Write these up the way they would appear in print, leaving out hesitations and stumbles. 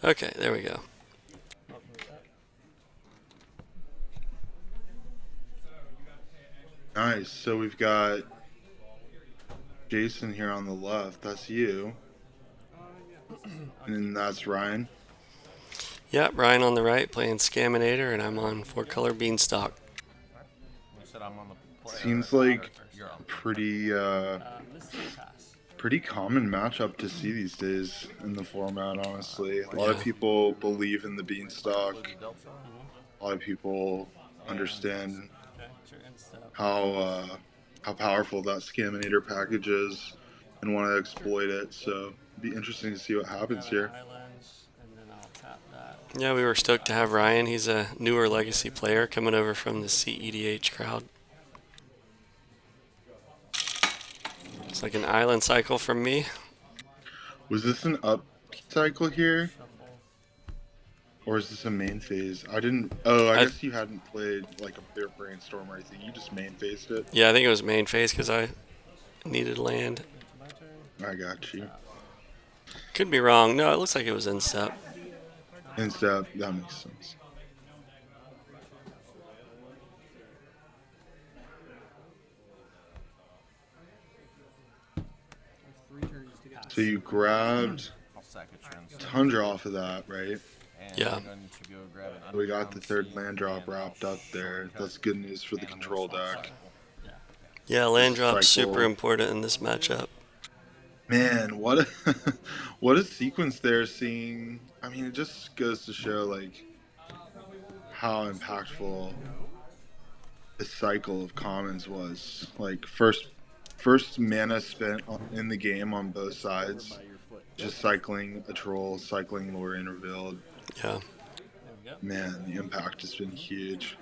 Okay, there we go. Nice. So we've got Jason here on the left. That's you. And that's Ryan. Yep, Ryan on the right playing Scaminator, and I'm on 4-color Beanstalk. Seems like a pretty common matchup to see these days in the format, honestly. A lot of Yeah. people believe in the Beanstalk. A lot of people understand how powerful that Scaminator package is and want to exploit it. So it'd be interesting to see what happens here. Yeah, we were stoked to have Ryan. He's a newer legacy player coming over from the CEDH crowd. It's like an island cycle from me. Was this an up cycle here? Or is this a main phase? I didn't. Oh, I guess you hadn't played like their brainstorm or anything. You just main phased it. Yeah, I think it was main phase because I needed land. I got you. Could be wrong. No, it looks like it was instep. Instep, that makes sense. So you grabbed Tundra off of that, right? Yeah. We got the third land drop wrapped up there. That's good news for the control deck. Yeah, land drop's Cycle. super important in this matchup. Man, what a what a sequence they're seeing. I mean, it just goes to show like how impactful the cycle of commons was. Like first mana spent in the game on both sides, just cycling a troll, cycling lore interveiled. Yeah. Man, the impact has been huge.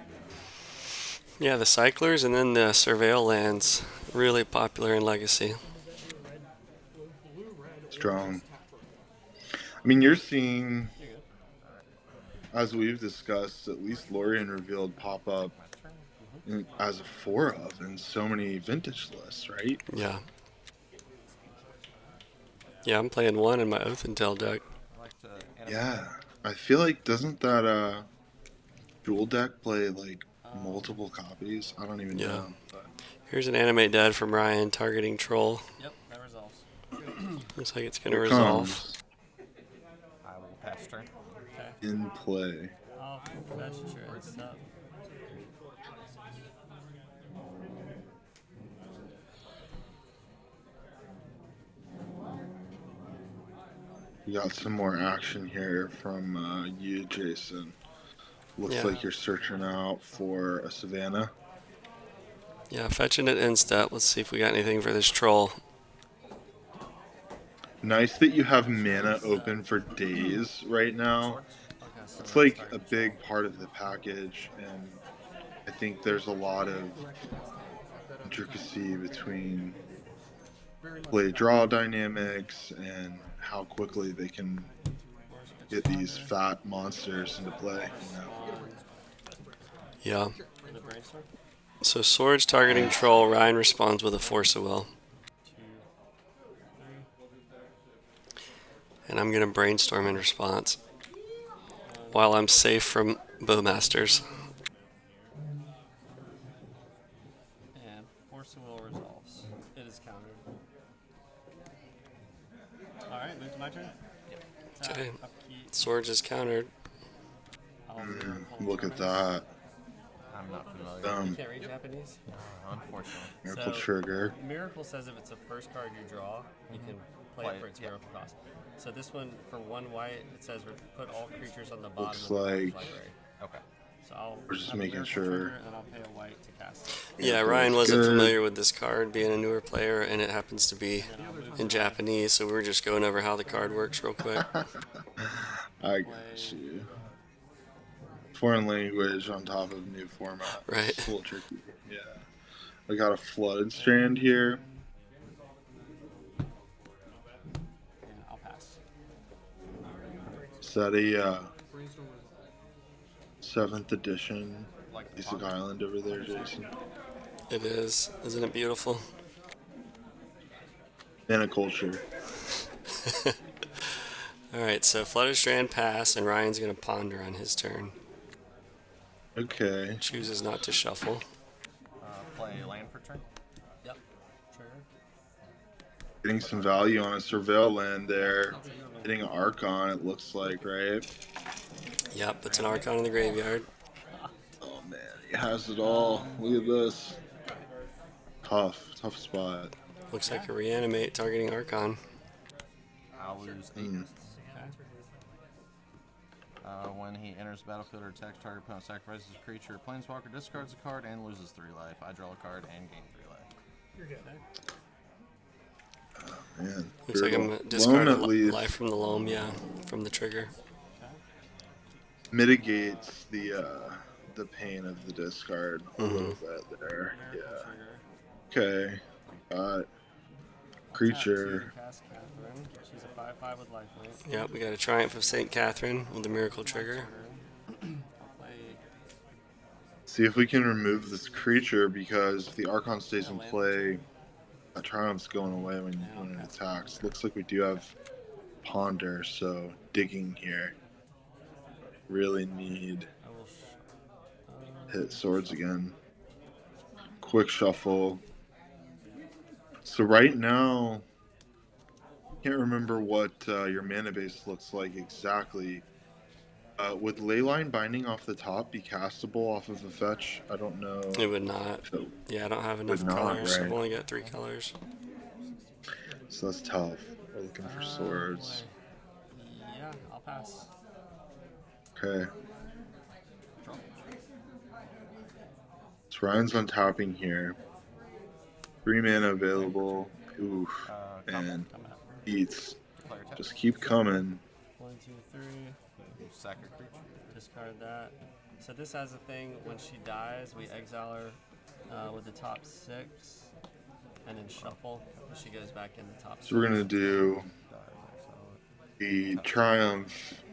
Yeah, the cyclers and then the surveil lands, really popular in Legacy. Strong. I mean, you're seeing, as we've discussed, at least Lorien revealed pop up as a 4 of in so many vintage lists, right? Yeah. Yeah, I'm playing one in my Oath and Tail deck. Yeah. I feel like, doesn't that dual deck play like multiple copies? I don't even know. But Here's an animate dead from Ryan targeting troll. Yep, that resolves. Looks like it's going to resolve. I will pass turn. Okay. In play. I'll fetch your instep. We got some more action here from you, Jason. Looks like you're searching out for a Savannah. Yeah, fetching it instep. Let's see if we got anything for this troll. Nice that you have mana open for days right now. It's like a big part of the package, and I think there's a lot of intricacy between play draw dynamics and how quickly they can get these fat monsters into play. Yeah. So Swords targeting troll. Ryan responds with a Force of Will. And I'm going to brainstorm in response while I'm safe from Bowmasters. And Force of Will resolves. It is countered. Alright, move to my turn. Okay. Swords is countered. Look at that. I'm not familiar. You can't read Japanese? Unfortunately. Miracle Trigger. Miracle says if it's the first card you draw, you can play it for its miracle cost. So this one, for 1 white, it says put all creatures on the bottom Looks of the like library. Okay. So we're just making sure. And I'll pay a white to cast it. Yeah, Ryan wasn't familiar with this card, being a newer player, and it happens to be in Japanese, so we're just going over how the card works real quick. I got you. Foreign language on top of new format. Right. It's a little tricky. Yeah. I got a Flooded Strand here. And I'll pass. Is that a 7th edition Basic Island over there, Jason? It is. Isn't it beautiful? And a culture. Alright, so Flutterstrand pass, and Ryan's going to ponder on his turn. Okay. Chooses not to shuffle. Play land for turn. Yep. Trigger. Getting some value on a Surveil land there. Hitting an Archon, it looks like, right? Yep, puts an Archon in the graveyard. Oh man, he has it all. Look at this. Tough spot. Looks like a reanimate targeting Archon. I'll lose 8. Mm. When he enters the battlefield or attacks target opponent, sacrifices a creature or planeswalker, discards a card, and loses 3 life. I draw a card and gain 3 life. You're good. Man, Looks like I'm Loam discarding at least life from the loam, yeah, from the trigger. mitigates the pain of the discard a little bit there. Yeah. Okay. Got creature. Cast Catherine. She's a 5/5 with lifelink. Yep, we got a Triumph of St. Catherine with the Miracle Trigger. Play. See if we can remove this creature, because if the Archon stays in play, that Triumph's going away when it attacks. Looks like we do have Ponder, so digging here. Really need I will. hit swords again. Quick shuffle. So right now, can't remember what your mana base looks like exactly. Would Leyline Binding off the top be castable off of a fetch? I don't know. It would not. So, Yeah, I don't have enough Would not, colors. right. I've only got 3 colors. so that's tough. We're looking for swords. Yeah, I'll pass. Okay. So Ryan's on tapping here. 3 mana available. Oof. And beats. Player tap. Just keep coming. 1, 2, 3. Sack a creature. Discard that. So this has a thing. When she dies, we exile her with the top 6, and then shuffle. She goes back in the top. So we're gonna do the Triumph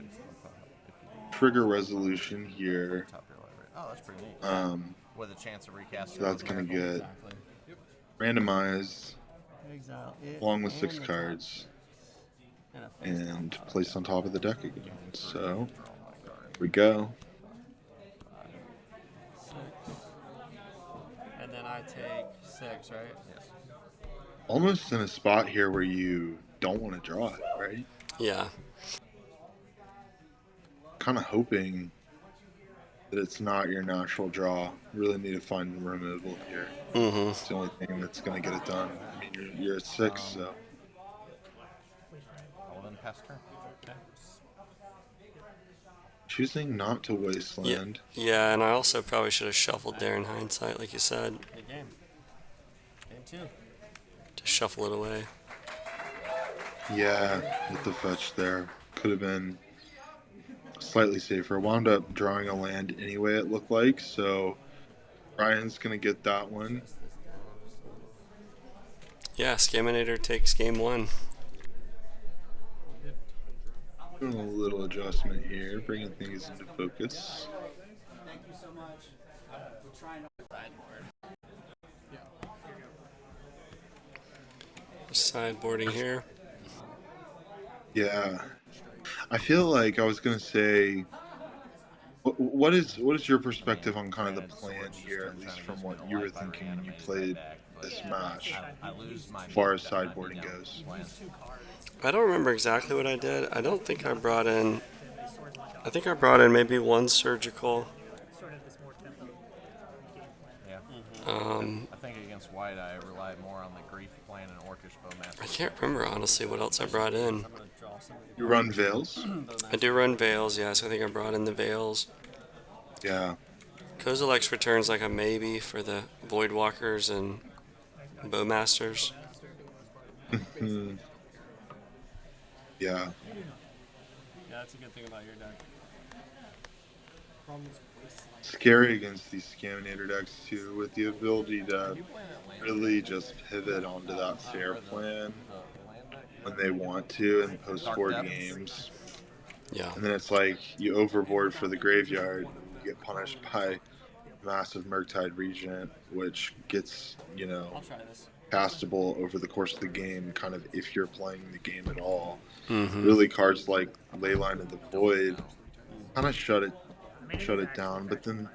trigger resolution here. Top your library. Oh, that's pretty neat. With a chance of recasting. So that's gonna get Exactly. randomized Exile it along with and 6 the top cards and a face down and card. placed on top of the deck again. So here we go. 6. And then I take 6, right? Yes. Almost in a spot here where you don't want to draw it, right? Yeah. Kind of hoping that it's not your natural draw. Really need to find removal here. Mm-hmm. It's the only thing that's going to get it done. I mean, you're at 6, so I'll then pass turn. Okay. choosing not to wasteland. Yeah, and I also probably should have shuffled there in hindsight, like you said, Good game. Game 2. to shuffle it away. Yeah, with the fetch there. Could have been slightly safer. Wound up drawing a land anyway, it looked like, so Ryan's going to get that one. Yeah, Scaminator takes game 1. Doing a little adjustment here, bringing things into focus. Sideboarding here. Yeah. I feel like I was going to say, what is your perspective on kind of the plan here, at least from what you were thinking when you played this match, I lose my as far as sideboarding goes? I don't remember exactly what I did. I don't think I brought in... I think I brought in maybe 1 surgical. Yeah. I think against white, I rely more on the grief plan and orcish bowmaster. I can't remember, honestly, what else I brought in. I'm going to draw somebody. You run Veils? I do run Veils, yeah, so I think I brought in the Veils. Yeah. Kozilek's returns like a maybe for the Voidwalkers and Bowmasters. Yeah. Yeah, that's a good thing about your deck. Scary against these Scaminator decks too, with the ability to really just pivot onto that fair plan when they want to in post-board games. Yeah. And then it's like you overboard for the graveyard, and you get punished by massive Murktide Regent, which gets, I'll try this. castable over the course of the game, kind of if you're playing the game at all. Mm-hmm. Really, cards like Leyline of the Void kind of shut it down. But then,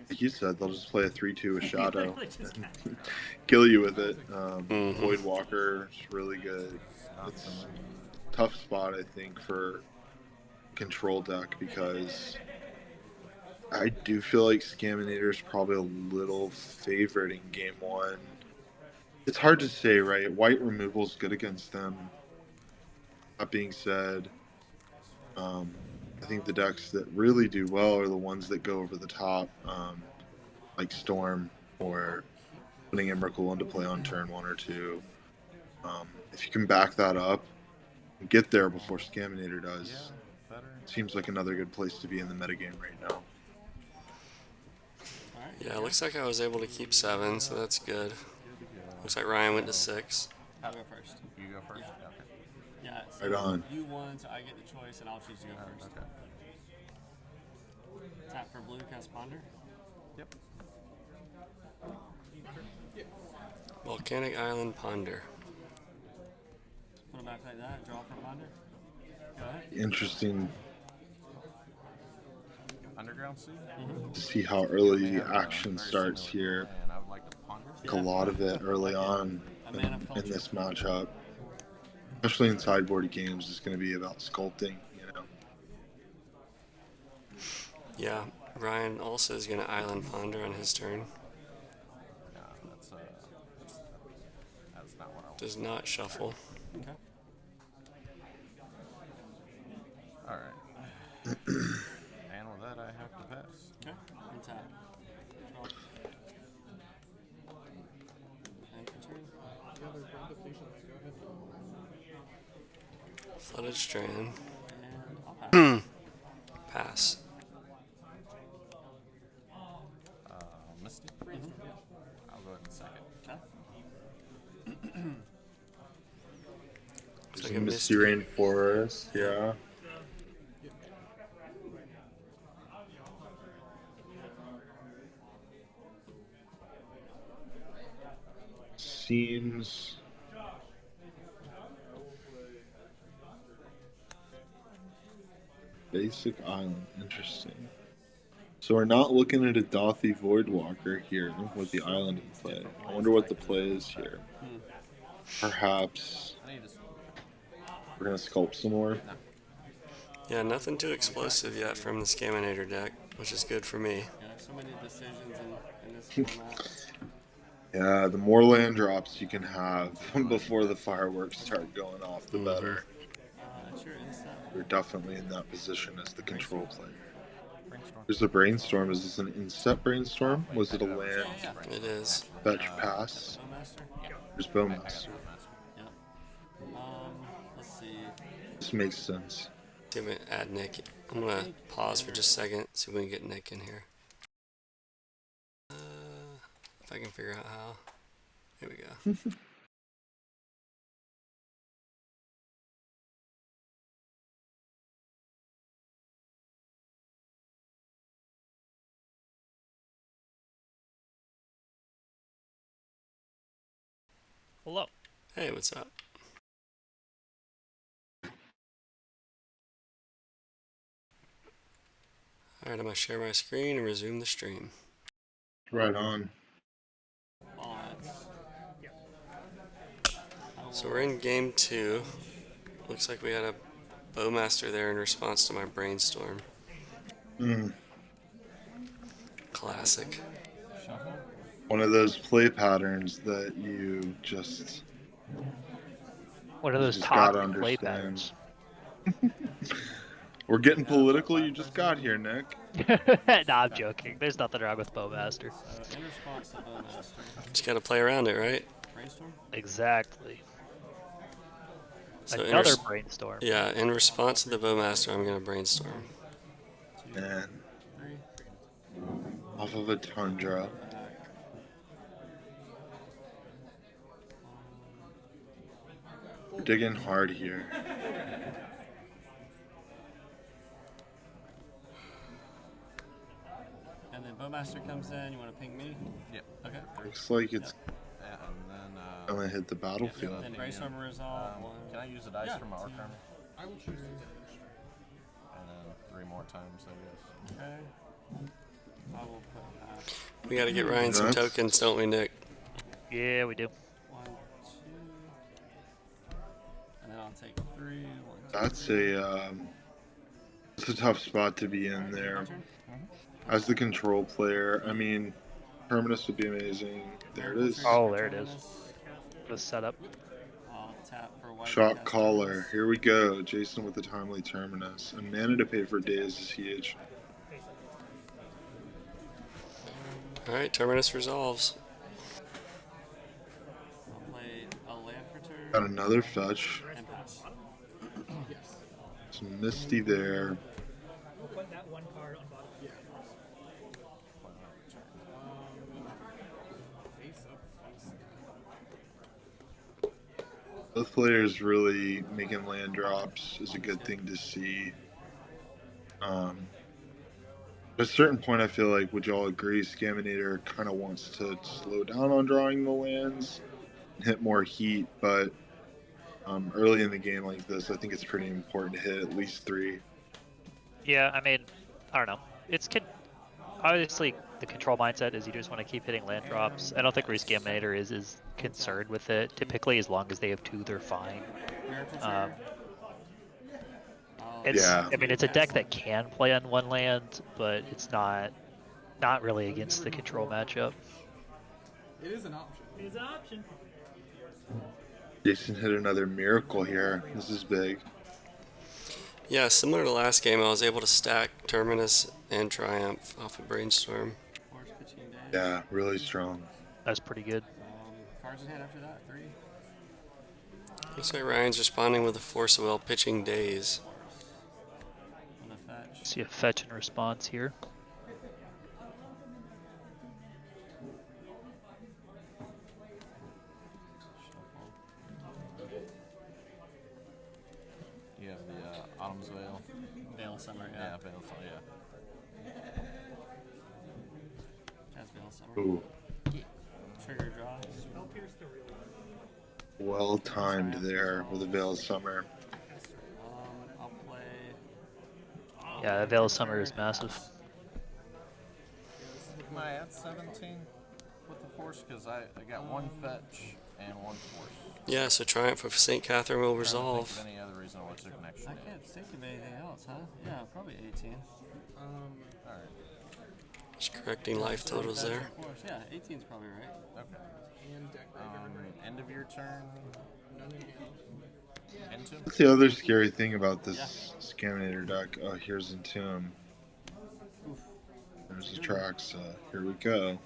like you said, they'll just play a 3/2 with Shadow and kill you with it. Void Walker is really good. It's a tough spot, I think, for control deck because I do feel like Scaminator is probably a little favorite in game one. It's hard to say, right? White removal is good against them. That being said, I think the decks that really do well are the ones that go over the top, like Storm or putting Emrakul into play on turn 1 or 2. If you can back that up and get there before Scaminator does, seems like another good place to be in the metagame right now. Yeah, it looks like I was able to keep 7, so that's good. Looks like Ryan went to 6. I'll go first. You go first? Yeah. Okay. Yeah, so Right on. you won, so I get the choice, and I'll choose to go first. Okay. Tap for blue, cast Ponder. Yep. Volcanic Island Ponder. Put them back like that, draw for Ponder. Go ahead. Interesting Underground Sea? to see how early action starts here. And I would like to ponder. A lot of it early on in this matchup, especially in sideboard games, is going to be about sculpting. Yeah, Ryan also is going to Island Ponder on his turn. No, that's not what I want. Does not shuffle. Okay. Alright. And with that, I have to pass. Okay. And tap. Draw. And turn. Flooded Strand. And I'll pass. Pass. Misty? I'll go ahead and second. Okay. Looks There's like a a Misty Rainforest, yeah. Seems basic island, interesting. So we're not looking at a Dothy Voidwalker here with the island in play. I wonder what the play is here. Perhaps we're gonna sculpt some more. Yeah, nothing too explosive yet from the Scaminator deck, which is good for me. Yeah, so many decisions in this format. Yeah, the more land drops you can have before the fireworks start going off, the better. That's your instep. You're definitely in that position as the control player. Brainstorm. There's a brainstorm. Is this an instep brainstorm? Was it a land It is. fetch pass? Bowmaster? There's Bowmaster. Yep. Let's see. This makes sense. See if we can add Nick. I'm going to pause for just a second, see if we can get Nick in here. If I can figure out how. Here we go. Hello. Hey, what's up? Alright, I'm going to share my screen and resume the stream. Right on. So we're in game 2. Looks like we had a Bowmaster there in response to my Brainstorm. Classic. One of those play patterns that you just What are those just gotta toxic play understand. patterns? We're getting political. You just got here, Nick. Nah, I'm joking. There's nothing wrong with Bowmaster. So in response to Bowmaster, Just got to play around it, right? brainstorm. Exactly. So Another brainstorm. yeah, in response to the Bowmaster, I'm going to Brainstorm. Man, 3. off of a Tundra. We're digging hard here. And then Bowmaster comes in. You want to ping me? Yep. Okay. Looks like it's And then Finally hit the battlefield. Then Brainstorm Resolve. Can I use the dice Yeah, from my arc two. armor? I will choose to. And then 3 more times, I guess. Okay. I will put that. We got to get Ryan some That's- tokens, don't we, Nick? Yeah, we do. 1, 2. And then I'll take 3. 1, 2. That's it's a tough spot to be in there. As the control player, I mean, Terminus would be amazing. There it is. Oh, there it is. The setup. I'll tap for white. Shot cast caller. Terminus. Here we go. Jason with the timely Terminus. A mana to pay for days is huge. All right, Terminus resolves. I'll play a land for turn Got another fetch. and pass. Some Misty there. We'll put that one card on bottom. Yeah. Face up, face down. Both players really making land drops is a good thing to see. At a certain point, I feel like, would y'all agree, Scaminator kind of wants to slow down on drawing the lands and hit more heat, but early in the game like this, I think it's pretty important to hit at least 3. Yeah, I mean, I don't know. Obviously, the control mindset is you just want to keep hitting land drops. I don't think Scaminator is as concerned with it. Typically, as long as they have 2, they're fine. It's, Yeah. I mean, it's a deck that can play on 1 land, but it's not really against the control matchup. It is an option. It is an option. Jason hit another miracle here. This is big. Yeah, similar to last game, I was able to stack Terminus and Triumph off of Brainstorm. Force pitching day. Yeah, really strong. That's pretty good. Cards in hand after that. 3. Looks like Ryan's responding with a Force of Will pitching days. And a fetch. See a fetch and response here. You have the Autumn's Veil. Veil Summer, yeah. Yeah, Veil, so yeah. Has Veil Summer. Ooh, Trigger draw. I'll pierce the real. well timed there with the Veil of Summer. I'll play. Yeah, that Veil of Summer is massive. Am I at 17 with the Force? Because I got 1 fetch and 1 Force. Yeah, so Triumph of St. Catherine will I don't think resolve. of any other reason what's the connection. I can't think of anything else, huh? Yeah, probably 18. Alright. Just correcting life totals there. Of course, yeah, 18's probably right. Okay. And deck breaker. End of your turn. None in hand. Entomb. That's the other scary thing about this Scaminator deck. Oh, here's Entomb. There's the tracks. Here we go.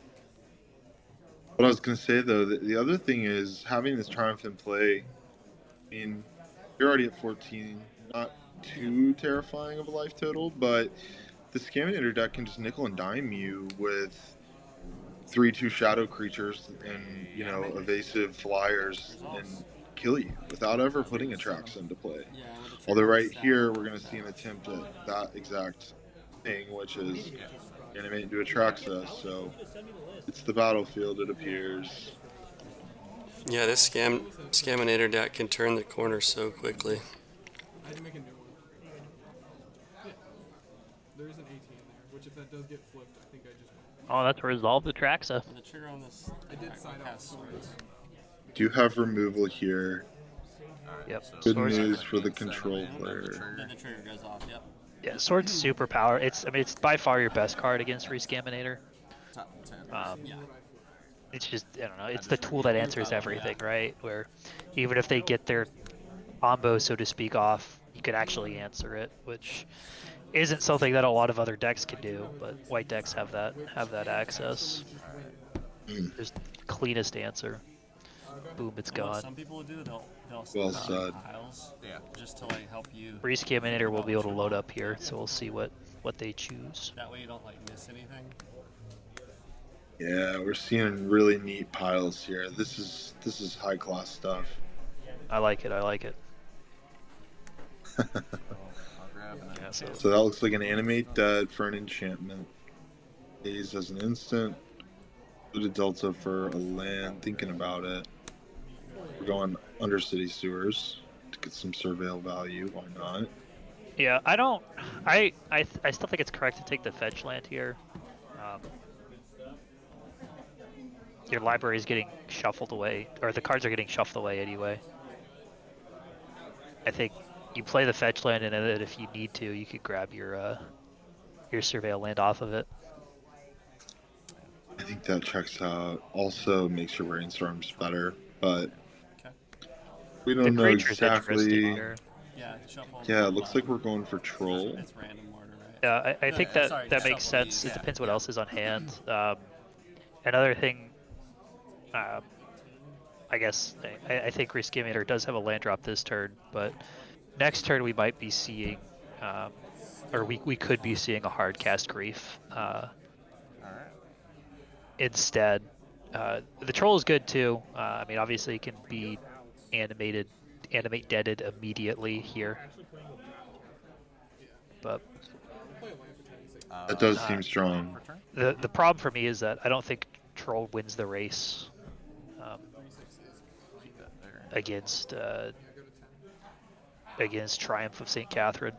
What I was going to say, though, the other thing is having this Triumph in play. I mean, you're already at 14. Not too terrifying of a life total, but the Scaminator deck can just nickel and dime you with 3/2 shadow creatures and, you know, evasive flyers and kill you without ever putting a Trax into play. Yeah, with the Although trigger right stat. here, we're going to see an attempt at that exact thing, which is animate into a Traxxas. So it's the battlefield, it appears. Yeah, this Scaminator deck can turn the corner so quickly. I had to make a new one. Yeah. There is an 18 there, which if that does get flipped, I think I just went. Oh, that's resolve the Traxa. With the trigger on this. I did Alright, side we'll out pass swords. Do have removal here. Yep. Good Swords, news for the control player. Then the trigger goes off, yep. yeah, Sword's super power. It's by far your best card against Scaminator. Top 10. Yeah. It's just, I don't know, it's the tool that answers everything, right? Where even if they get their combo, so to speak, off, you can actually answer it, which isn't something that a lot of other decks can do, but white decks have that access. Just cleanest answer. Boom, it's And what gone. some people will do, they'll Well split said. piles Yeah. just to like help you. Scaminator will be able to load up here, so we'll see what they choose. That way you don't like miss anything. Yeah, we're seeing really neat piles here. This is high class stuff. I like it. I'll grab and Yeah, so So that looks like an animate dead for an enchantment. Daze as an instant. Put a delta for a land, thinking about it. We're going Undercity Sewers to get some surveil value. Why not? Yeah, I still think it's correct to take the fetch land here. Your library is getting shuffled away, or the cards are getting shuffled away anyway. I think you play the fetch land, and then if you need to, you could grab your surveil land off of it. I think that checks out. Also makes your brainstorms better, but Okay. we The don't know creature's interesting exactly. here. Yeah, shuffle. Yeah, it looks like we're going for troll. It's random order, right? Yeah, I No, think sorry, that makes shuffle sense. these. It depends what Yeah. else is on hand. Another thing, I guess I think Scaminator does have a land drop this turn, but next turn we might be seeing, or we could be seeing a hard cast Grief Alright. instead. The troll is good too. I mean, obviously it can be animate deaded immediately here, but That does seem strong. the problem for me is that I don't think troll wins the race Keep that there. against Triumph of St. Catherine,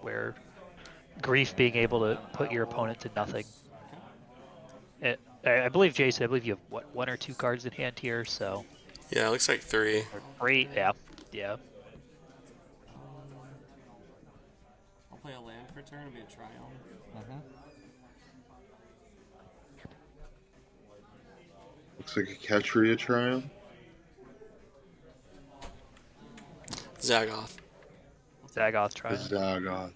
where Grief being able to put your opponent to nothing. I believe, Jason, I believe you have, what, 1 or 2 cards in hand here, so... Yeah, it looks like 3. Or 3, yeah. I'll play a land for turn. It'll be a Triumph. Looks like a Ketria Triumph. Zagoth. Zagoth A Triumph. Zagoth.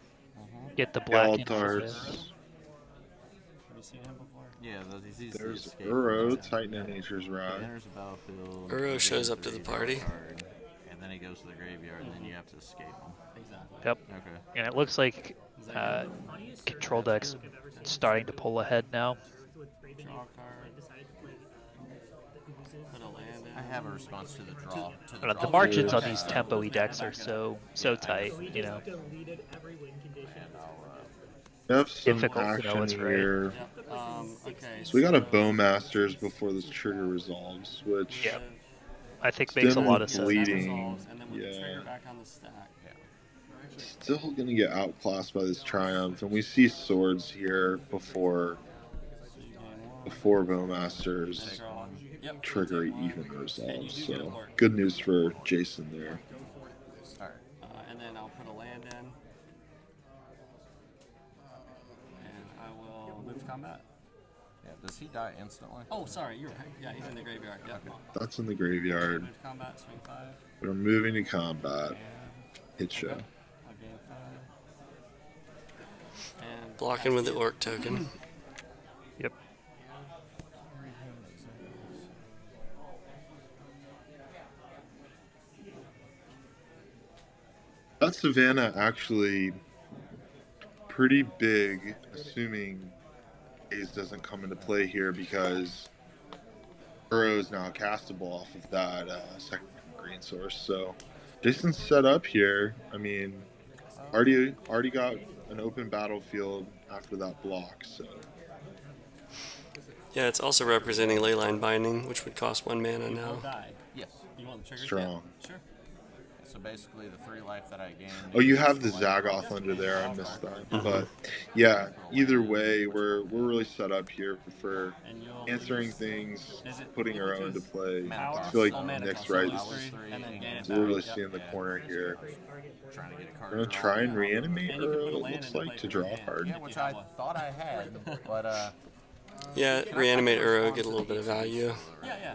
Get the black in Altards. Have you seen him before? Yeah, he's the There's escape. Uro, Titan of Nature's He Rod. enters the battlefield. Uro he shows gains up to the graveyard party. card, and then he goes to the graveyard, and then you have to escape him. Exactly. Yep. Okay. And it looks like control deck's starting to pull ahead now. Draw a card. Put a land in. I have a response to the draw. The margins on these tempo-y decks are so tight, you know. Deleted every win condition. We have some Difficult to know action what's right. here. Yep. Okay. So we got a Bowmasters before this trigger resolves, which Yeah. I think makes a lot of Stem sense. is bleeding. And then with the Yeah. trigger back on the stack. still gonna get outclassed by this Triumph, and we see swords here before Bowmasters Yep. trigger even resolves. So good news for Jason there. Alright. And then I'll put a land in. And I will move to combat. Yeah, does he die instantly? Oh, sorry, you're right. Yeah, he's in the graveyard. Yeah. That's in the graveyard. Move to combat, swing 5. We're moving to combat. Hit show. I'll gain 5. And Blocking with the orc token. Yep. That Savannah actually pretty big, assuming Ace doesn't come into play here because Uro is now castable off of that second green source. So Jason's set up here. I mean, already got an open battlefield after that block. So Yeah, it's also representing Leyline Binding, which would cost 1 mana you now. will die. Yes. You want the trigger? strong. Sure. So basically, the 3 life that I gained. Oh, you have the Zagoth under there. I missed that. But yeah, either way, we're really set up here for And you'll answering lose- things, Is it putting our own into play. power? I feel like Oh, mana Nick's cost. right. So This lose is- 3 and then gain it We're back. really Yep. seeing the corner here. Trying to get a card. We're gonna draw. try and reanimate And you can put a Uro, it land looks into like, play to for draw a your hand. card. Yeah, which I thought I had, but Yeah, reanimate Uro, get a little bit of value. Yeah.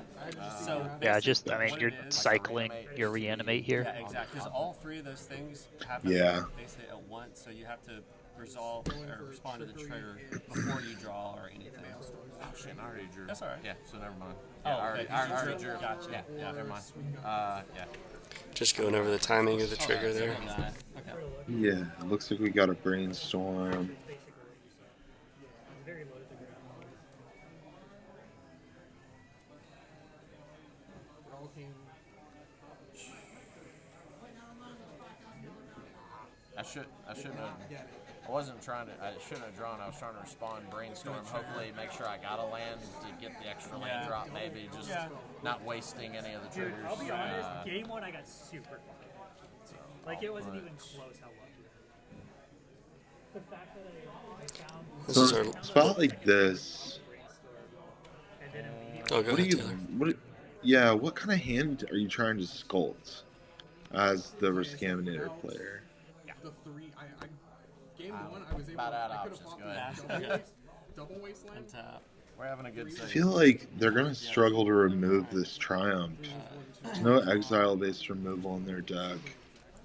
So Yeah, just, I mean, what you're it is- cycling your reanimate here. Yeah, exactly. Because all 3 of those things happen Yeah. basically at once, so you have to resolve or respond to the trigger before you draw or anything. oh shit, I already drew. That's alright. Yeah, so never mind. Oh, Yeah, I okay, already you drew. Gotcha. Yeah, never mind. Yeah. Just going over the timing of the trigger Okay, so there. we'll die. Okay. Yeah, it looks like we got a brainstorm. Very low to the ground. I shouldn't have. I wasn't trying to. I shouldn't have drawn. I was trying to respond, brainstorm. Hopefully, make sure I got a land to get the extra land Yeah. drop. Maybe just. Yeah. not wasting any of the Dude, triggers. I'll be honest, game one I got super fucking like it wasn't even close how lucky. The fact that I found This So is our. a spot like this, and then immediately Oh, go what do ahead, you, Taylor. what kind of hand are you trying to sculpt as the Scaminator player? The three, game one, I was able. About out I could options. have Go popped ahead. the double wasteland. And tap. We're having a good I save. feel like they're gonna struggle to remove this Triumph. There's no exile-based removal in their deck.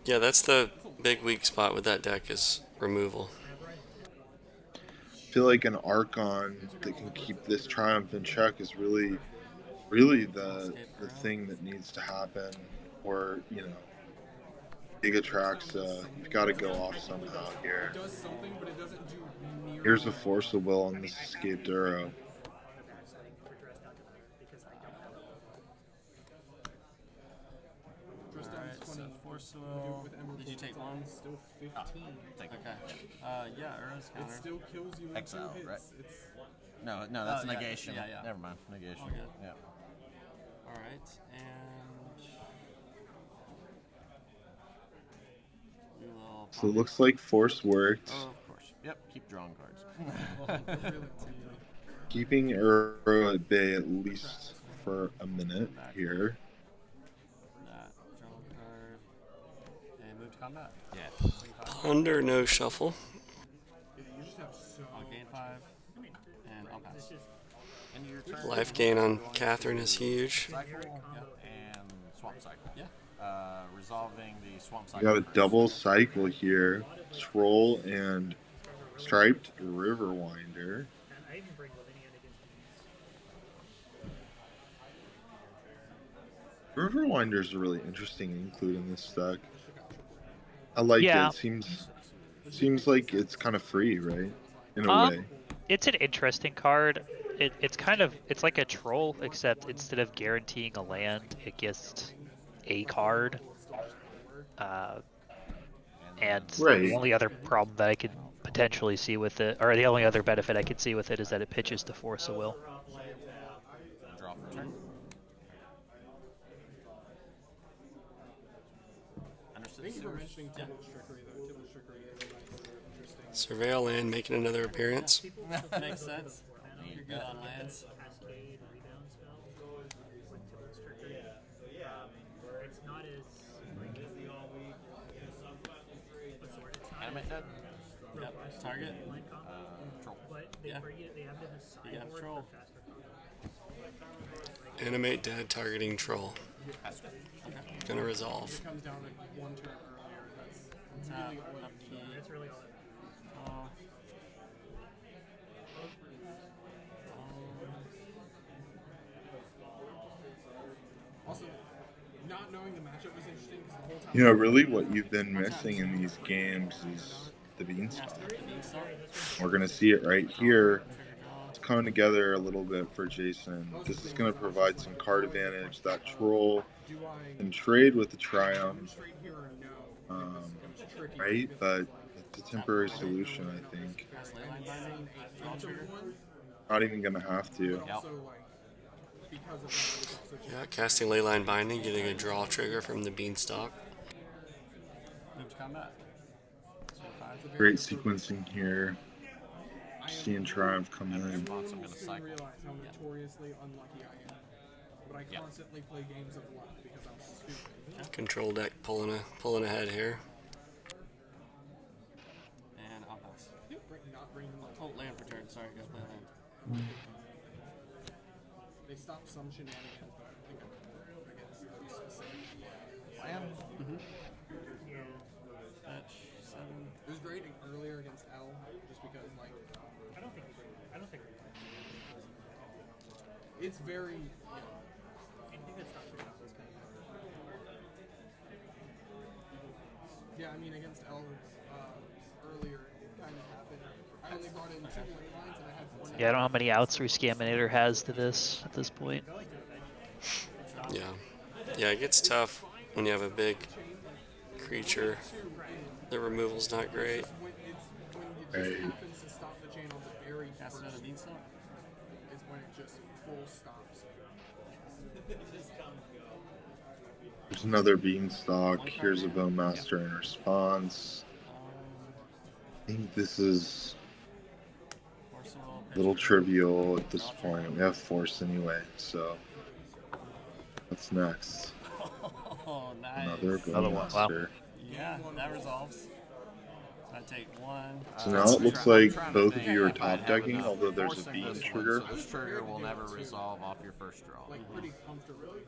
Yeah, that's the big weak spot with that deck is removal. I feel like an Archon that can keep this Triumph in check is really the thing that needs to happen. Or Gigatrax, you've got to go off somehow here. Does something, but it doesn't do near. Here's a Force of Will on this Escape Duro. Alright, so Force Will. Did you take one? Still 15. Take it. Okay. Yeah, Arrow's It counter. still kills you in Exile, 2 hits. right? It's No, that's Oh, yeah, negation. yeah. Never mind. Negation. All good. Yeah. Alright, and we will. So it looks like Force worked. Oh, of course. Yep. Keep drawing cards. really Keeping Arrow at bay at least for a minute here. That draw a card and move to combat. Yeah. Ponder, no shuffle. you just have so. I'll gain 5 and I'll pass. And your turn. Life gain on Catherine is huge. Cycle and swamp cycle. Yeah. Resolving the swamp You cycle. got a first. double cycle here. Troll and Striped Riverwinder. and I even bring Lavinia against these. Riverwinder is a really interesting include in this deck. I like Yeah. it. Seems like it's kind of free, right? In a way. It's an interesting card. It's like a troll, except instead of guaranteeing a land, it gets a card. And Right. the only other problem that I could potentially see with it, or the only other benefit I could see with it, is that it pitches to Force of Will. Draw for turn. Understood. Thank you for mentioning Tibble's Trickery, though. Tibble's Trickery is interesting. Surveil land making another appearance. Makes sense. You're good on lands. Cascade rebound spell with Tibble's Trickery. It's not as what's the word? It's not Animate dead. Yep. Target. line combo, Troll. but they Yeah. bring it. They have it in the You got sideboard troll. for faster combo. Animate dead targeting troll. Pass turn. Gonna resolve. It comes down to 1 turn earlier. That's Tap. really all you Upkeep. need. That's really all. Oh. Also, not knowing the matchup was interesting because the whole time. Really what you've been missing in these games is the Beanstalk. We're going to see it right here. It's coming together a little bit for Jason. This is going to provide some card advantage. That Troll Do I can trade with the Triumph, trade here or no? It's tricky. right? But it's a temporary solution, I think. Pass Leyline Binding. Draw trigger. Not even going to have to. Also, like, because of that, it's also just Yeah, casting Leyline Binding, getting a draw trigger from the Beanstalk. Move to combat. Swing 5. Great sequencing here. Seeing Triumph come in. I'm gonna soon cycle. realize how notoriously unlucky I am. But I constantly play games of luck because I'm stupid. Control deck pulling ahead here. And I'll pass. Not bringing them Oh, land for turn. Sorry, gotta play land. They stopped some shenanigans, but I think I'm against those specific. Land. Fetch 7. It was great earlier against L, just because like I don't think. it's very. Anything that stops your combo is kind of. Yeah, I mean against L earlier, it kind of happened. I only brought in 2 lane lines and I had 1. Yeah, I don't know how many outs Scaminator has to this at this point. Yeah. Yeah, it gets tough when you have a big creature. The removal's not great. When it Hey. just happens to stop the channel the very Cast first another Beanstalk. is when it just full stops. There's another Beanstalk. Here's a Bowmaster in response. I think this is a little trivial at this point. We have Force anyway, so what's next? Oh, nice. Another Another one, wow. Bowmaster. Yeah, that resolves. I take one. So now it looks like both of you are If I'd top have decking, enough although there's a forcing beam this one, trigger. So this trigger will never resolve off your first draw. Like pretty comfortably.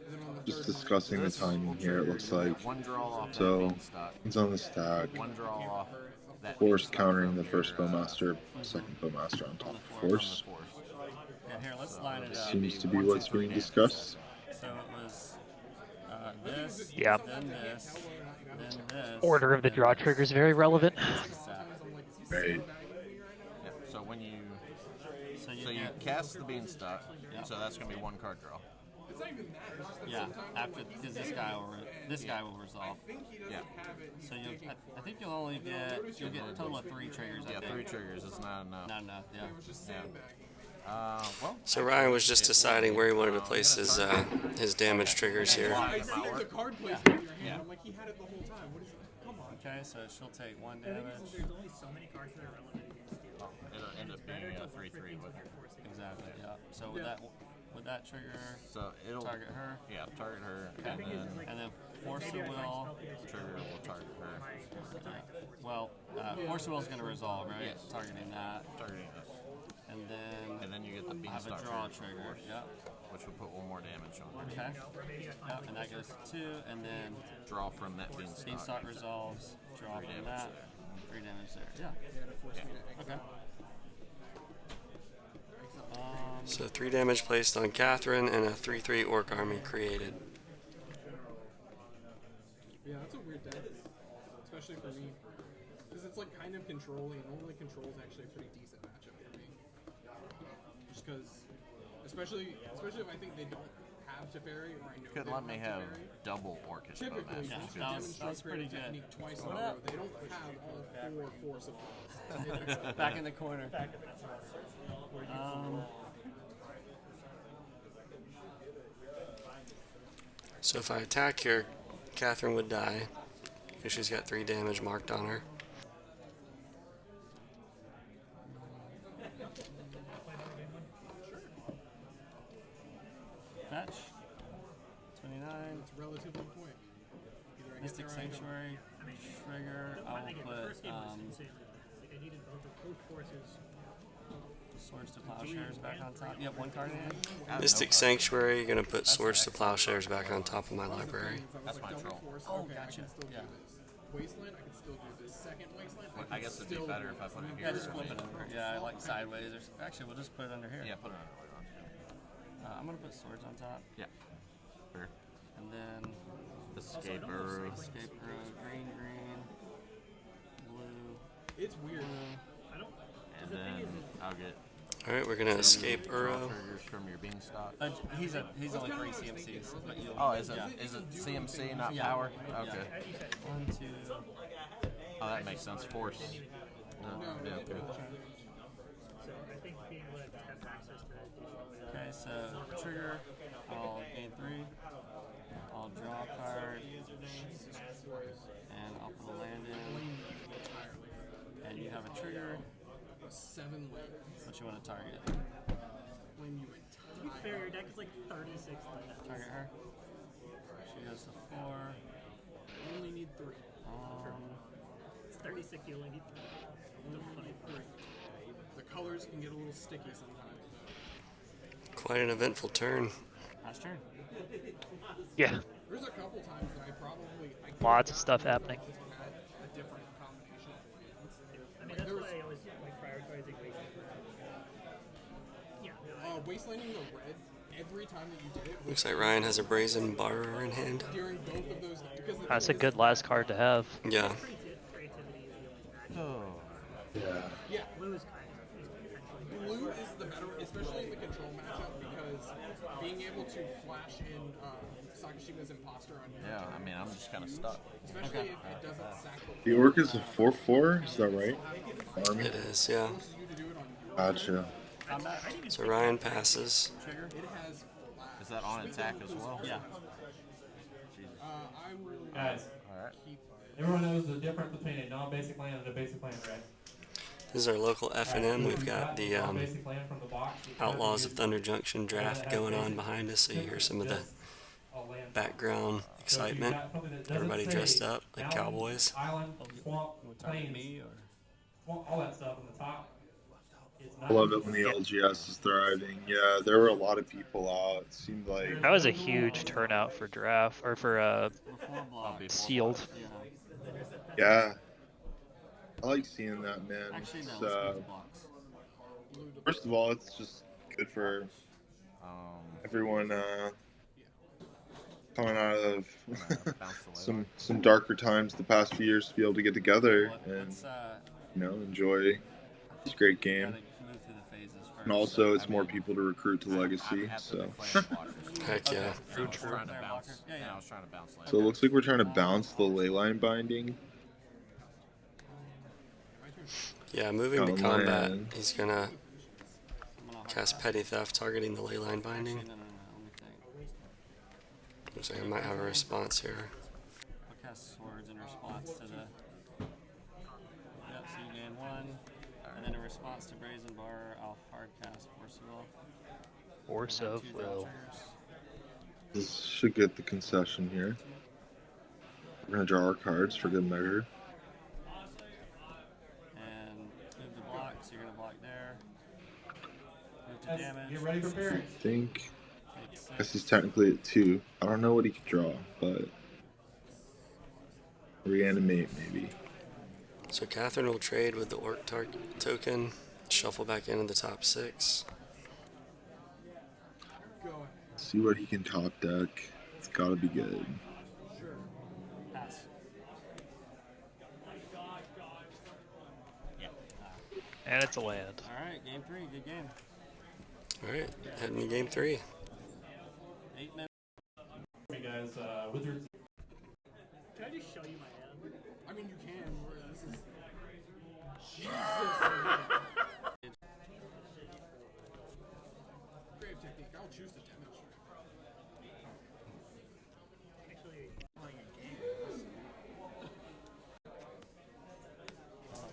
And then on the Just third discussing the This timing will here, it trigger, looks you'll like. get one draw off So that Beanstalk, he's on the stack. one draw off that Force Beanstalk countering from the first your, Bowmaster, second Bowmaster on top of from the Force. force. Yeah, here, let's line it up. Seems to be One, two, what's three being damage. discussed. So it was this, Yeah. then this, then this. Order of the draw trigger is very relevant. Right. Yeah, so when you So you so you get, cast the Beanstalk, Yeah. so that's gonna be one card draw. It's not even that. It's just that yeah, sometimes after because this guy will resolve. I think he doesn't Yeah. have it. So I think you'll only you'll get a total of 3 triggers. Yeah, I think. 3 triggers is not enough. Not enough. Yeah. It was just sandbagging. Well, So Ryan was just deciding where he wanted to place his damage triggers here. I see the card placement in your hand. I'm like, he had it the whole time. What is it? Come on. Okay, so she'll take 1 I think damage. there's only so many cards that are relevant against you. it'll end up being a 3/3 with Exactly. Yeah. So with that trigger, so it'll target her, Yeah, target her, and then force the will. trigger will target her, Well, force the will is going to resolve, right? Yes. Targeting that, targeting us, and then you get the I have a Beanstalk draw trigger, trigger. Yep. which will put 1 more damage on her. Okay. Yep. And that goes to 2, and then Draw from that Beanstalk. Beanstalk resolves. Draw from damage that. 3 damage there. Yeah. Okay. So 3 damage placed on Catherine and a 3/3 Orc army created. Yeah, that's a weird deck. Especially for me. Because it's like kind of controlling. Only control is actually a pretty decent matchup for me. Just because, especially if I think they don't have Teferi, or I know Could they let don't me have have Teferi. double Orcish Typically, Bowmasters. Yeah, you should that was demonstrate pretty great technique good. twice in a row. They don't have all 4 force of them. Back in the corner. So if I attack here, Catherine would die because she's got 3 damage marked on her. Fetch. 29. It's relatively quick. Either I get Mystic there or I don't. Sanctuary. Trigger. I will Again, the put first game was insanely good. Like, I needed both forces. Swords to Plowshares back on top. Yep, 1 card in hand. Mystic Sanctuary, gonna put Swords to Plowshares back on top of my library. That's my troll. Oh, okay, gotcha. I can still Yeah. do this. Wasteland, I can still do this. Second Wasteland, I guess it'd be still better do if I this. put it here. Yeah, just flip it under. Yeah, I like sideways. Actually, we'll just put it under here. Yeah, put it under later on. I'm gonna put swords on top, Yeah. Fair. and then Escape Arrow. escape arrow, green, blue. It's weird. And then I'll get Alright, we're gonna escape draw Uro. triggers from your Beanstalk. He's only 3 CMCs, but you'll. Oh, is it yeah. is it CMC, not Yeah. power? Yeah. Okay. 1, 2. Oh, that makes sense. Force. No, yeah, okay. So I think being able to just have access to that. Okay, so trigger. I'll gain 3. I'll draw a card, and I'll put a land in. And you have a trigger. 7 later. What you want to target? When you To be fair, your deck is like 36 lands. Target her. She goes to 4. you only need 3. It's 36, you only need 3. The fight. 3. The colors can get a little sticky sometimes. Quite an eventful turn. Last turn. Yeah, There's a couple times that I could lots of stuff happening. have had a different combination of lands. I mean, that's why I always like prioritizing wasteland. Yeah, no, Wastelanding the red, every time that you did it, Looks like Ryan has a Brazen Borrower in hand. during both of those, because the That's a thing good last card to have. Yeah. creativity is the only Oh. Yeah. yeah, blue is kind of potentially blue is the better, especially in the control matchup, because being able to flash in Sakashima's imposter on you, Yeah, I mean, I'm just kind of stuck. especially if it doesn't sack The Orc is a 4/4, is that right? Army? It is, yeah. you to do it on you. Gotcha. Combat. So Ryan passes. Trigger. It has flash. Is that on attack as well? Yeah. Jesus. I will Guys, Alright. keep. everyone knows the difference between a non-basic land and a basic land, right? This is our local FNM. We've got the non-basic land from the box. Outlaws of Thunder Junction draft going on behind us, so you hear some of the background excitement. Everybody dressed up like cowboys. Island, swamp, You want to target plains, me or? swamp, all that stuff on the top. It's I not love it when the LGS is thriving. Yeah, there were a lot of people out. It seemed like That was a huge turnout for draft or for We're 4 blocks. sealed. yeah. I like seeing that, man. Actually, It's, no, let's move blocks. first of all, it's just good for everyone coming out of some darker times the past few years to be able to get together and Let's enjoy this great game. move through the phases first. And also, it's more people to recruit to Legacy. So, Heck yeah. True. Trying to bounce. Yeah, I was trying to bounce later. so it looks like we're trying to bounce the leyline binding. Yeah, moving to Oh, combat, man. he's gonna cast Petty Theft, targeting the leyline binding. No, let me think. Looks like I might have a response here. I'll cast swords in response to the. Yep, so you gain 1. And then in response to Brazen Bar, I'll hard cast Force of Will. Force of Will. This should get the concession here. We're gonna draw our cards for good measure. And move the block, so you're going to block there. Move to damage. Get ready for pairing. I think. Take I guess he's technically at 2. I don't know what he could draw, but reanimate maybe. So Catherine will trade with the Orc token, shuffle back into the top 6. Go ahead. See what he can top deck. It's gotta be good. Sure. Pass. And it's a land. Alright, game 3, good game. Alright, heading to game 3. 8 minutes. Hey guys, Wizards. Can I just show you my hand? I mean, you can. This is. Jesus. Grave technique. I'll choose to demonstrate. Actually, playing a game.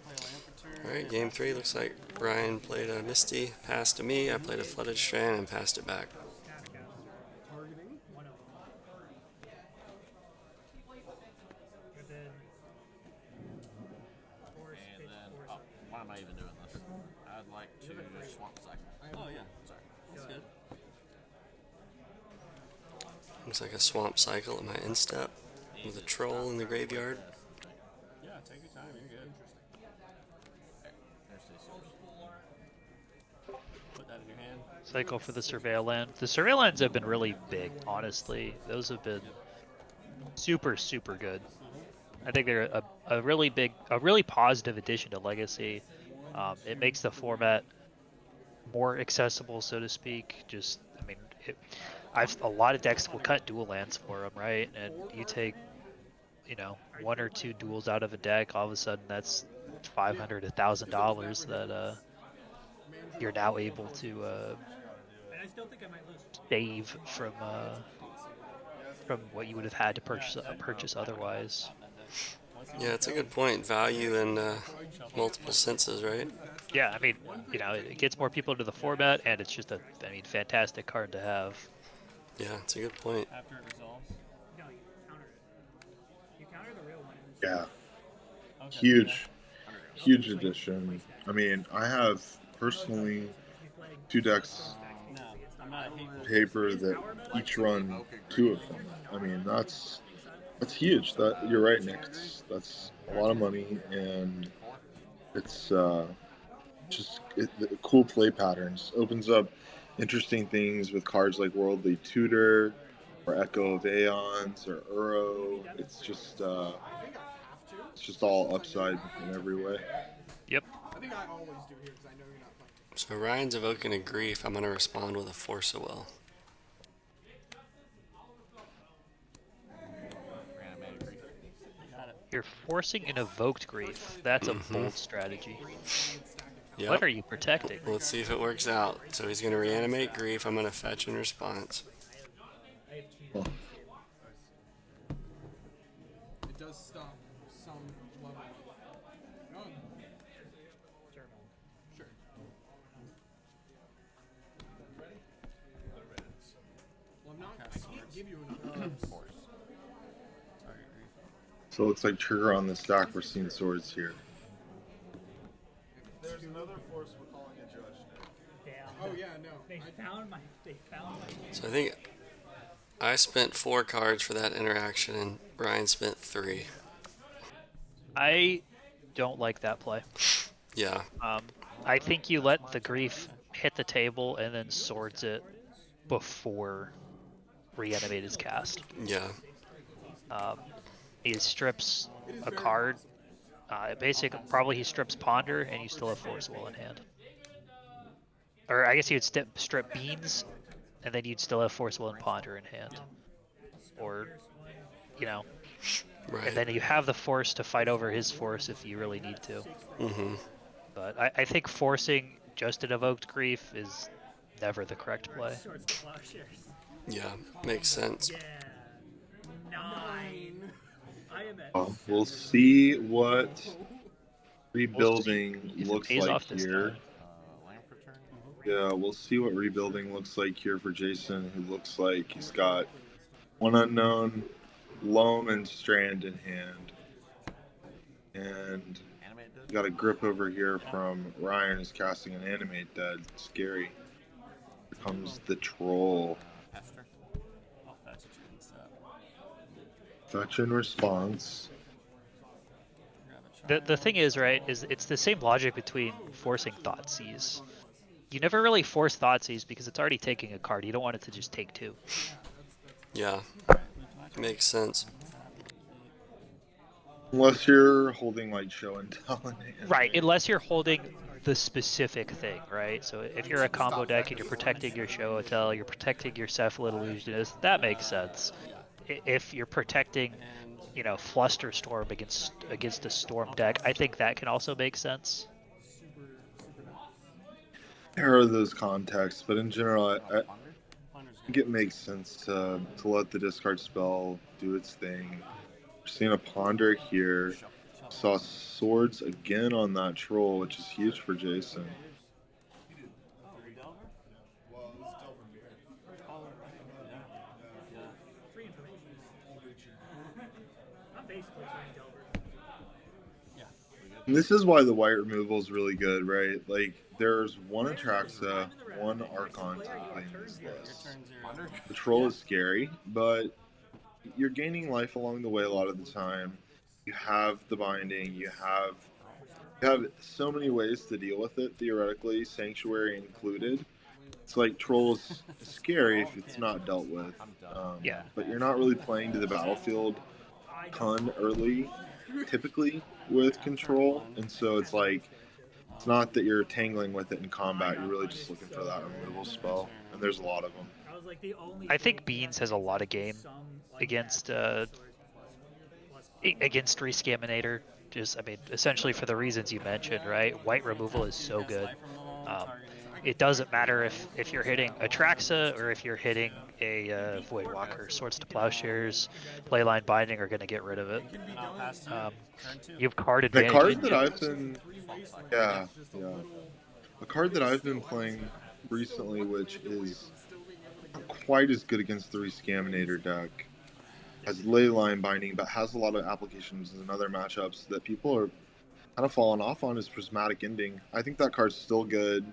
Play land for turn. Alright, game 3 looks like Brian played a Misty, passed to me. I played a Flooded Strand and passed it back. Targeting. One of them. And then force, And pitch, then, force. why am I even doing this? I'd like to swamp cycle. Oh, yeah. Sorry. That's good. Looks like a swamp cycle at my instep with a troll in the graveyard. Yeah, take your time, you're good. There's the source. Put that in your hand. Cycle for the surveil land. The surveil lands have been really big, honestly. Those have been super, super good. I think they're a really big, a really positive addition to Legacy. It makes the format more accessible, so to speak. Just, I mean, a lot of decks will cut dual lands for them, right? And you take, 1 or 2 duels out of a deck, all of a sudden that's $500, $1,000 that you're now able to And I still think I might lose. save from what you would have had to purchase otherwise. Yeah, it's a good point. Value in multiple senses, right? Yeah, I mean, it gets more people into the format, and it's just fantastic card to have. Yeah, it's a good point. After it resolves. No, you counter it. You counter the real one. Yeah, Okay. huge addition. I mean, I have personally 2 decks No, I'm not a hateful. paper that each run 2 of them. I mean, that's huge. That you're right, Nick. That's a lot of money, and it's just the cool play patterns. Opens up interesting things with cards like Worldly Tutor or Echo of Aeons or Uro. It's just all upside in every way. Yep. I think I always do here because I know you're not playing. So Ryan's evoking a grief. I'm going to respond with a Force of Will. Reanimated grief. Got it. You're forcing an evoked grief. That's a bold strategy. Yep. What are you protecting? Let's see if it works out. So he's going to reanimate grief. I'm going to fetch in response. Oh, It does stop some level of. Oh, sure. Well, I'm not. I can't give you enough. so it looks like trigger on the stack. We're seeing swords here. There's another force we're calling a judge now. Damn. Oh yeah, no. They found my. They found my. So I think I spent 4 cards for that interaction, and Brian spent 3. I don't like that play. Yeah. I think you let the grief hit the table and then swords it before reanimate is cast. Yeah. He strips a card. Basically, probably he strips Ponder, and you still have Force Will in hand. Or I guess he would strip Beans, and then you'd still have Force Will and Ponder in hand. Or, you know, Right. and then you have the Force to fight over his Force if you really need to. Mm-hmm. But I think forcing just an evoked grief is never the correct play. Swords to plowshares. Yeah. Makes sense. Yeah. 9. I am at. We'll see what rebuilding If it looks pays like off this here. time. Lamp return. Yeah, we'll see what rebuilding looks like here for Jason, who looks like he's got one unknown, Loam, and Strand in hand. And Animate dead. got a grip over here from Ryan, who's casting an animate dead. Scary. Here comes the troll. Esther. I'll fetch it and stuff. Fetch in response. The thing is, right, is it's the same logic between forcing Thoughtseize. You never really force Thoughtseize because it's already taking a card. You don't want it to just take 2. Yeah. Makes sense. Unless you're holding like show and tell in hand. Right, unless you're holding the specific thing, right? So if you're a combo deck and you're protecting your Show and Tell, you're protecting your Cephalid Illusionist, that makes sense. If you're protecting, you know, Flusterstorm against a Storm deck, I think that can also make sense. There are those contexts, but in general, I think it makes sense to let the discard spell do its thing. We're seeing a Ponder here. Saw swords again on that troll, which is huge for Jason. Free information. I'm basically playing Delver. And this is why the white removal is really good, right? Like, there's one Atraxa, one Archon to play in this list. The troll is scary, but you're gaining life along the way a lot of the time. You have the binding, you have so many ways to deal with it, theoretically, Sanctuary included. It's like Troll's scary if it's not dealt with. Yeah. But you're not really playing to the battlefield a ton early, typically, with Control. And so it's like, it's not that you're tangling with it in combat, you're really just looking for that removal spell. And there's a lot of them. I was like the only. I think Beans has a lot of game against Scaminator. Just, I mean, essentially for the reasons you mentioned, right? White removal is so good. It doesn't matter if you're hitting Atraxa or if you're hitting a Voidwalker. Swords to Plowshares, Playline Binding are going to get rid of it. You have card The advantage. card that I've been, yeah. A card that I've been playing recently, which is not quite as good against the Scaminator deck, has Leyline Binding, but has a lot of applications in other matchups that people are kind of falling off on, is Prismatic Ending. I think that card's still good.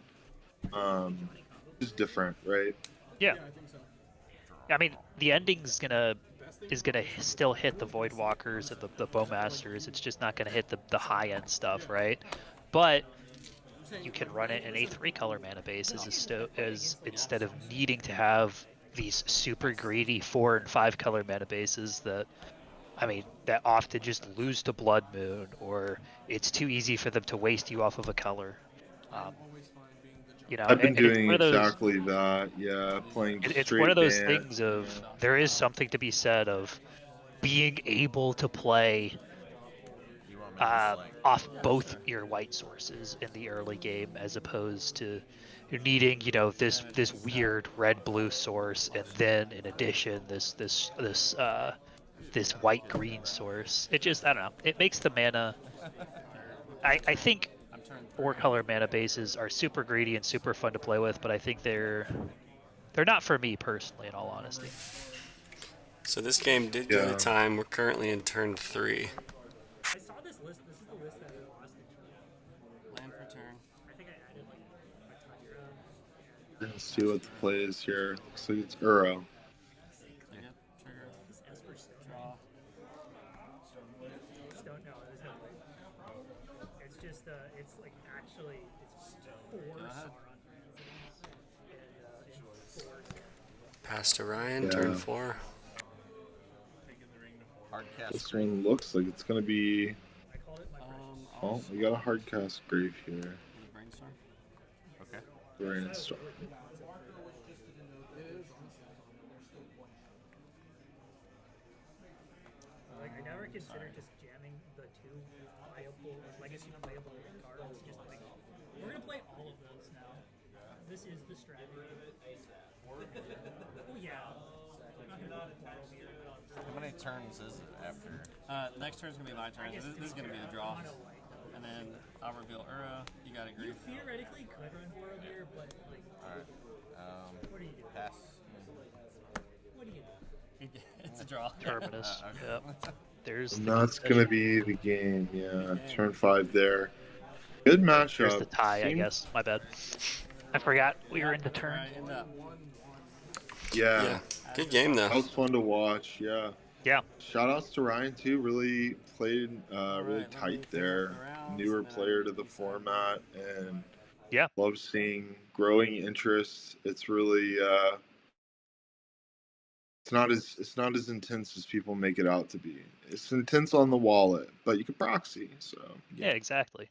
Just different, right? Yeah. I mean, the ending's is gonna still hit the Voidwalkers and the Bowmasters. It's just not gonna hit the high end stuff, right? But you can run it in a 3-color mana base as instead of needing to have these super greedy 4 and 5 color mana bases that, I mean, that often just lose to Blood Moon, or it's too easy for them to waste you off of a color. You know, I've been doing it's exactly that. Yeah, playing just it's straight one of those dance. things of there is something to be said of being able to play off both your white sources in the early game, as opposed to needing, you know, this weird red blue source, and then in addition this white green source. It just, I don't know. It makes the mana. I think I'm turning 3. 4-color mana bases are super greedy and super fun to play with, but I think they're not for me personally, in all honesty. So this game did go to Yeah. time. We're currently in turn 3. I saw this list. This is the list that I lost in. Land for turn. I think I added like a Tundra. Let's see what the play is here. Looks like it's Uro. They get trigger. This Esper Stone. Draw. Stone. No, there's no way. It's just it's like actually it's 4 ahead. Sauron Ransoms and 4. Pass to Ryan, Yeah. turn 4. Hard cast. This one looks like it's gonna be. I called it my Oh, we got a hard cast grave here. With a brainstorm. Okay. Brainstorm. Like I never considered just jamming the 2 playable legacy playable cards. Just like we're gonna play all of those now. This is the strategy. Oh yeah. I'm not gonna put Quarrel here. How many turns is it after? Next turn's gonna be my turn. So this is gonna be the draw. And then I'll reveal Ura. You got a You grief. theoretically could run Quarrel here, but like, Alright. what are you doing? Pass. What are you doing? It's a draw. Terminus. Okay. Yep. There's And the that's decision. gonna be the game. Yeah, turn 5 there. Good matchup. There's the tie, I Seem- guess. My bad. I forgot we were in the turn. Alright, end up. Yeah, Yeah. Good game, that though. was fun to watch. Yeah. Yeah. Shout outs to Ryan too. Really played really Alright, let me tight fill there. up the rounds, Newer and then player to the format, and Yeah. love seeing growing interest. It's really it's not as intense as people make it out to be. It's intense on the wallet, but you can proxy. So Yeah, exactly.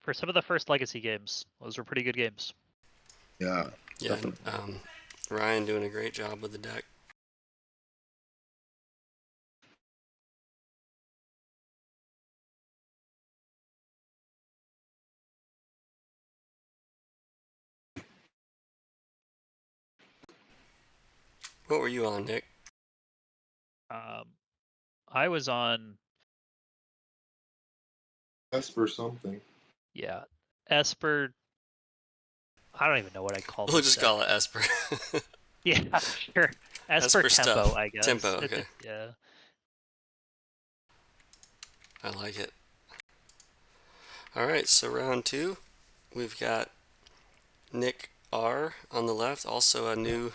For some of the first Legacy games, those were pretty good games. yeah. Yeah, and, Ryan doing a great job with the deck. What were you on, Nick? I was on, Esper something. yeah, Esper. I don't even know what I called it. We'll just call it Esper. Yeah, sure. Esper Esper Tempo, stuff. I guess. Tempo, It's okay. yeah. I like it. Alright, so round 2. We've got Nick R on the left, also a new,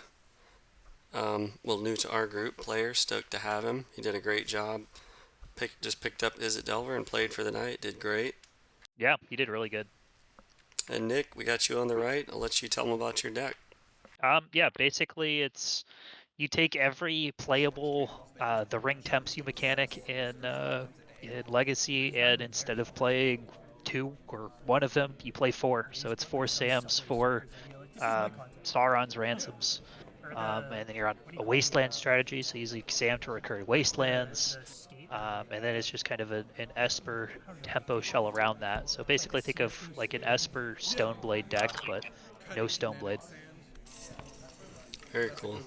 new to our group player. Stoked to have him. He did a great job. Just picked up Izzet Delver and played for the night. Did great. Yeah, he did really good. And Nick, we got you on the right. I'll let you tell him about your deck. Yeah, basically it's you take every playable the ring tempts you mechanic in Legacy, and instead of playing 2 or 1 of them, you play 4. So it's 4 Sams, 4 Sauron's Ransoms. And then you're on a Wasteland strategy, so usually Sam to recur Wastelands. And then it's just kind of an Esper tempo shell around that. So basically think of like an Esper Stoneblade deck, but no Stoneblade. Very cool.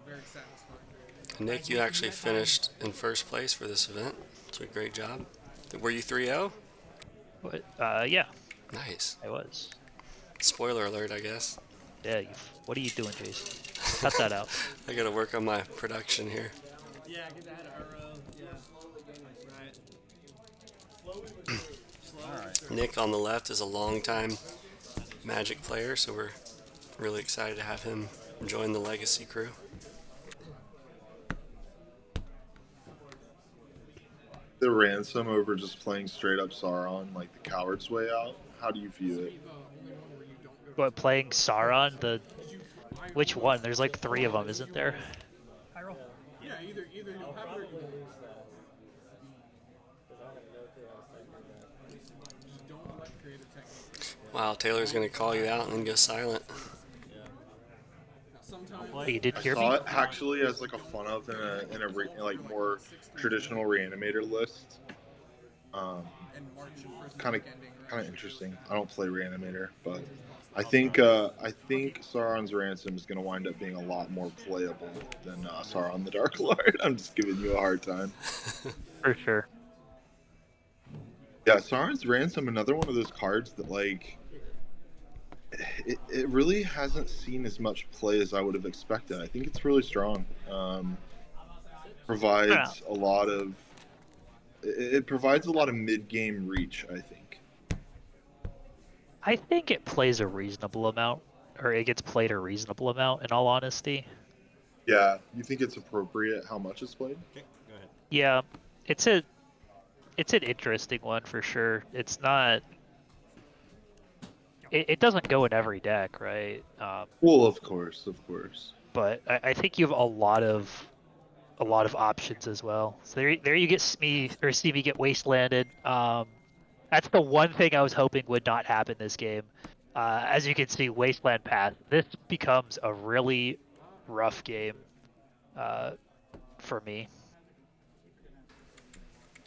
Very satisfying. Nick, you actually finished in first place for this event. So great job. Were you 3-0? What? Yeah, Nice. I was. Spoiler alert, I guess. Yeah, what are you doing, Jason? Cut that out. I gotta work on my production here. Yeah, get that arrow. Yeah. Right. Nick on the left is a long-time Magic player, so we're really excited to have him join the Legacy crew. The ransom over just playing straight up Sauron, like the coward's way out. How do you view it? What, playing Sauron? Which one? There's like 3 of them, isn't there? Yeah, either you'll have it or you won't. Just don't let creative technique. Wow, Taylor's gonna call you out and then go silent. Now, sometimes Hey, you did I hear saw me? it actually as like a fun of in a like more traditional reanimator list. Kind of interesting. I don't play Reanimator, but I think Sauron's Ransom is going to wind up being a lot more playable than Sauron the Dark Lord. I'm just giving you a hard time. For sure. Yeah, Sauron's Ransom, another one of those cards that like it really hasn't seen as much play as I would have expected. I think it's really strong. Provides a lot of it provides a lot of mid-game reach, I think. I think it plays a reasonable amount, or it gets played a reasonable amount, in all honesty. Yeah, you think it's appropriate how much it's played? Okay, go ahead. Yeah, it's an interesting one for sure. It's not. It doesn't go in every deck, right? Well, of course. But I think you have a lot of options as well. So there you get me or see me get wastelanded. That's the one thing I was hoping would not happen this game. As you can see, Wasteland Path. This becomes a really rough game for me.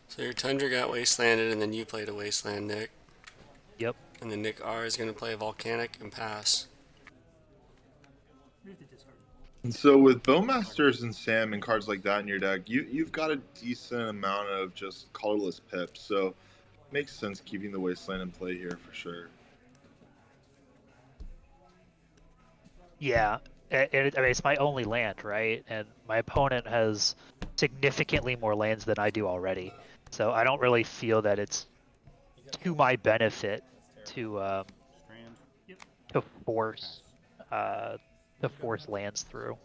So your Tundra got wastelanded, and then you played a wasteland, Nick. Yep. And then Nick R is going to play volcanic and pass. And so with Bowmasters and Sam and cards like that in your deck, you've got a decent amount of just colorless pips. So it makes sense keeping the wasteland in play here for sure. Yeah, I mean it's my only land, right? And my opponent has significantly more lands than I do already, so I don't really feel that it's to my benefit to force lands through,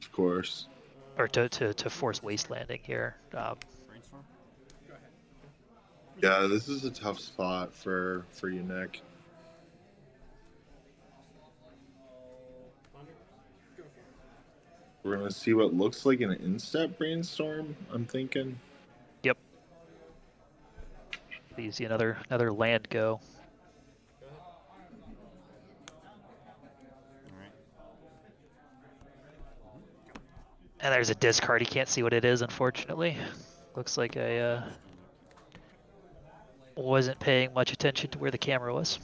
Of course. or to force wastelanding here. Yeah, this is a tough spot for you, Nick. We're gonna see what looks like an instep brainstorm, I'm thinking. Yep. You see another land go. And there's a discard. You can't see what it is, unfortunately. Looks like I wasn't paying much attention to where the camera was.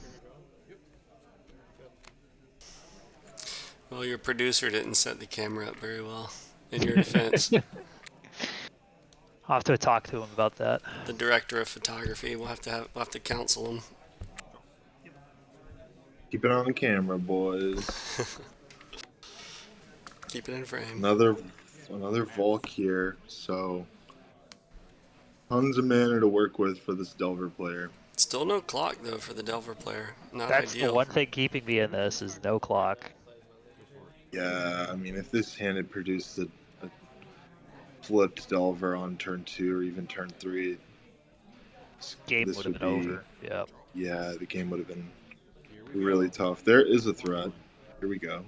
Well, your producer didn't set the camera up very well, in your defense. I'll have to talk to him about that. The director of photography, we'll have to counsel him. Keep it on the camera, boys. Keep it in frame. Another Volk here, so tons of mana to work with for this Delver player. Still no clock though for the Delver player. Not That's ideal. the one thing keeping me in this is no clock. Yeah, I mean, if this hand had produced a flipped Delver on turn 2 or even turn 3, Game would have been over. Yep. Yeah, the game would have been really tough. There is a threat. Here we go.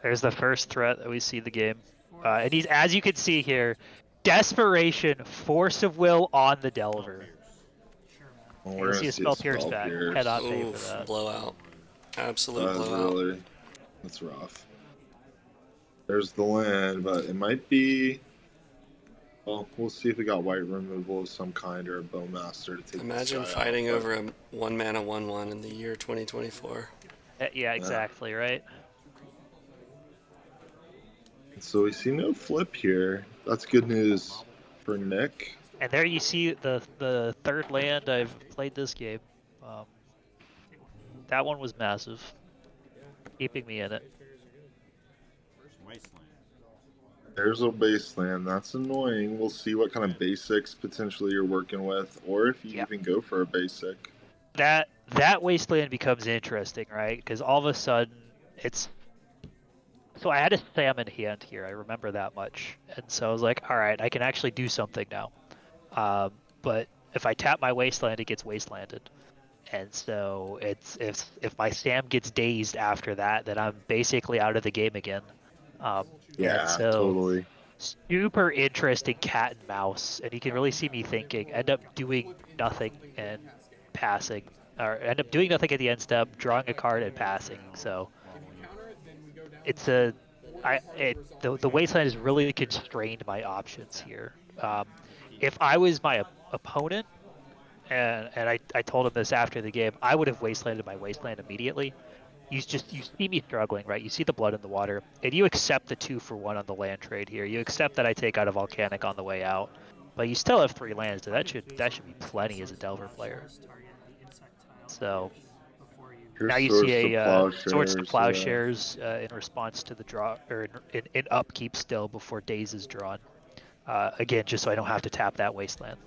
There's the first threat that we see the game. And he's, as you can see here, Desperation, Force of Will on the Delver. Well, You'll see a spell pierce back. Cannot pay for Oof, that. blowout. Absolute blowout. That's rough. There's the land, but it might be... Well, we'll see if we got white removal of some kind or a Bowmaster to take Imagine this guy fighting out, over a 1-mana 1/1 in the year 2024. Yeah, exactly, right? So we see no flip here. That's good news for Nick. And there you see the third land I've played this game. That one was massive, keeping me in it. There's a baseland. That's annoying. We'll see what kind of basics potentially you're working with, or if you even go for a basic. That wasteland becomes interesting, right? Because all of a sudden it's... So I had a salmon hand here. I remember that much, and so I was like, all right, I can actually do something now. But if I tap my wasteland, it gets wastelanded, and so it's if my Sam gets dazed after that, then I'm basically out of the game again. Totally. Super interesting cat and mouse, and you can really see me thinking. End up doing nothing and passing, or end up doing nothing at the end step, drawing a card and passing. So it's the wasteland has really constrained my options here. If I was my opponent, and I told him this after the game. I would have wastelanded my wasteland immediately. You see me struggling, right? You see the blood in the water, and you accept the 2-for-1 on the land trade here. You accept that I take out a volcanic on the way out, but you still have 3 lands, so that should be plenty as a Delver player. So Here's now you Swords to see a Swords to Plowshares. Plowshares in response to the draw, or in upkeep still before Daze is drawn. Again, just so I don't have to tap that wasteland.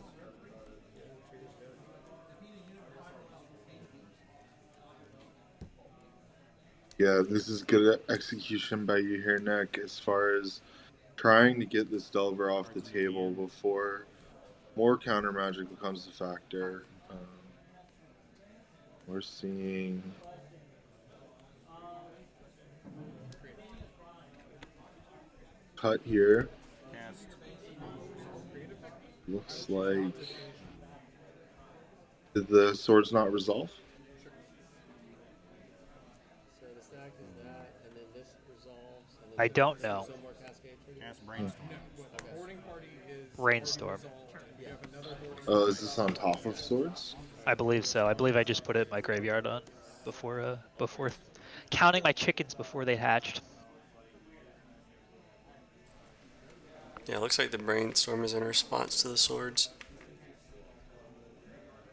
Yeah, this is good execution by you here, Nick, as far as trying to get this Delver off the table before more counter magic becomes a factor. We're seeing cut here. Cast. Looks like did the swords not resolve? So the stack is that, and then this resolves. And then I don't know. some more cascade triggers? Cast Brainstorm. The boarding party is Rainstorm. You have another boarding Oh, is this on top of swords? I believe so. I believe I just put it in my graveyard on before counting my chickens before they hatched. Yeah, it looks like the brainstorm is in response to the swords.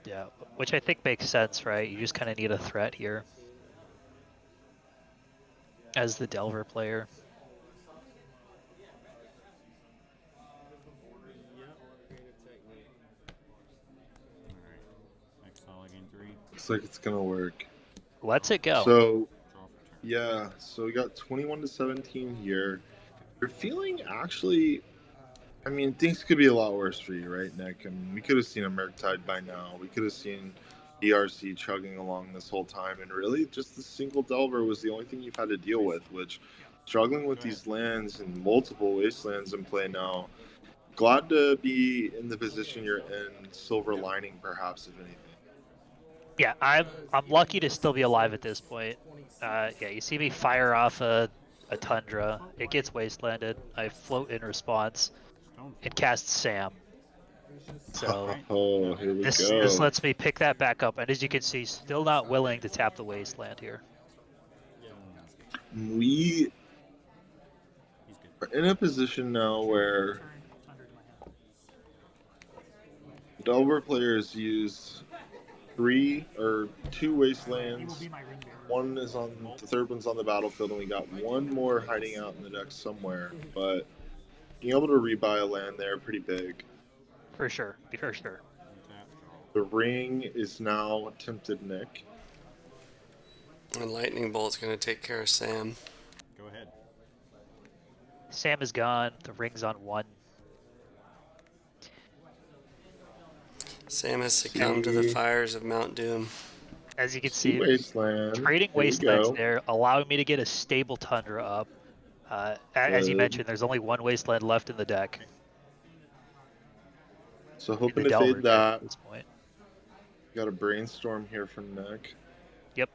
Yeah, which I think makes sense, right? You just kind of need a threat here as the Delver player. Exile again 3. Looks like it's gonna work. Lets it go. So yeah, so we got 21 to 17 here. You're feeling actually, I mean, things could be a lot worse for you, right, Nick? I mean, we could have seen a Murktide by now. We could have seen ERC chugging along this whole time, and really just the single Delver was the only thing you've had to deal with, which struggling with these lands and multiple wastelands in play now. Glad to be in the position you're in, silver lining perhaps, if anything. Yeah, I'm lucky to still be alive at this point. Yeah, you see me fire off a Tundra. It gets wastelanded. I float in response and cast Sam. So Oh, here we this go. lets me pick that back up, and as you can see, still not willing to tap the wasteland here. We are in a position now where Delver players use 2 wastelands. One is on the third one's on the battlefield, and we got one more hiding out in the deck somewhere. But being able to rebuy a land there, pretty big. For sure, for sure. The ring is now tempted Nick. And Lightning Bolt's going to take care of Sam. Go ahead. Sam is gone. The ring's on 1. Sam has succumbed to the fires of Mount Doom. As you can see, Wasteland. trading Here we wastelands go. there, allowing me to get a stable Tundra up. As you Good. mentioned, there's only 1 wasteland left in the deck. So In hoping the to Delver fade deck that. at this point. Got a brainstorm here from Nick. Yep.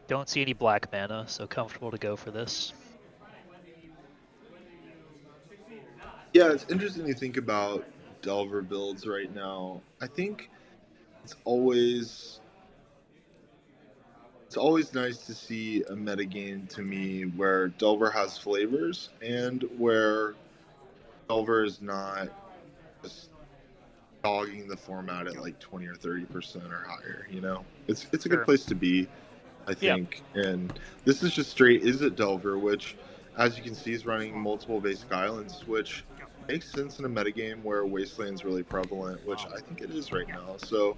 Don't see any black mana, so comfortable to go for this. Yeah, it's interesting to think about Delver builds right now. I think it's always nice to see a metagame to me where Delver has flavors and where Delver is not just dogging the format at like 20 or 30% or higher, you know? It's a Sure. good place to be, I think. And this is just straight Izzet Delver, which, as you can see, is running multiple basic islands, which makes sense in a metagame where Wasteland's really prevalent, which I think it is right now. So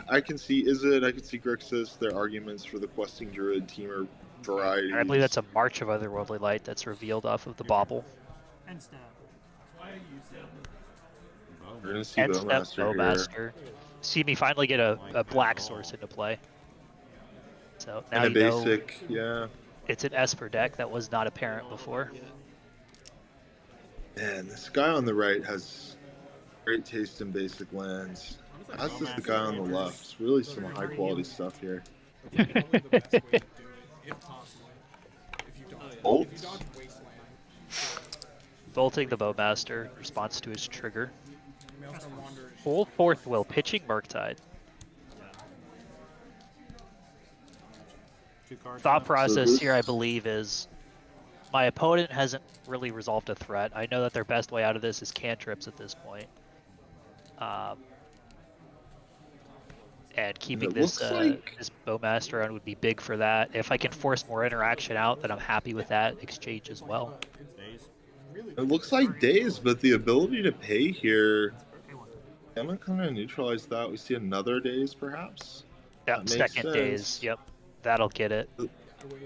I can see Izzet, I can see Grixis, their arguments for the Questing Druid teamer variety. I believe that's a March of Otherworldly Light that's revealed off of the bauble. We're going to see End step Bowmaster here. Bowmaster. See me finally get a black source into play. So now And a you know basic, yeah. it's an Esper deck that was not apparent before. Man, this guy on the right has great taste in basic lands. As does the guy on the left. It's really some high quality stuff here. Probably the best way to do it, if possible. If you don't, Bolts? if you dodge wasteland, Bolting the Bowmaster, response to his trigger. Maelstrom Wanderer. Full fourth will, pitching Murktide. 2 cards Thought left. process here, I this- believe, is my opponent hasn't really resolved a threat. I know that their best way out of this is cantrips at this point. And keeping It this looks like- this Bowmaster on would be big for that. If I can force more interaction out, then I'm happy with that exchange as well. Days. It looks like days, but the ability to pay here, I'm gonna kind of neutralize that. We see another days, perhaps. Yep, That makes second sense. days. Yep, that'll get it.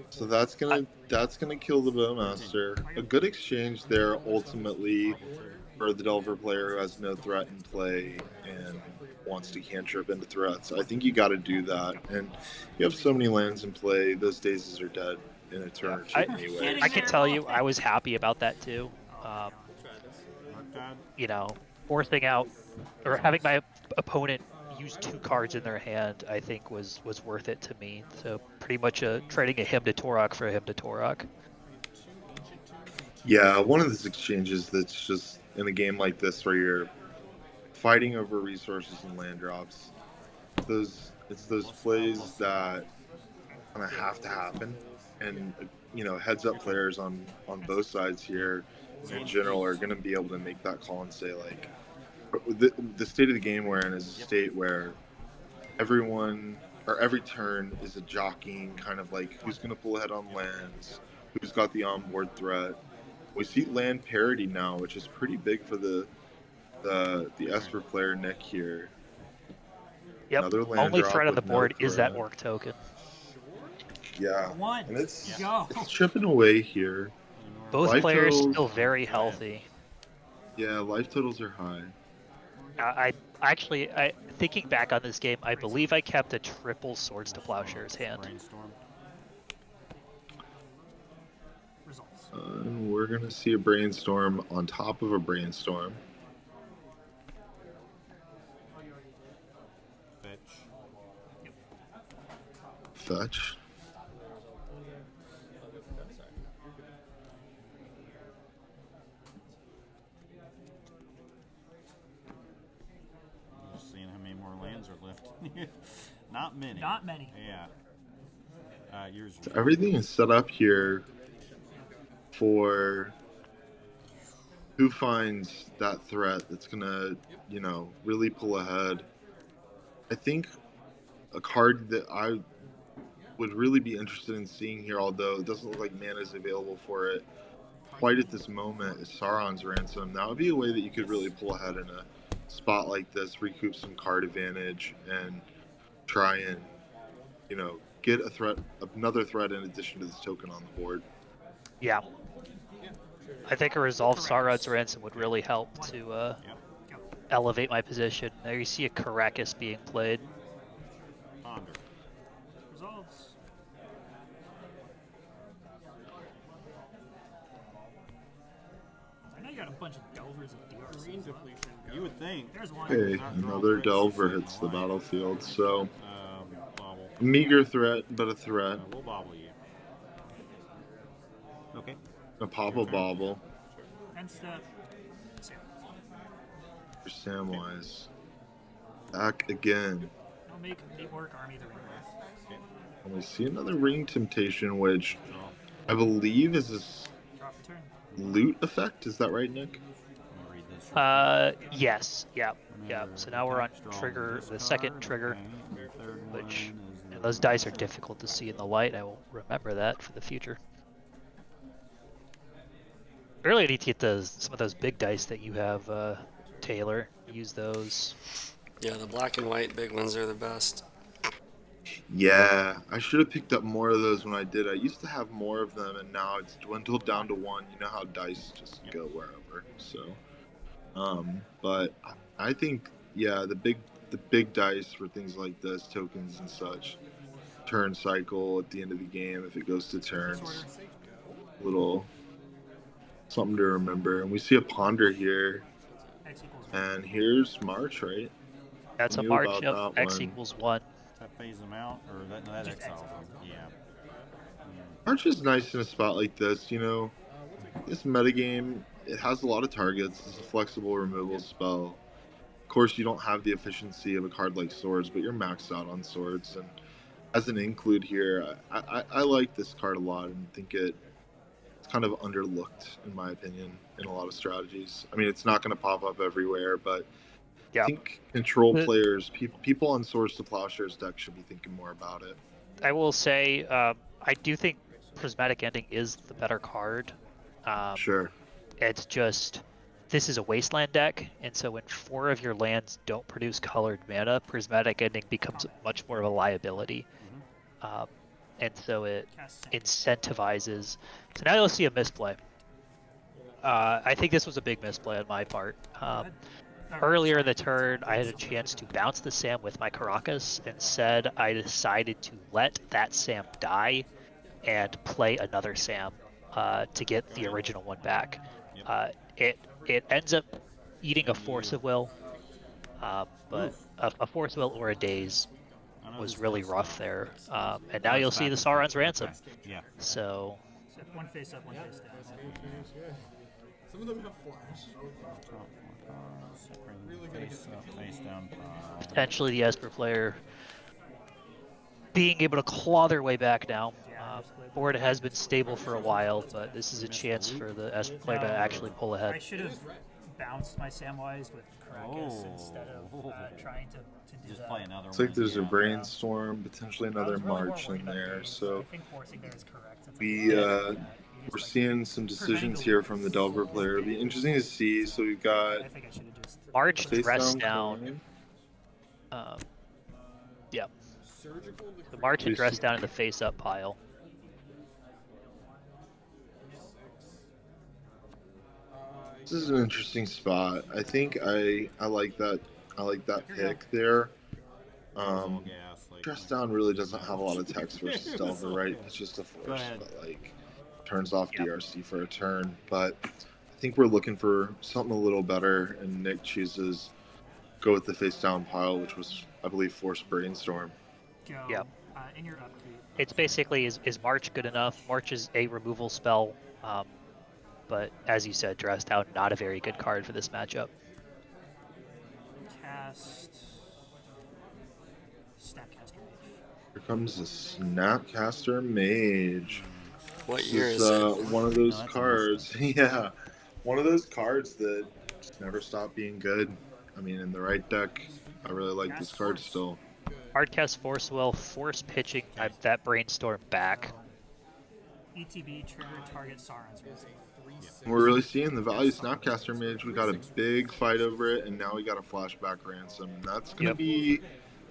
So that's gonna kill the Bowmaster. A good exchange there, ultimately, for the Delver player who has no threat in play and wants to cantrip into threats. I think you got to do that, and you have so many lands in play. Those days are dead in a turn or two anyway. I can tell you, I was happy about that too. Murktide. You know, forcing out or having my opponent use 2 cards in their hand, I think was worth it to me. So pretty much trading a Hymn to Torok for a Hymn to Torok. Yeah, one of those exchanges that's just in a game like this where you're fighting over resources and land drops. It's those plays that kind of have to happen, and heads up players on both sides here in general are going to be able to make that call and say, like, the state of the game we're in is a state where everyone or every turn is a jockeying kind of like who's going to pull ahead on lands, who's got the onboard threat. We see land parity now, which is pretty big for the Esper player Nick here. Yep. Another land Only drop threat on the with no board is that threat. orc token. Yeah, One. and it's Go. chipping away here. Both Life players totals- still very healthy. Yeah, life totals are high. I actually, thinking back on this game, I believe I kept a triple Swords to Plowshare's hand. Brainstorm. Results. And we're gonna see a brainstorm on top of a brainstorm. Fetch. Fetch. Just seeing how many more lands are left. Not many. Not many. Yeah. Yours. Everything is set up here for who finds that threat that's gonna, really pull ahead. I think a card that I would really be interested in seeing here, although it doesn't look like mana is available for it quite at this moment, is Sauron's Ransom. That would be a way that you could really pull ahead in a spot like this, recoup some card advantage, and try and, get another threat in addition to this token on the board. Yeah. I think a resolved Sauron's Ransom would really help to elevate my position. There you see a Caracas being played. Ponder. Results. I know you got a bunch of Delvers and DRs. Green depletion. You would think. There's one. Okay, another Delver hits the battlefield, so Bobble. meager threat, but a threat. We'll bobble you. Okay. A pop a bobble And step. for Samwise. Back again. I'll make the orc army the ring. And we see another ring temptation, which I believe is this Drop return. loot effect. Is that right, Nick? Let me read this. Yes. Yep. Yep. So now we're on trigger, the second trigger, which those dice are difficult to see in the light. I will remember that for the future. I really need to get some of those big dice that you have, Taylor. Use those. Yeah, the black and white big ones are the best. Yeah, I should have picked up more of those when I did. I used to have more of them, and now it's dwindled down to one. You know how dice just go wherever. So, but I think the big dice for things like this, tokens and such, turn cycle at the end of the game if it goes to turns. Little something to remember. And we see a ponder here, X equals 1. and here's March, right? That's a Knew march. about Yep. that X one. equals 1. That phase them out, or that Just exiles exile. them. Yeah. March is nice in a spot like this, This metagame, it has a lot of targets. It's a flexible removal spell. Of course, you don't have the efficiency of a card like Swords, but you're maxed out on Swords. And as an include here, I like this card a lot and think it's kind of underlooked, in my opinion, in a lot of strategies. I mean, it's not going to pop up everywhere, but I Yeah. think control players, people on Swords to Plowshares deck should be thinking more about it. I will say, I do think Prismatic Ending is the better card. Sure. It's just, this is a Wasteland deck, and so when 4 of your lands don't produce colored mana, Prismatic Ending becomes much more of a liability. And so it incentivizes. So now you'll see a misplay. I think this was a big misplay on my part. Earlier in the turn, I had a chance to bounce the Sam with my Caracas. Instead, I decided to let that Sam die and play another Sam to get the original one back. It ends up eating a Force of Will, but a Force of Will or a Daze was really rough there. And now you'll see the Sauron's Ransom. Yeah. So One face up, one face down. Some of them have flash. Really gonna get Face down. potentially the Esper player being able to claw their way back now. Board has been stable for a while, but this is a chance for the Esper player to actually pull I ahead. should have bounced my Samwise with Caracas instead of trying to do Just that. play another Looks one. like there's a yeah. brainstorm, potentially I another was really more March worried in about there. Daze. So I think forcing there is correct. Since we're seeing some decisions here from the Delver player. It'll be interesting to see. So we've got I think I should have just. March face dress down. down. Yeah. surgical. The March and dress down in the face-up pile. This is an interesting spot. I think I like that. I like that pick there. Dress down really doesn't have a lot of text versus Delver, right? It's just a force, but like turns off DRC for a turn. But I think we're looking for something a little better, and Nick chooses go with the face down pile, which was, I believe, Force Brainstorm. Go. Yeah. In your upkeep. It's basically, is March good enough? March is a removal spell, but as you said, dress down, not a very good card for this matchup. Cast. Snapcaster Mage. Here comes the Snapcaster Mage. What This year is is it? one of those that's cards. Yeah, one of those cards that just never stop being good. I mean, in the right deck, I really like this card still. Hardcast Force Will, force pitching that Brainstorm back. ETB trigger target Sauron's Ransom. And we're really seeing the value Snapcaster Mage. We got a big fight over it, and now we got a flashback ransom. And that's going to be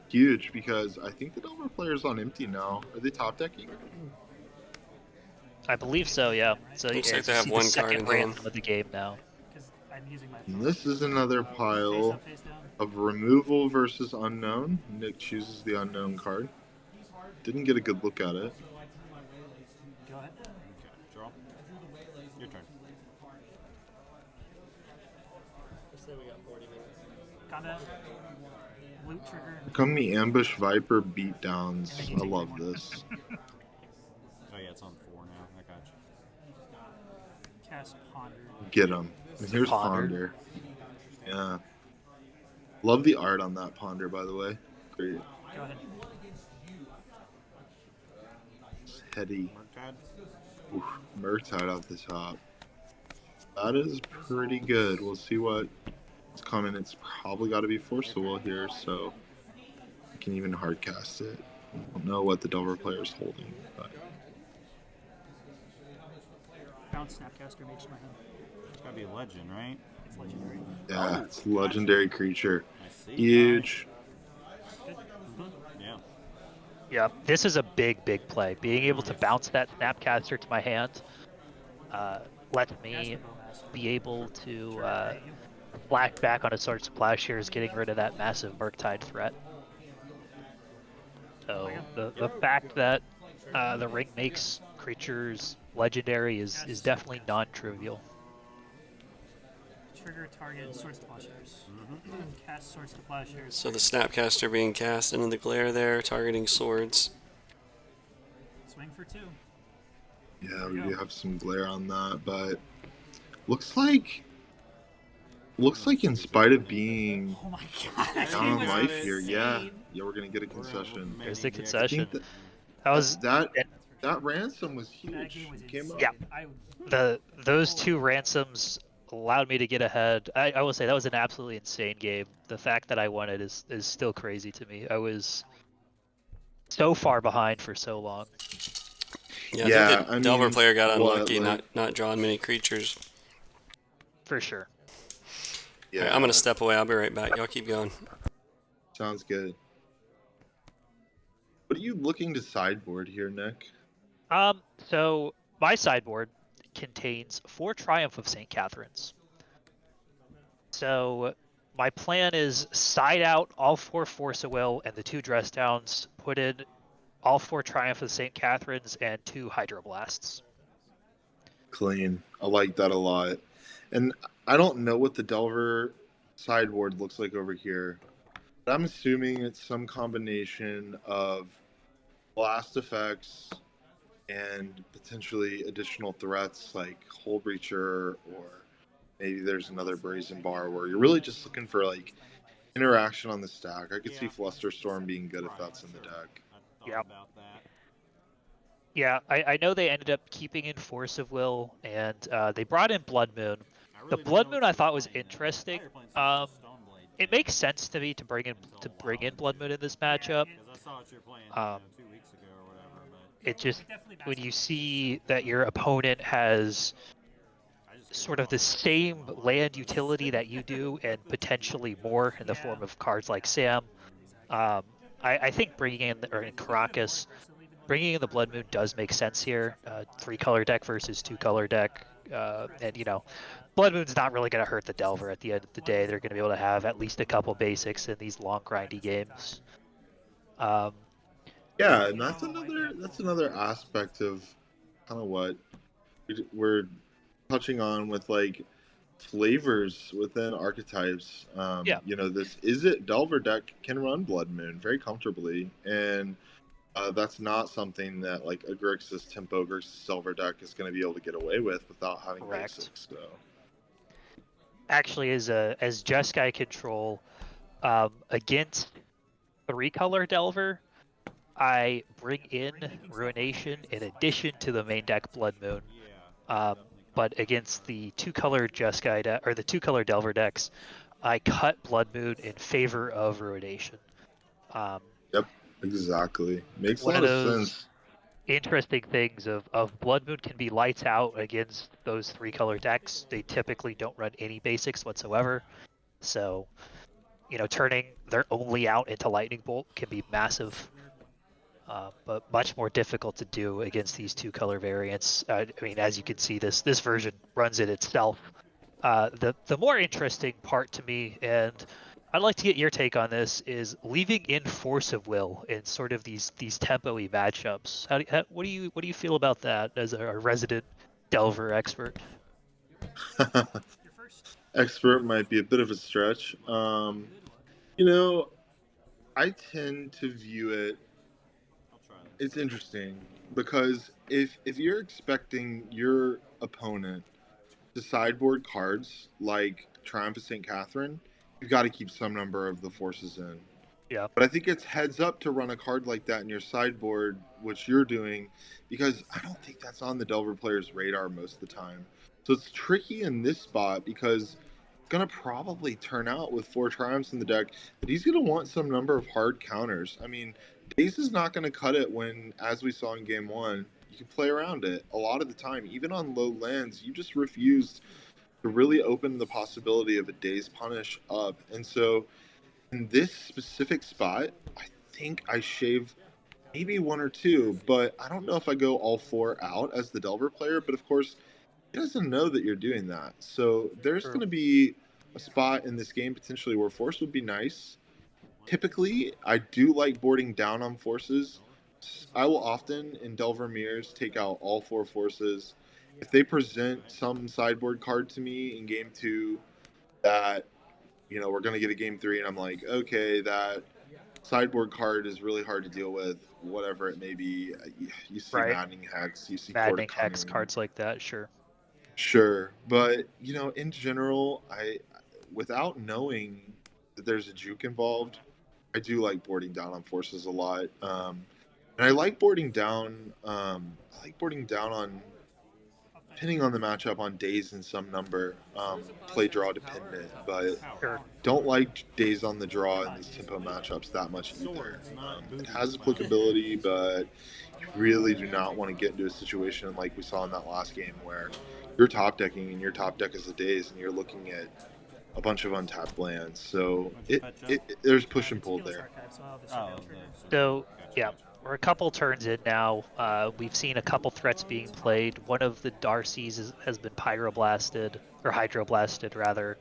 huge because I think the Delver player's on empty now. Are they top decking? I believe so, yeah. So Looks yeah, like they you have see one the card second in ransom hand. of the game now. Because I'm using my. And this is another Face pile up, face down. of removal versus unknown. Nick chooses the unknown card. Didn't get a good look at it. Go ahead. Okay, draw. Your turn. Let's say we got 40 minutes. Combat. Loot trigger. Come the Ambush Viper beatdowns. I love this. Oh yeah, it's on 4 now. I got you. Cast Ponder. Get him. And here's Ponder. Ponder. Yeah. Love the art on that Ponder, by the way. Great. Go ahead. It's heady. Murktide. Oof, Murktide off the top. That is pretty good. We'll see what's coming. It's probably got to be Forcible here, so I can even hardcast it. I don't know what the Delver player is holding, but Bounce Snapcaster Mage to my hand. It's gotta be a legend, right? It's legendary. yeah, it's a legendary creature. I see. Huge. Yeah. Yeah, this is a big play. Being able to bounce that Snapcaster to my hand lets me be able to black back on a Swords to Plowshares, getting rid of that massive Murktide threat. So the fact that the ring makes creatures legendary is definitely non-trivial. Trigger target Swords to Plowshares. Cast Swords to Plowshares. So the Snapcaster being cast into the glare there, targeting swords. Swing for 2. Yeah, we do have some glare on that, but Looks like in spite of being Oh my god. down on was life here, insane. yeah, we're gonna get a concession. There's the I concession. think that That was that ransom was huge. That game was It came up. Yeah. insane. those two ransoms allowed me to get ahead. I will say that was an absolutely insane game. The fact that I won it is still crazy to me. I was so far behind for so long. Yeah, I Yeah, think the Delver player got unlucky, like, not drawing many creatures. For sure. yeah, Alright, I'm gonna step away. I'll be right back. Y'all keep going. sounds good. What are you looking to sideboard here, Nick? So my sideboard contains 4 Triumph of St. Catherine's. So my plan is side out all 4 Force of Will and the 2 Dress Downs, put in all 4 Triumph of St. Catherine's and 2 Hydroblasts. Clean. I like that a lot. And I don't know what the Delver sideboard looks like over here. But I'm assuming it's some combination of blast effects and potentially additional threats like Hole Breacher, or maybe there's another Brazen Bar where you're really just looking for like interaction on the stack. I could see Flusterstorm being good if that's in the deck. Yeah. Yeah, I know they ended up keeping in Force of Will, and they brought in Blood Moon. The Blood Moon I thought was interesting. It makes sense to me to bring in Blood Moon in this matchup. It just, when you see that your opponent has sort of the same land utility that you do, and potentially more in the form of cards like Sam, I think bringing in Caracas, bringing in the Blood Moon does make sense here. 3-color deck versus 2-color deck, and Blood Moon's not really going to hurt the Delver at the end of the day. They're going to be able to have at least a couple basics in these long grindy games. Yeah, and that's another aspect of kind of what we're touching on with like flavors within archetypes. This Izzet Delver deck can run Blood Moon very comfortably, and that's not something that like a Grixis Tempo Grixis Delver deck is going to be able to get away with without having basics. So actually, as Jeskai control against 3-color Delver, I bring in Ruination in addition to the main deck Blood Moon. But against the 2-color Jeskai or the 2-color Delver decks, I cut Blood Moon in favor of Ruination. Yep, exactly. Makes a lot of of sense. Interesting things of Blood Moon can be lights out against those 3-color decks. They typically don't run any basics whatsoever. So, turning their only out into Lightning Bolt can be massive. But much more difficult to do against these 2-color variants. I mean, as you can see, this version runs it itself. The more interesting part to me, and I'd like to get your take on this, is leaving in Force of Will in sort of these tempo-y matchups. What do you feel about that as a resident Delver expert? Expert might be a bit of a stretch. I tend to view it. It's interesting because if you're expecting your opponent to sideboard cards like Triumph of St. Catherine, you've got to keep some number of the forces in. Yeah. But I think it's heads up to run a card like that in your sideboard, which you're doing, because I don't think that's on the Delver player's radar most of the time. So it's tricky in this spot because it's going to probably turn out with 4 Triumphs in the deck that he's going to want some number of hard counters. I mean, Daze is not going to cut it when, as we saw in Game 1, you can play around it. A lot of the time, even on low lands, you just refused to really open the possibility of a Daze punish up. And so in this specific spot, I think I shave maybe 1 or 2, but I don't know if I go all 4 out as the Delver player. But of course, he doesn't know that you're doing that. So there's going to be a spot in this game potentially where Force would be nice. Typically, I do like boarding down on forces. I will often, in Delver Mirrors, take out all 4 forces. If they present some sideboard card to me in Game 2 that, we're going to get a Game 3, and I'm like, okay, that sideboard card is really hard to deal with, whatever it may be. You see Maddening Hex, you see Maddening Court of Hex Cunning. cards like that, sure. Sure, but in general, without knowing that there's a juke involved, I do like boarding down on forces a lot. And I like boarding down. On depending on the matchup on days in some number, play draw dependent, but Sure. don't like days on the draw in these tempo matchups that much either. It has applicability, but you really do not want to get into a situation like we saw in that last game where you're top decking and your top deck is the days and you're looking at a bunch of untapped lands. So there's push and pull there. So yeah, we're a couple turns in now. We've seen a couple threats being played. One of the Darcys has been pyroblasted or hydroblasted rather.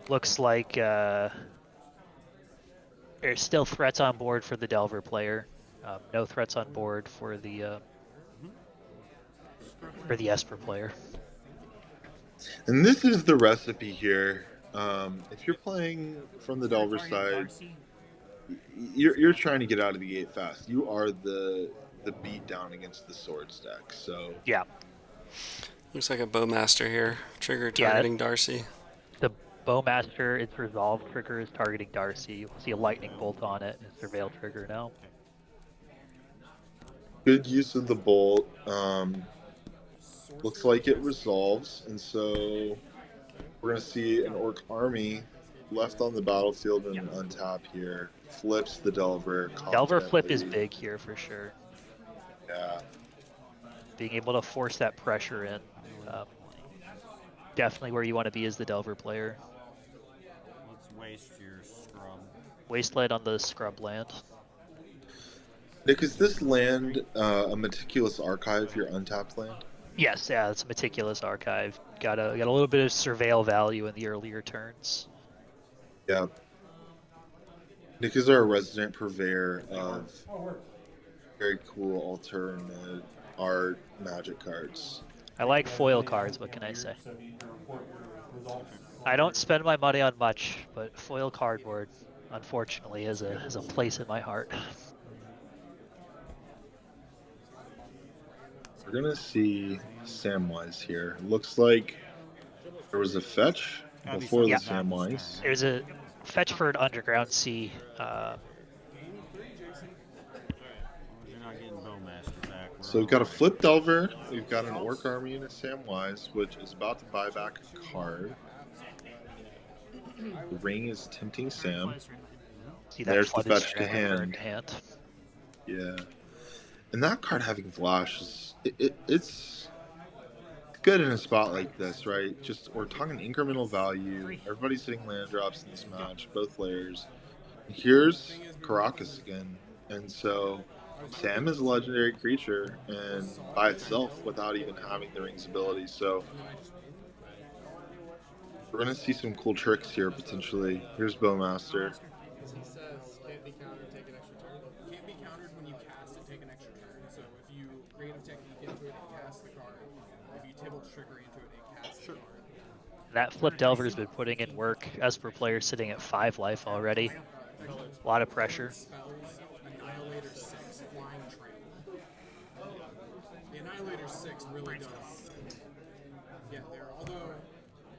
Looks like there's still threats on board for the Delver player. No threats on board for the Esper player. And this is the recipe here. If you're playing from the Delver side, you're trying to get out of the gate fast. You are the beat down against the swords deck. So yeah, Looks like a Bowmaster here. Trigger targeting Darcy. The Bowmaster, its resolve trigger is targeting Darcy. You'll see a lightning bolt on it, and it's surveil trigger now. good use of the bolt. Looks like it resolves, and so we're gonna see an orc army left on the battlefield and untap here. Flips the Delver. Delver flip is confidently. big here for sure. Yeah. Being able to force that pressure in. Definitely where you want to be as the Delver player. Let's waste your scrub. Wasteland on the scrub land. Nick, is this land a meticulous archive, your untapped land? Yes, yeah, it's a meticulous archive. Got a little bit of surveil value in the earlier turns. Yeah. Nick is our resident purveyor of very cool alternate art magic cards. I like foil cards, what can I say? I don't spend my money on much, but foil cardboard, unfortunately, has a place in my heart. We're gonna see Samwise here. Looks like there was a fetch before the Samwise. There's a fetch for an underground sea. So we've got a flip Delver, we've got an Orc Army and a Samwise, which is about to buy back a card. The ring is tempting Sam. There's the fetch to hand. Yeah. And that card having flash is it's good in a spot like this, right? Just we're talking incremental value. Everybody's hitting land drops in this match, both players. Here's Caracas again, and so Sam is a legendary creature and by itself without even having the ring's ability. So we're gonna see some cool tricks here potentially. Here's Bowmaster. He says can't be countered, take an extra turn. Can't be countered when you cast it, take an extra turn. So if you creative technique into it and cast the card, if you table trigger into it and cast the card. That flip Delver's been putting in work. Esper player sitting at 5 life already. A lot of pressure. Spells, Annihilator 6, Flying Train. The Annihilator 6 really does get there, although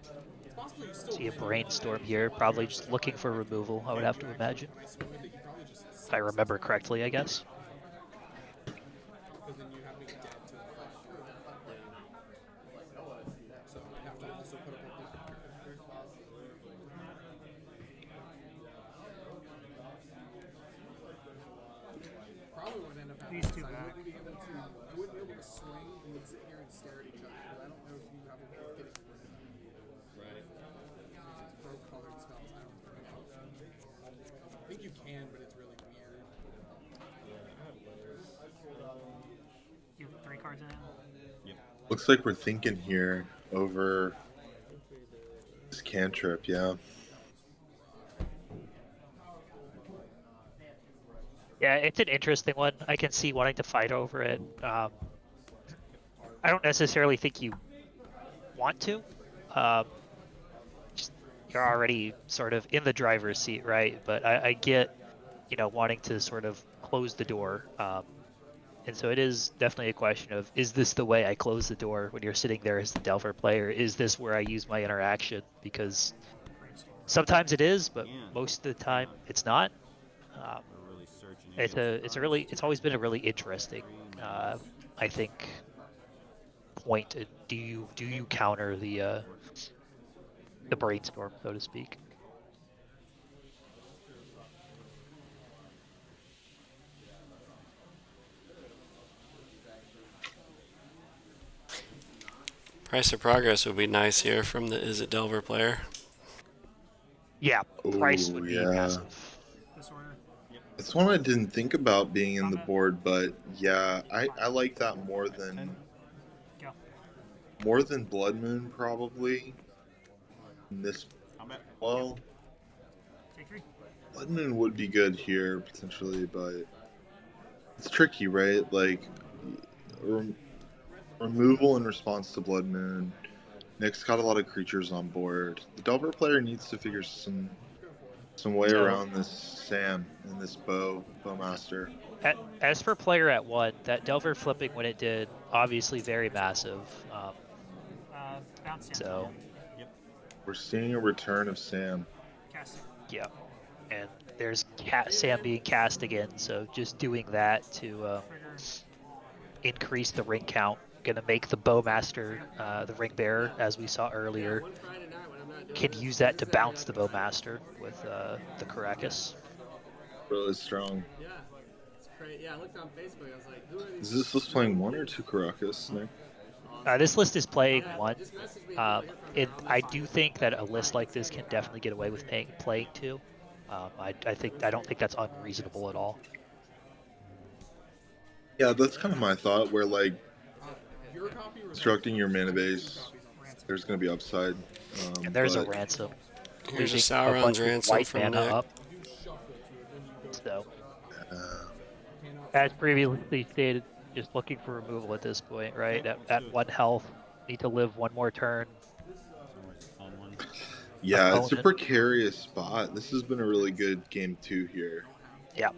it's possible you still See a brainstorm here, probably just looking for removal, I would have to imagine. If I remember correctly, I guess. Because then you have me dead to the flash. So you have to also put up a probably would end up happening. These two I back. wouldn't be able to. You wouldn't be able to swing. You would sit here and stare at each other. But I don't know if you have a way of getting rid of them. Right. If it's broke colored spells, I don't know. I think you can, but it's really weird. You have 3 cards in hand? Looks like we're thinking here over this cantrip, yeah. Yeah, it's an interesting one. I can see wanting to fight over it. I don't necessarily think you want to. Just, you're already sort of in the driver's seat, right? But I get, wanting to sort of close the door. And so it is definitely a question of, is this the way I close the door when you're sitting there as the Delver player? Is this where I use my interaction? Because sometimes it is, but most of the time it's not. It's always been a really interesting, I think, point. Do you counter the brainstorm, so to speak? Price of progress would be nice here from the Izzet Delver player. Yeah, price Oh would be yeah, massive. This order. it's one I didn't think about being in the board, but yeah, I like that Go. more than Blood Moon probably. In this well, Take 3. Blood Moon would be good here potentially, but it's tricky, right? Like removal in response to Blood Moon. Nick's got a lot of creatures on board. The Delver player needs to figure some way So, around this Sam and this Bowmaster. as for player at 1, that Delver flipping when it did, obviously very massive. Bounce Sam. So, We're seeing a return of Sam. Cast it. yeah. And there's Sam being cast again, so just doing that to Trigger. increase the ring count. Gonna make the Bowmaster the ring bearer, as we saw earlier. Can use that to bounce the Bowmaster with the Caracas. Really strong. Yeah, it's great. Yeah, I looked on Facebook. I was like, who are these? Is this list playing 1 or 2 Caracas, Nick? This list is playing 1. I do think that a list like this can definitely get away with playing 2. I don't think that's unreasonable at all. Yeah, that's kind of my thought. Where like constructing your mana base, there's going to be upside. And there's a ransom. Here's a Leaving Sauron's bunch of ransom white from mana Nick. up. So, as previously stated, just looking for removal at this point, right? At 1 health, need to live 1 more turn. Yeah, it's a Opponent. precarious spot. This has been a really good game 2 here. Yeah.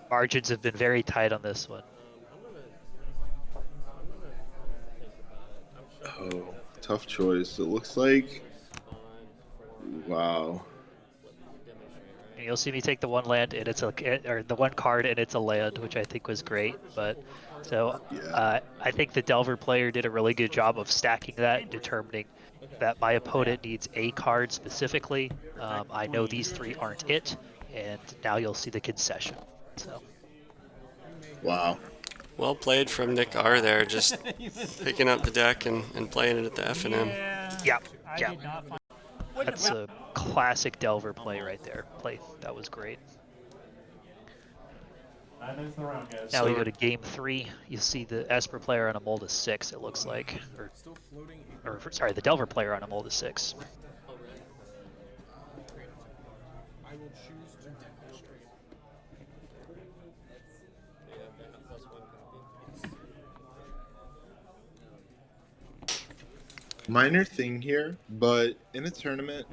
Margins have been very tight on this one. Oh, tough choice. It looks like. Wow. And you'll see me take the 1 land and the 1 card and it's a land, which I think was great. But so Yeah. I think the Delver player did a really good job of stacking that, determining that my opponent needs a card specifically. I know these 3 aren't it, and now you'll see the concession. So. Wow. Well played from Nick R there, just picking up the deck and playing it at the FNM. Yeah. I Yeah. did not find. That's a classic Delver play right there. That was great. 9 minutes in the round, guys. Now we go to game 3. You see the Esper player on a mold of 6, it looks like. Sorry, the Delver player on a mold of 6. I will choose to demonstrate. Minor thing here, but in a tournament,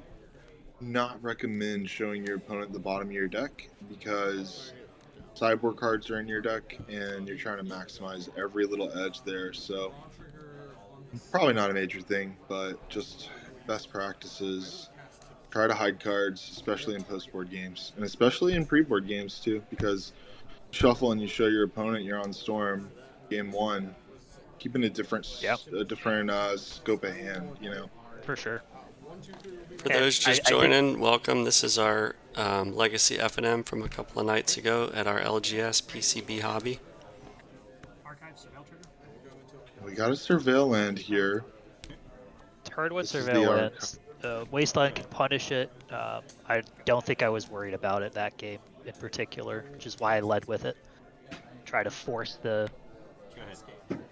not recommend showing your opponent the bottom of your deck because sideboard cards are in your deck and you're trying to maximize every little edge there. So probably not a major thing, but just best practices. Try to hide cards, especially in post-board games, and especially in pre-board games too, because you shuffle and you show your opponent you're on Storm, game 1, keeping a different scope of hand, you know. For sure. For those just joining, welcome. This is our Legacy FNM from a couple of nights ago at our LGS PCB hobby. Archive surveil trigger. We got a surveil land here. Turn 1 This is the surveil arc. lands. Wasteland can punish it. I don't think I was worried about it that game in particular, which is why I led with it. Try to force the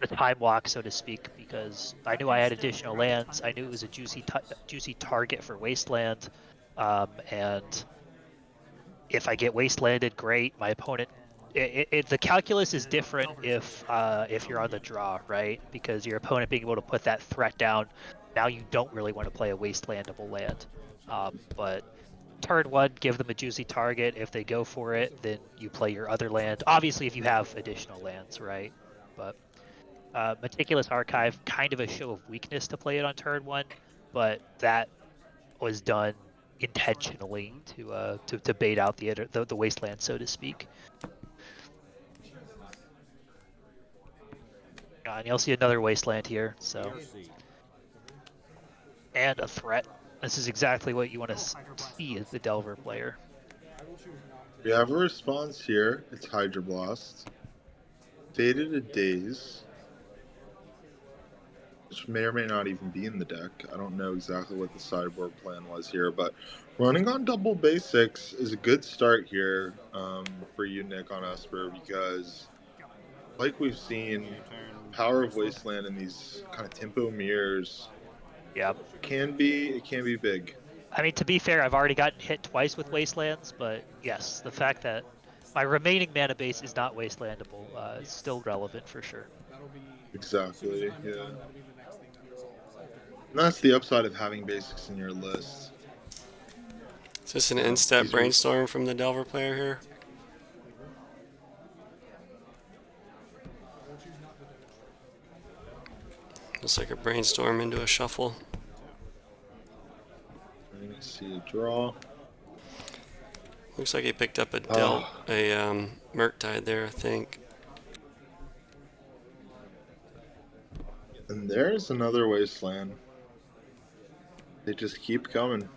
time walk, so to speak, because I knew I had additional lands. I knew it was a juicy target for Wasteland, and if I get Wastelanded, great. My opponent. The calculus is different if you're on the draw, right? Because your opponent being able to put that threat down, now you don't really want to play a wastelandable land. But turn 1, give them a juicy target. If they go for it, then you play your other land. Obviously, if you have additional lands, right? But Meticulous Archive, kind of a show of weakness to play it on turn 1, but that was done intentionally to bait out the wasteland, so to speak. And you'll see another wasteland here. So, and a threat. This is exactly what you want to see as the Delver player. We have a response here. It's Hydra Blast. Faded a Daze, which may or may not even be in the deck. I don't know exactly what the sideboard plan was here, but running on double basics is a good start here for you, Nick, on Esper, because like we've seen, Power of Wasteland and these kind of tempo mirrors it can be big. I mean, to be fair, I've already gotten hit twice with Wastelands, but yes, the fact that my remaining mana base is not wastelandable is still relevant for sure. Exactly, yeah. And that's the upside of having basics in your list. Is this an in-step brainstorm from the Delver player here? Looks like a brainstorm into a shuffle. We're gonna see a draw. Looks like he picked up a Murktide there, I think. And there's another wasteland. They just keep coming.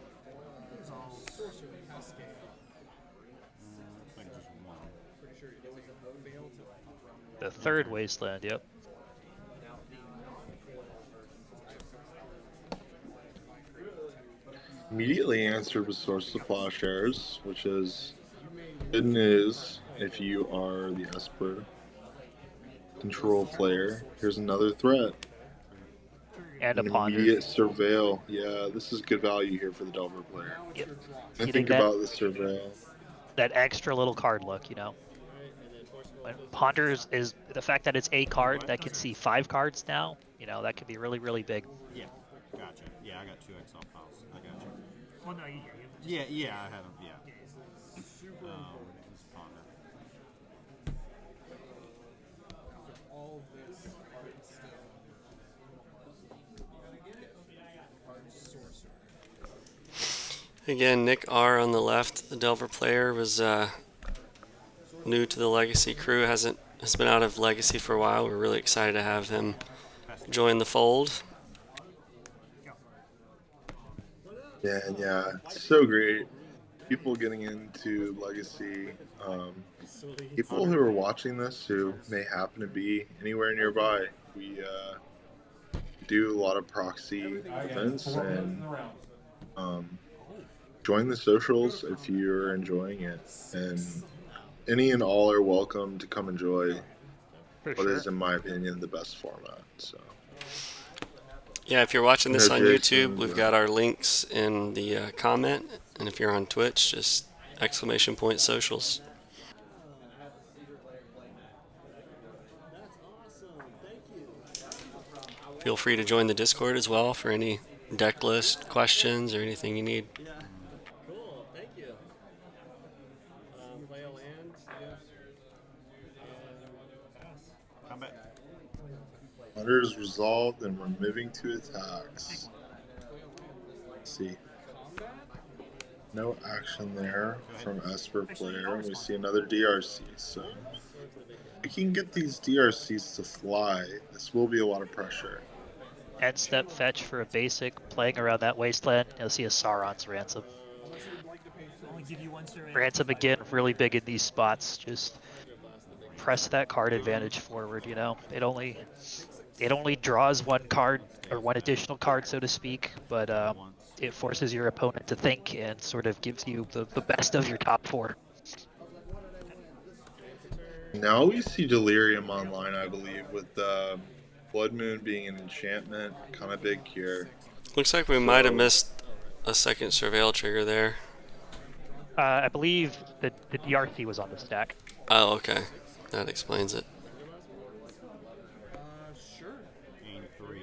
The third wasteland, yep. Immediately answered with Source of Plowshares, which is good news if you are the Esper control player. Here's another threat. And an a Ponder. Immediate Surveil. Yeah, this is good value here for the Delver player. Yep. And think about the Surveil. That extra little card look, you know. When Ponders is the fact that it's a card that can see 5 cards now, you know, that could be really, really big. Yeah, gotcha. Yeah, I got 2 exile piles. I got you. Well, no, Yeah, I had them. Yeah. This Ponder. All this Again, Nick R on the left, the Delver player, was new to the Legacy crew. Has been out of Legacy for a while. We're really excited to have him join the fold. Yeah, it's so great. People getting into Legacy. People who are watching this who may happen to be anywhere nearby. We do a lot of proxy events and join the socials if you're enjoying it. And any and all are welcome to come enjoy what is, in my opinion, the best format. So. Yeah, if you're watching this on YouTube, we've got our links in the comment. And if you're on Twitch, just !socials. Feel free to join the Discord as well for any deck list questions or anything you need. Yeah, cool, thank you. Play a land, Combat. Hunter is resolved and we're moving to attacks. Let's see. No action there from Esper player. We see another DRC. So if we can get these DRCs to fly, this will be a lot of pressure. End step fetch for a basic, playing around that wasteland. You'll see a Sauron's Ransom. Ransom again, really big in these spots. Just press that card advantage forward, you know. It only draws one card, or one additional card, so to speak, but it forces your opponent to think and sort of gives you the best of your top 4. Now we see Delirium online, I believe, with Blood Moon being an enchantment, kind of big here. Looks like we might have missed a second Surveil trigger there. I believe the DRC was on the stack. Oh, okay. That explains it. Sure. Gain 3.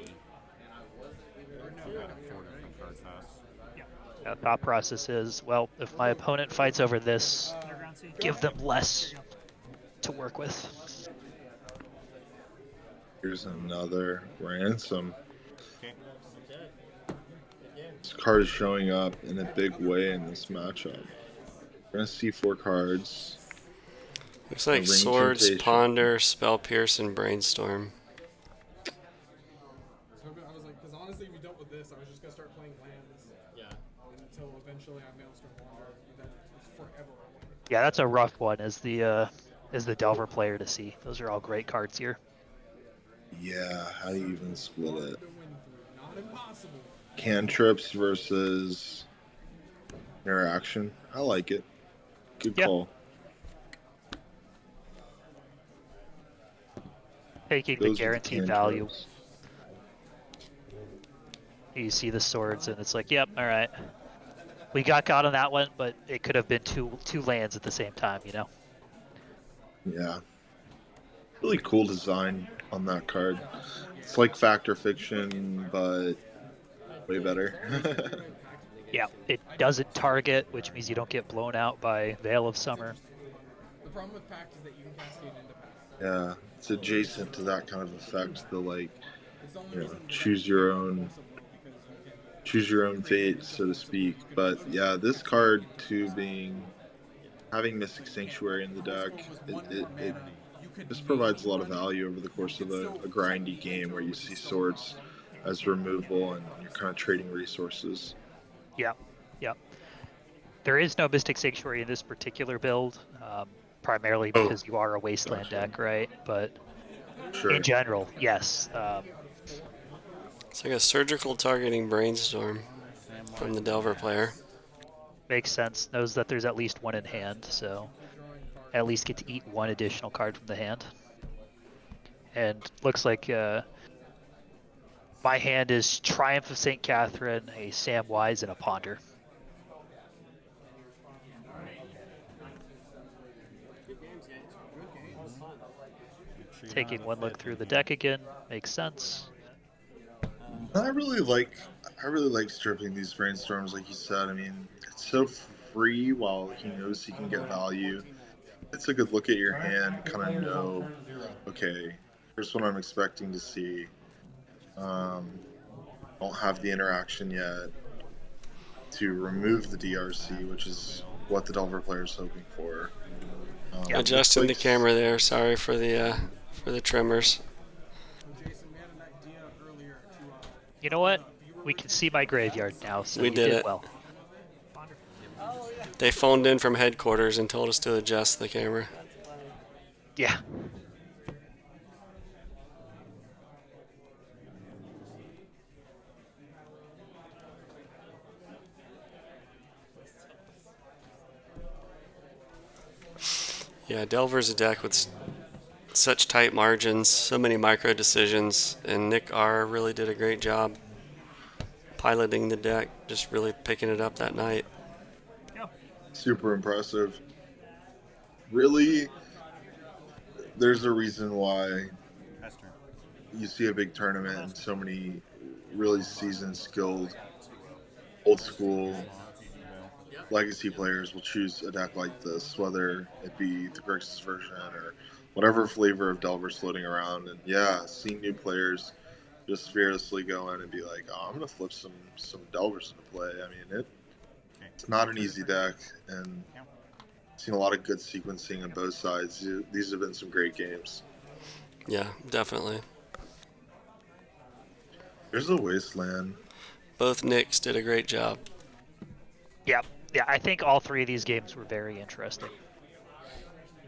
thought process is, well, if my opponent fights over this, Underground Sea. give them less There you to work with. Here's another ransom. Okay. This card is showing up in a big way in this matchup. We're gonna see 4 cards. Looks A like Ring Swords, Temptation. Ponder, Spell Pierce, and Brainstorm. So I was like, because honestly, if you dealt with this, I was just gonna start playing lands. Yeah. Until eventually I Maelstrom Wander. Then it's forever away. Yeah, that's a rough one as the Delver player to see. Those are all great cards here. Yeah, how do you even split Hard it? to win through. Not impossible. Cantrips versus interaction. I like it. Good Yeah. call. Taking the Those with guaranteed value. cantrips. You see the swords, and it's like, yep, all right. We got on that one, but it could have been two lands at the same time, you know? Yeah. Really cool design on that card. It's like Fact or Fiction, but way better. Yeah, it doesn't target, which means you don't get blown out by Veil of Summer. The problem with Pact is that you can cascade into Pact. Yeah, it's adjacent to that kind of effect. The like, It's the only you know, reason choose your own, possible because you can choose your own fate, so to speak. But yeah, this card too being having Mystic Sanctuary in the deck, it just provides a lot of value over the course of a grindy game where you see swords as removal and you're kind of trading resources. Yeah, yeah. There is no Mystic Sanctuary in this particular build, primarily because you are a Wasteland gotcha. deck, right? But Sure. in general, yes. It's like a surgical targeting Brainstorm from the Delver player. Makes sense. Knows that there's at least one in hand, so at least get to eat one additional card from the hand. And looks like my hand is Triumph of St. Catherine, a Samwise, and a Ponder. Taking one look through the deck again makes sense. I really like stripping these brainstorms, like you said. I mean, it's so free while he knows he can get value. It's a good look at your hand, kind of know, okay, here's what I'm expecting to see. Don't have the interaction yet to remove the DRC, which is what the Delver player is hoping for. Adjusting the camera there. Sorry for the tremors. Jason, we had an idea earlier to You know what? We can see my graveyard now, so We you did did it. well. They phoned in from headquarters and told us to adjust the camera. Yeah. Yeah, Delver's a deck with such tight margins, so many micro decisions, and Nick R really did a great job piloting the deck, just really picking it up that night. Super impressive. Really, there's a reason why you see a big tournament and so many really seasoned, skilled, old school legacy players will choose a deck like this, whether it be the Grixis version or whatever flavor of Delver's floating around. And yeah, seeing new players just fearlessly go in and be like, oh, I'm going to flip some Delvers into play. I mean, it's not an easy deck, and seen a lot of good sequencing on both sides. These have been some great games. Yeah, definitely. There's a Wasteland. Both Nicks did a great job. Yeah. Yeah, I think all three of these games were very interesting.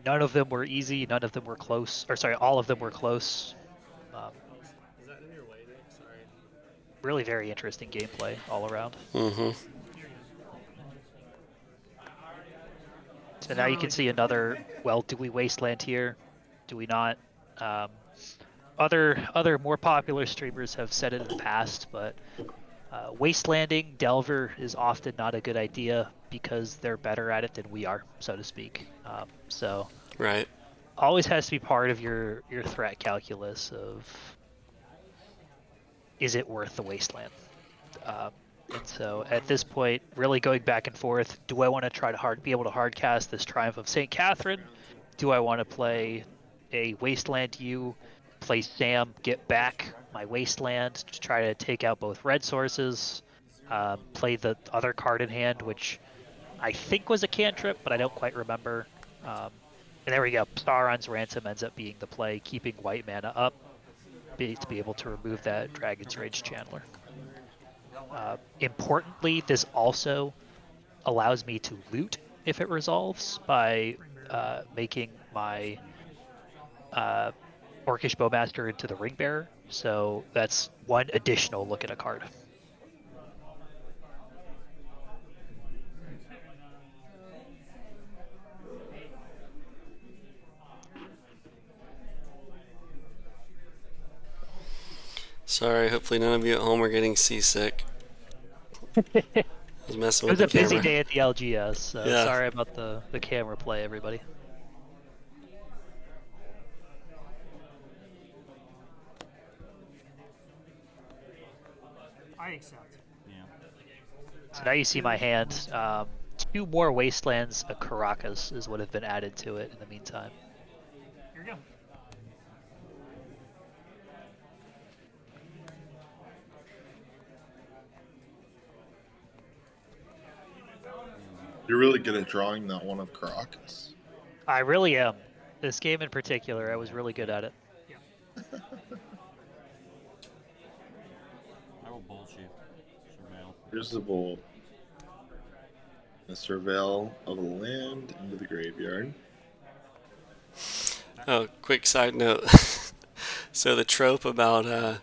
None of them were easy. None of them were close. Or sorry, all of them were close. Is that in your way, Nick? Sorry. Really very interesting gameplay all around. Mm-hmm. So now you can see another, well, do we Wasteland here? Do we not? Other more popular streamers have said it in the past, but Wastelanding Delver is often not a good idea because they're better at it than we are, so to speak. So Right. always has to be part of your threat calculus of, is it worth the Wasteland? And so at this point, really going back and forth, do I want to try to be able to hard cast this Triumph of St. Catherine? Do I want to play a Wasteland U, play Sam, get back my Wasteland to try to take out both red sources, play the other card in hand, which I think was a cantrip, but I don't quite remember. And there we go. Sauron's Ransom ends up being the play, keeping white mana up to be able to remove that Dragon's Rage Channeler. Importantly, this also allows me to loot if it resolves by making my Orcish Bowmaster into the Ring Bearer. So that's one additional look at a card. Sorry, hopefully none of you at home are getting seasick. I was messing It with was the a busy camera. day at the LGS, so Yeah. sorry about the camera play, everybody. I accept. Yeah. So now you see my hand. 2 more Wastelands, a Caracas is what have been added to it in the meantime. Here we go. You're really good at drawing that one of Caracas. I really am. This game in particular, I was really good at it. I will bolt you. Surveil. Here's the bowl. A surveil of a land into the graveyard. Oh, quick side note. So the trope about the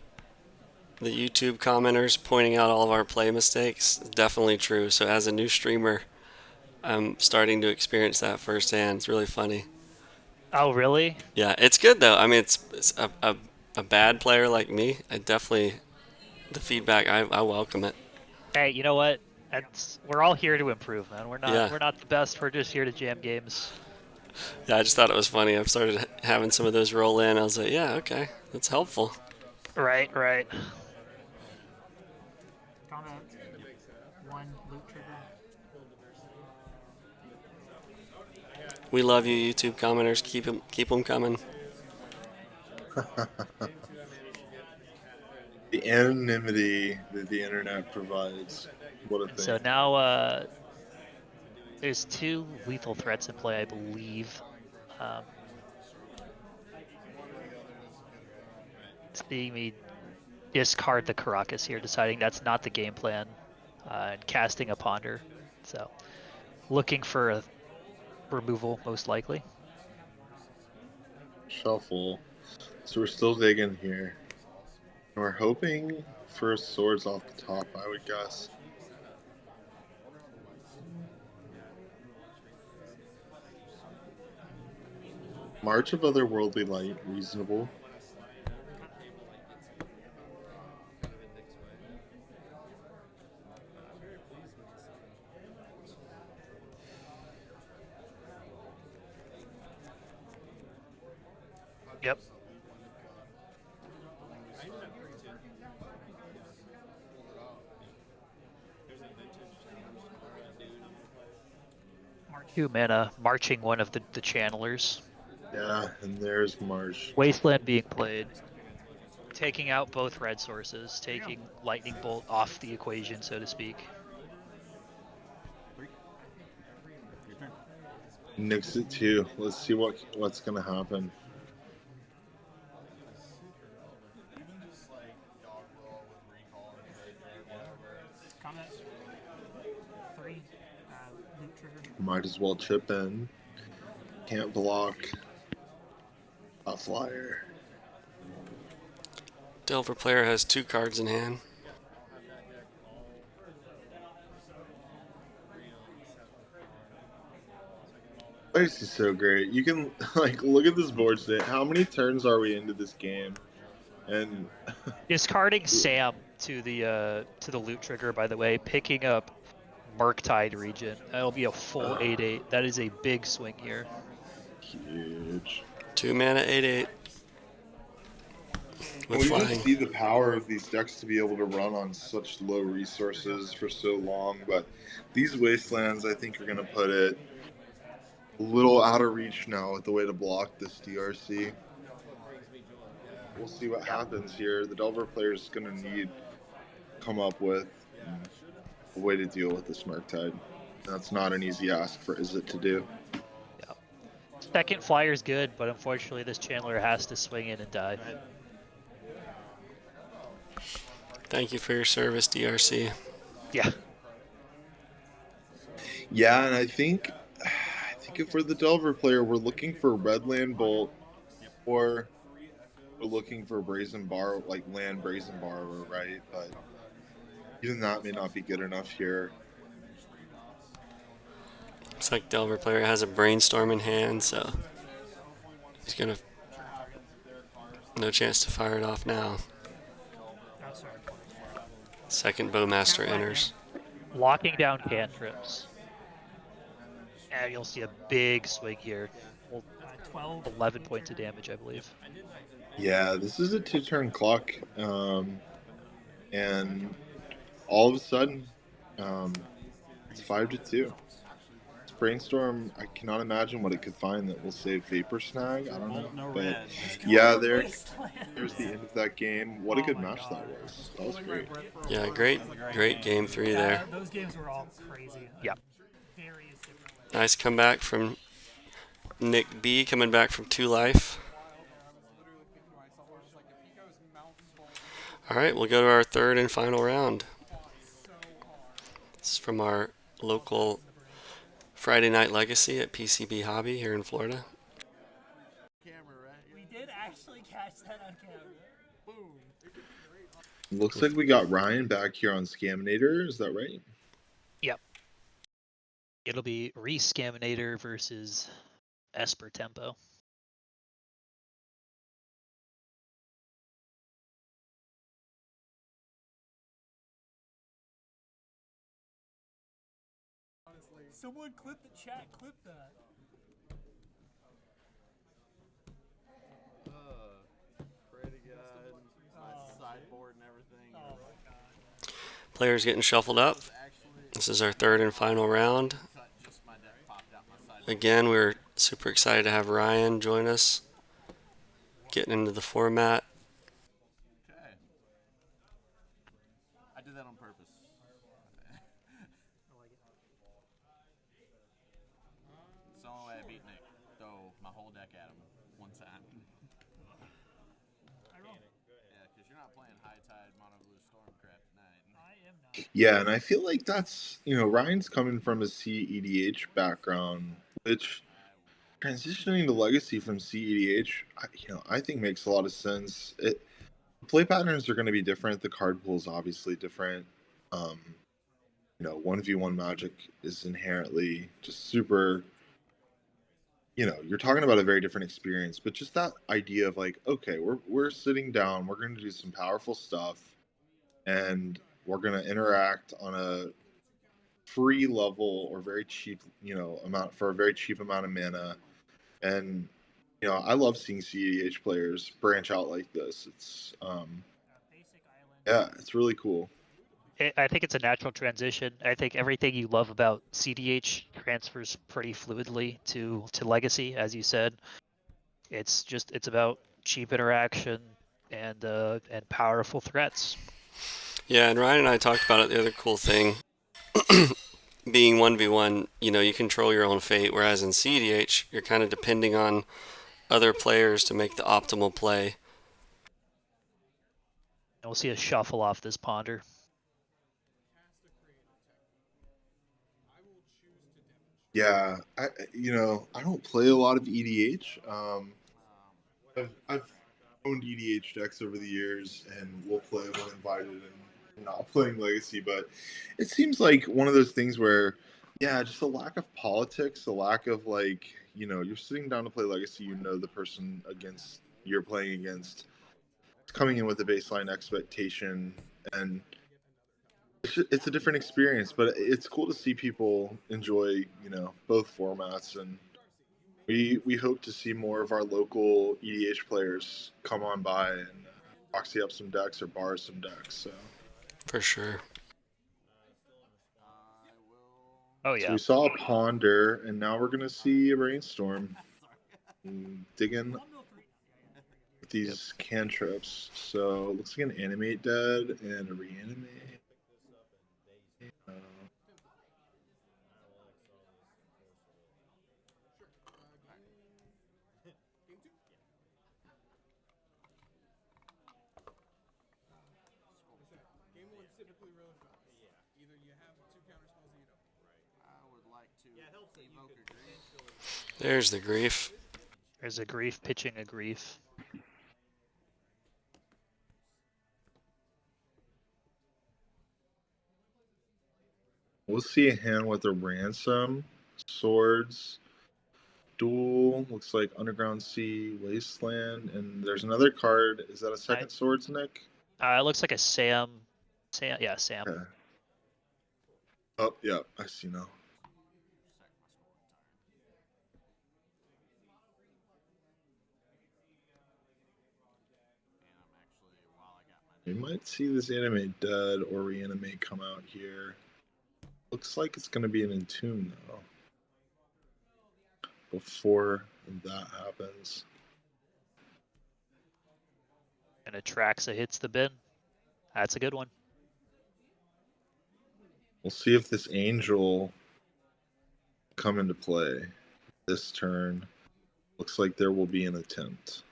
YouTube commenters pointing out all of our play mistakes is definitely true. So as a new streamer, I'm starting to experience that firsthand. It's really funny. Oh, really? Yeah, it's good though. I mean, it's a bad player like me. I definitely the feedback. I welcome it. Hey, you know what? We're all here to improve, man. We're Yeah. not the best. We're just here to jam games. Yeah, I just thought it was funny. I've started having some of those roll in. I was like, yeah, okay, that's helpful. Right. Combat. 1 loot trigger. We love you, YouTube commenters. Keep them coming. The anonymity that the internet provides. What a thing. So now there's 2 lethal threats in play, I believe. Seeing me discard the Caracas here, deciding that's not the game plan, and casting a Ponder. So looking for a removal, most likely. Shuffle. So we're still digging here. And we're hoping for swords off the top, I would guess. March of Otherworldly Light, reasonable. Yep. March. 2 mana, marching one of the channelers. Yeah, and there's March. Wasteland being played. Taking out both red sources, taking Lightning Bolt off the equation, so to speak. Your turn. Nix it too. Let's see what's gonna happen. Combat. 3 loot trigger. Might as well chip in. Can't block a flyer. Delver player has 2 cards in hand. This is so great. You can like look at this board state. How many turns are we into this game? And Discarding Sam to the loot trigger, by the way, picking up Murktide Regent. That'll be a full 8/8. That is a big swing here. huge. 2 mana, 8/8. with We flying. just see the power of these decks to be able to run on such low resources for so long, but these wastelands, I think, are going to put it a little out of reach now with the way to block this DRC. We'll see what happens here. The Delver player is going to need to come up with a way to deal with this Murktide. That's not an easy ask for Izzet to do. Yeah. Second flyer's good, but unfortunately this Chandler has to swing in and die. Thank you for your service, DRC. Yeah. Yeah, and I think if we're the Delver player, we're looking for Redland Bolt, or we're looking for Brazen Bar, like land Brazen Borrower, right? But even that may not be good enough here. Looks like Delver player has a brainstorm in hand, so he's gonna no chance to fire it off now. Second Bowmaster enters. Locking down cantrips. And you'll see a big swing here. 11 points of damage, I believe. Yeah, this is a 2-turn clock, and all of a sudden, it's 5-2. This brainstorm, I cannot imagine what it could find that will save Vapor Snag. I don't know, but yeah, there's the end of that game. What a good match that was. That was great. Yeah, great game 3 there. Those games were all crazy. Yeah. Nice comeback from Nick B, coming back from 2 life. All right, we'll go to our third and final round. This is from our local Friday Night Legacy at PCB Hobby here in Florida. We did actually catch that on camera. Boom. Looks like we got Ryan back here on Scaminator. Is that right? Yep. It'll be Scaminator versus Esper Tempo. Someone clip the chat, clip that. Pray to God, sideboard and everything. Oh my god. Players getting shuffled up. This is our third and final round. Again, we're super excited to have Ryan join us, getting into the format. Okay. I did that on purpose. It's the only way I beat Nick. Throw my whole deck at him one time. Yeah, because you're not playing High Tide, Mono Blue Storm crap tonight. I am not. Yeah, and I feel like that's, Ryan's coming from a CEDH background, which transitioning to Legacy from CEDH, I think makes a lot of sense. Play patterns are going to be different. The card pool is obviously different. 1v1 Magic is inherently just super. You're talking about a very different experience, but just that idea of like, okay, we're sitting down, we're going to do some powerful stuff, and we're going to interact on a free level or very cheap, amount for a very cheap amount of mana. And I love seeing CEDH players branch out like this. It's it's really cool. I think it's a natural transition. I think everything you love about CDH transfers pretty fluidly to Legacy, as you said. It's about cheap interaction and powerful threats. Yeah, and Ryan and I talked about it. The other cool thing being 1v1, you control your own fate, whereas in CDH, you're kind of depending on other players to make the optimal play. And we'll see a shuffle off this ponder. Yeah, I don't play a lot of EDH. I've owned EDH decks over the years, and will play when invited, and not playing Legacy. But it seems like one of those things where, just a lack of politics, a lack of you're sitting down to play Legacy. The person you're playing against is coming in with a baseline expectation, and it's a different experience. But it's cool to see people enjoy both formats, and we hope to see more of our local EDH players come on by and proxy up some decks or bar some decks. So. For sure. Oh So yeah. we saw a ponder, and now we're gonna see a brainstorm. Digging with these cantrips. So it looks like an animate dead and a reanimate. Game one's typically really fast. Either you have two counter spells or you don't. I would like to evoke a grief. There's the grief. There's a grief pitching a grief. We'll see a hand with a ransom, swords, duel. Looks like Underground Sea, Wasteland, and there's another card. Is that a second swords, Nick? It looks like a Sam. Yeah, Sam. Okay. Oh, yeah, I see now. We might see this animate dead or reanimate come out here. Looks like it's going to be an Entomb, though. Before that happens. And Atraxa hits the bin. That's a good one. We'll see if this angel come into play this turn. Looks like there will be an attempt.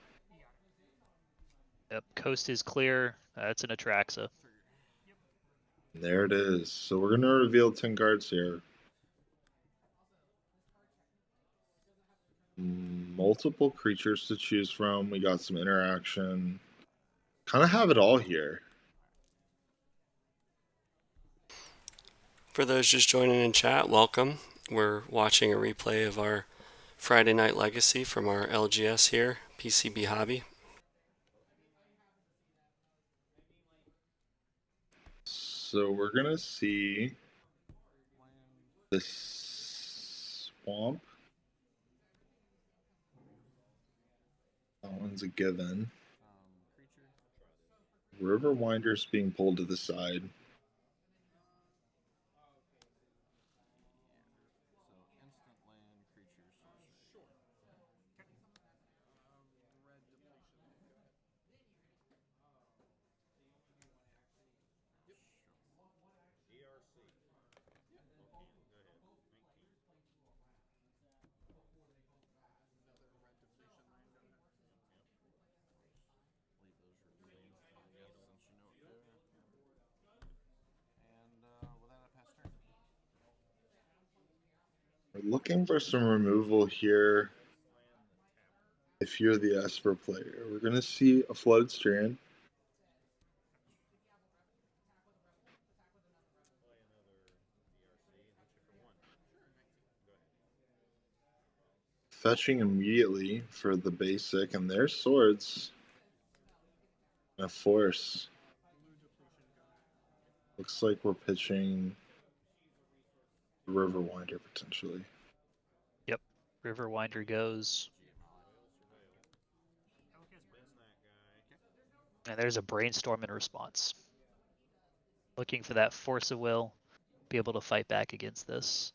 Yep, coast is clear. That's an Atraxa. There it is. So we're going to reveal 10 cards here. Multiple creatures to choose from. We got some interaction. Kind of have it all here. For those just joining in chat, welcome. We're watching a replay of our Friday Night Legacy from our LGS here, PCB Hobby. So we're going to see this swamp. That one's a given. River Winder's being pulled to the side. We're looking for some removal here. If you're the Esper player, we're going to see a Flooded Strand. Fetching immediately for the basic, and their swords. A force. Looks like we're pitching River Winder potentially. Yep, River Winder goes. And there's a brainstorm in response. Looking for that force of will, be able to fight back against this.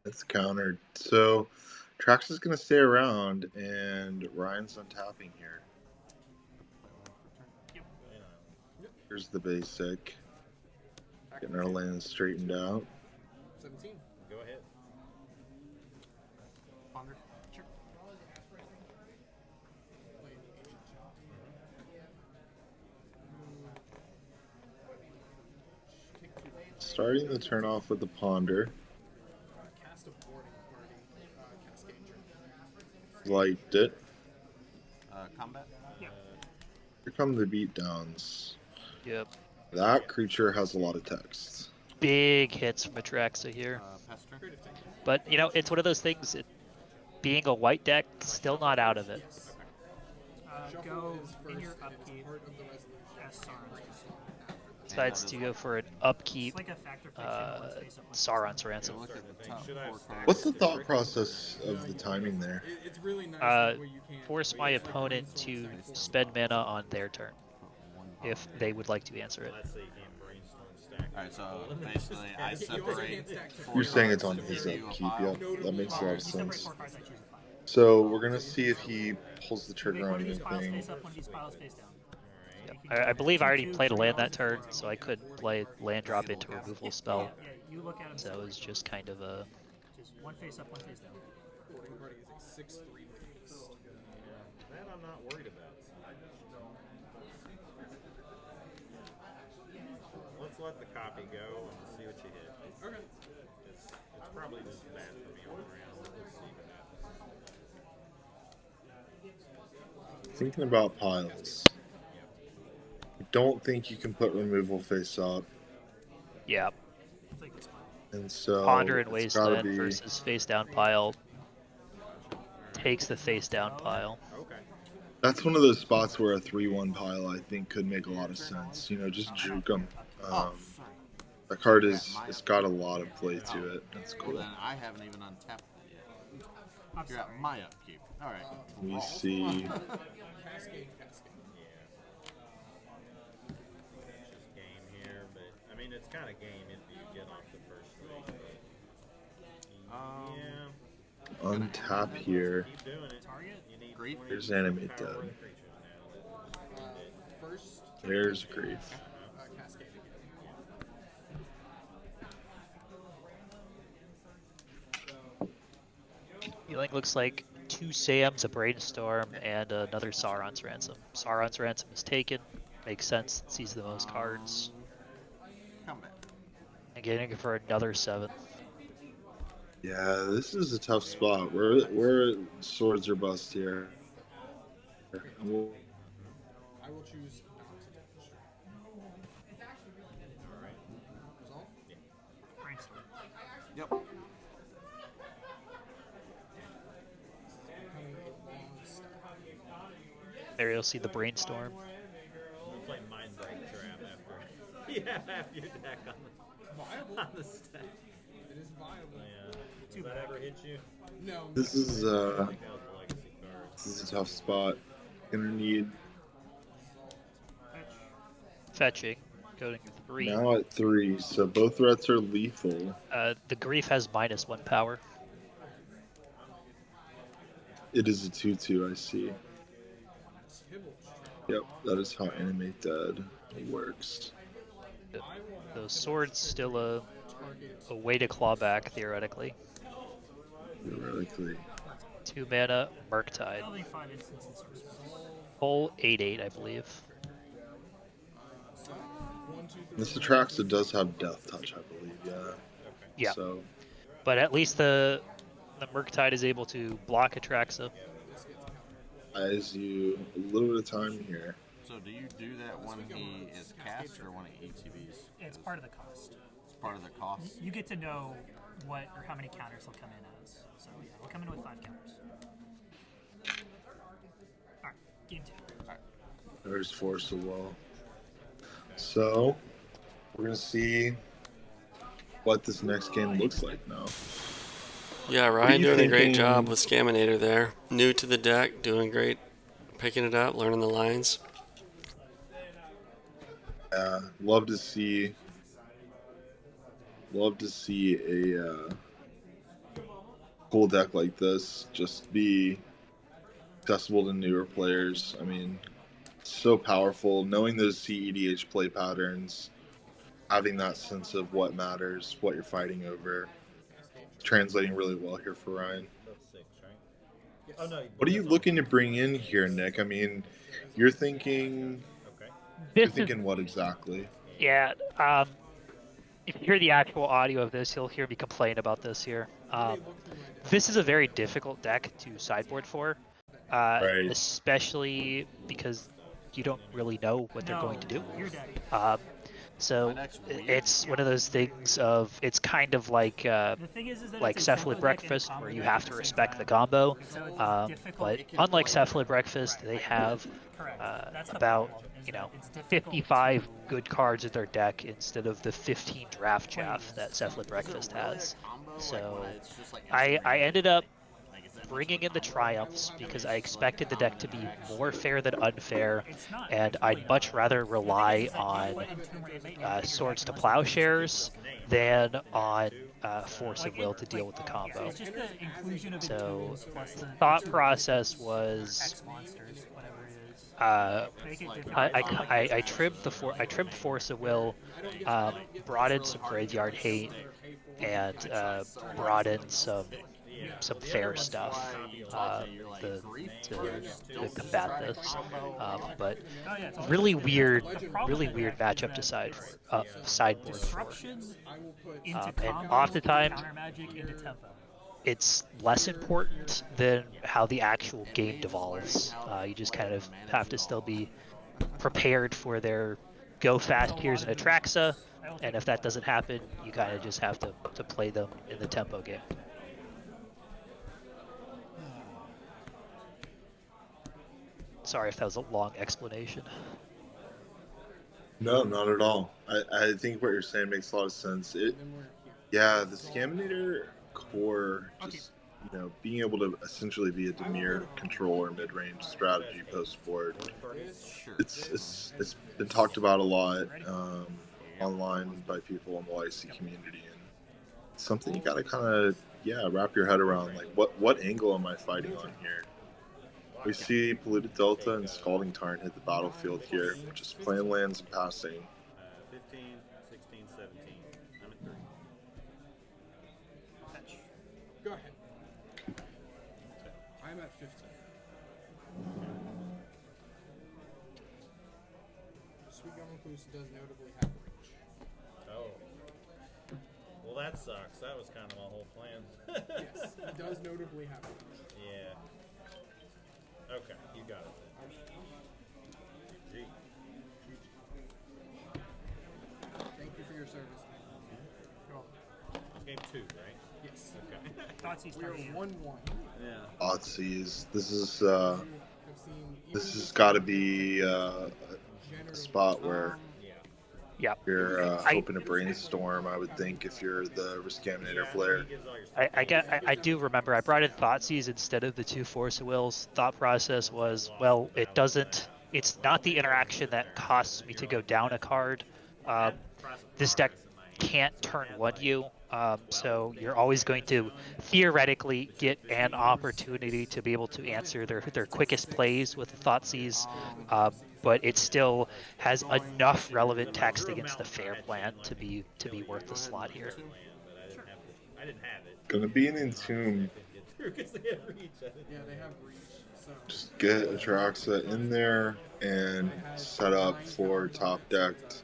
It's countered. So Trax is going to stay around, and Ryan's untapping here. Here's the basic. Getting our land straightened out. 17. Go ahead. Ponder. Sure. Starting the turn off with the Ponder. Cast a boarding party. Cascade Journey. Liked it. Combat? Yep. Here come the beatdowns. Yep. That creature has a lot of text. big hits from Atraxa here. Pester. But, you know, it's one of those things, being a white deck, still not out of it. Yes. Go is in your first, and it's upkeep part of the resolution. as Sauron's Decides to go for an upkeep It's like a factor fiction one face up one Sauron's Yeah, Ransom. look at the top 4 cards. What's the thought process of the timing there? It's really nice that way you can't Force my opponent to spend mana on their turn if they would like to answer it. Alright, so basically I separate. You're saying it's on his upkeep. Yep, that makes a lot of You separate sense. 4 cards, I choose a pile. So we're gonna see if he pulls the Make trigger one on of these piles anything. face up, one of these piles face down. I believe I already played a land that turn, so I couldn't play land drop into removal spell. Yeah, you look at them. So it was just kind of a. Just one face up, one face down. Boarding party is a 6/3 beast. That I'm not worried about. Let's let the copy go and see what you hit. Okay. It's probably just bad for me all around. Let's see what happens. Thinking about piles. I don't think you can put removal face up, Yeah, and so Ponder and it's gotta Wasteland be. versus face down pile. Takes the face down pile. Okay. That's one of those spots where a 3/1 pile I think could make a lot of sense. You know, just juke them. That card it's got a lot of play to it. That's Well, cool. then I haven't even untapped it yet. You're at my upkeep. Alright. We see. Cascade. It's just game here, but I mean it's kind of game if you get off the first three. Yeah. Untap here. Keep doing it. You need Grief. 20 There's animate power dead. creatures now. First. There's grief. Cascade again. Healing looks like 2 Sams, a Brainstorm, and another Sauron's Ransom. Sauron's Ransom is taken. Makes sense since he's the most cards. Come back. And getting it for another 7. Yeah, this is a tough spot. We're swords are bust here. We'll- I will choose not to damage. Resolve? Brainstorm. Yep. Becoming a long step. There you'll see the Brainstorm. We'll play Mind Break Trap after. You have half your deck Viable. on the stack. It is viable. Yeah. Does that ever hit you? No. This is That was the legacy card. this is a tough spot. Gonna need Fetching. Going 3. now at 3, so both threats are lethal. The Grief has -1 power. It is a 2/2. I see. Yep, that is how animate dead works. The sword's still a way to claw back, theoretically. Theoretically. 2 mana, Murktide. Only 5 instances. Full 8/8, I believe. This Atraxa does have Death Touch, I believe. Yeah. Yeah. So But at least the Murktide is able to block Atraxa. buys you a little bit of time here. So do you do that when he is cast or when he ETBs? It's part of the cost. It's part of the cost. You get to know what or how many counters he'll come in as. So yeah, we'll come in with 5 counters. Alright, game 2. There's Force of Will. So we're gonna see what this next game looks like now. Yeah, are Ryan you doing a great thinking? job with Scaminator there. New to the deck, doing great, picking it up, learning the lines. Love to see a cool deck like this just be accessible to newer players. I mean, so powerful. Knowing those CEDH play patterns, having that sense of what matters, what you're fighting over, translating really well here for Ryan. That's 6, right? Oh no. What are you looking to bring in here, Nick? I mean, you're thinking This is, what exactly? yeah, if you hear the actual audio of this, you'll hear me complain about this here. This is a very difficult deck to sideboard for, Right. especially because you don't really know what they're going to do. Your deck. So deck's weird. it's one of those things of it's kind of like The thing is that it's a Cephalid tempo deck and a Breakfast combo where you deck have at to the same respect the time. combo. So it's difficult. But It can unlike play Cephalid both. Breakfast, they have Correct. That's the about problem. Is that it's difficult 55 to good cards in their deck instead of the 15 draft play chaff that against. Cephalid Is it Breakfast really a has. combo? Like So when it's just like I instant ended up like, is that much bringing of a in the combo? triumphs because I expected the deck to be more fair than unfair, It's not. and It's really I'd not. much rather The thing rely is that you on put Entomb Ray in your Swords deck to unless you lose it. Plowshares than on Force Like of Will it, to deal with the yeah, combo. it's just the inclusion of So Entombs plus the thought process was X monsters, whatever it is. Make it difficult. I trimmed Force of Will, brought in some graveyard hate, and brought in some fair stuff the, to combat this. But Oh yeah, it's really the weird, problem really with weird that deck is matchup that to side it's for sideboard for. disruption into And combo, oftentimes counter magic into tempo. it's less important than how the actual game devolves. You just kind of have to still be prepared for their go fast here's an Atraxa, and if that doesn't happen, you kind of just have to play them in the tempo game. Sorry if that was a long explanation. No, not at all. I think what you're saying makes a lot of sense. Yeah, the Scaminator core, just being able to essentially be a Demir controller mid-range strategy post-board. It's been talked about a lot online by people in the YC community, and it's something you gotta kind of wrap your head around. Like, what angle am I fighting on here? We see Polluted Delta and Scalding Tarn hit the battlefield here, just playing lands and passing. 15, 16, 17. I'm at 3. Go ahead. I'm at 15. Sweet Gomongoose does notably have reach. Oh. Well, that sucks. That was kind of my whole plan. Yes, he does notably have reach. Yeah. Okay, you got it then. Gee. Thank you for your service. Game 2, right? Yes. Okay. Thoughtseize We are 1-1. Yeah. Oddseize. This I've is got to be a spot where Yeah. you're hoping to brainstorm. I would think if you're the Scaminator player. I do remember I brought in Thoughtseize instead of the 2 Force of Wills. Thought process was, well, it's not the interaction that costs me to go down a card. This deck can't turn 1 you, so you're always going to theoretically get an opportunity to be able to answer their quickest plays with the Thoughtseize, but it still has enough relevant text against the fair plan to be worth the slot here. I didn't have it. Gonna be an Entomb. Because they have reach. Yeah, they have reach. So Just get Atraxa in there and set up for top decked